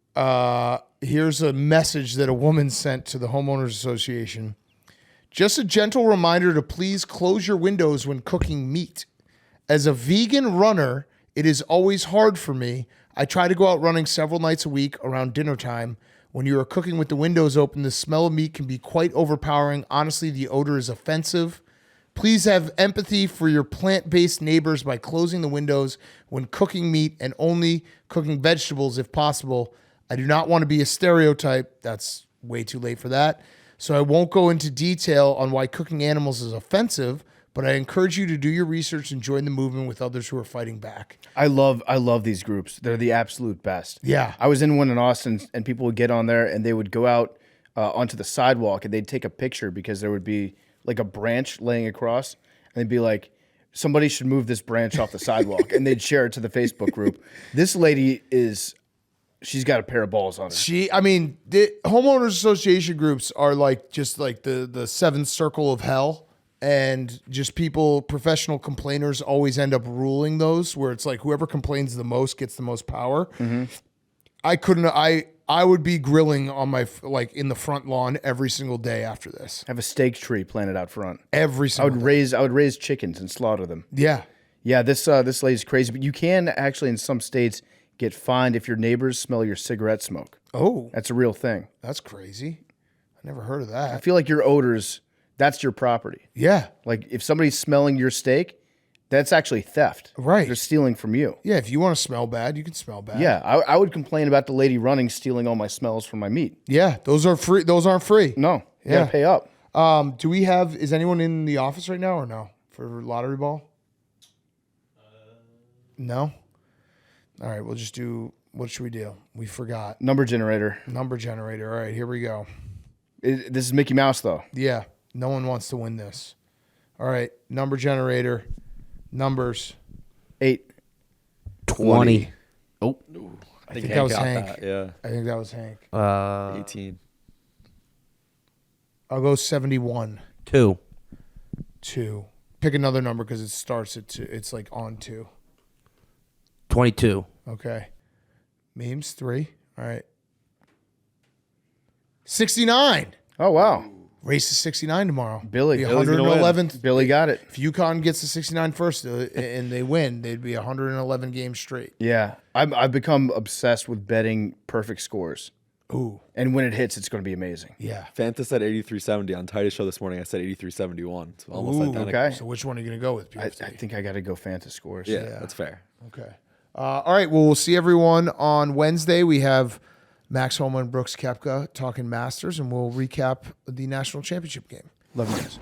Here's a message that a woman sent to the Homeowners Association. Just a gentle reminder to please close your windows when cooking meat. As a vegan runner, it is always hard for me. I try to go out running several nights a week around dinner time. When you are cooking with the windows open, the smell of meat can be quite overpowering. Honestly, the odor is offensive. Please have empathy for your plant-based neighbors by closing the windows when cooking meat and only cooking vegetables if possible. I do not want to be a stereotype. That's way too late for that. So I won't go into detail on why cooking animals is offensive, but I encourage you to do your research and join the movement with others who are fighting back. I love these groups. They're the absolute best. Yeah. I was in one in Austin, and people would get on there, and they would go out onto the sidewalk, and they'd take a picture because there would be like a branch laying across, and they'd be like, somebody should move this branch off the sidewalk, and they'd share it to the Facebook group. This lady she's got a pair of balls on her. The homeowners association groups are like just like the seventh circle of hell. And just people, professional complainers always end up ruling those, where it's like whoever complains the most gets the most power. Mm-hmm. I would be grilling on my, like in the front lawn every single day after this. Have a steak tree planted out front. Every single day. I would raise chickens and slaughter them. Yeah. Yeah, this lady's crazy, but you can actually in some states get fined if your neighbors smell your cigarette smoke. Oh, That's a real thing. that's crazy. I never heard of I that. feel like your odors, that's your property. Yeah. Like if somebody's smelling your steak, that's actually theft. Right. They're stealing from you. Yeah. If you want to smell bad, you can smell bad. Yeah, I would complain about the lady running, stealing all my smells from my meat. Yeah. Those are free. Those aren't free. No, you Yeah. gotta pay up. Is anyone in the office right now or no for lottery ball? No? All right. We'll just do, what should we do? We forgot. Number generator. Number generator. All right. Here we go. This is Mickey Mouse though. Yeah. No one wants to win this. All right. Number generator. Numbers. 8. 20. Oh, I think that was got Hank. that, yeah. I think that was Hank. 18. I'll go 71. 2. 2. Pick another number because it starts at 2. It's like on 2. 22. Okay. Memes 3. All right. 69. Oh wow, Race is 69 tomorrow. Billy. The Billy's gonna win. 111th. Billy got it. If Uconn gets to 69 first and they win, they'd be 111 games straight. Yeah, I've become obsessed with betting perfect scores, Ooh. and when it hits, it's going to be amazing. Yeah. Fanta said 83.70 on Titus show this morning. I said 83.71. It's almost Ooh, identical. Okay. So which one are you going to go with, I PFT? think I got to go Fanta scores. Yeah, that's fair. Okay. All right. Well, we'll see everyone on Wednesday. We have Max Homa and Brooks Koepka talking Masters, and we'll recap the national championship game. Love you guys.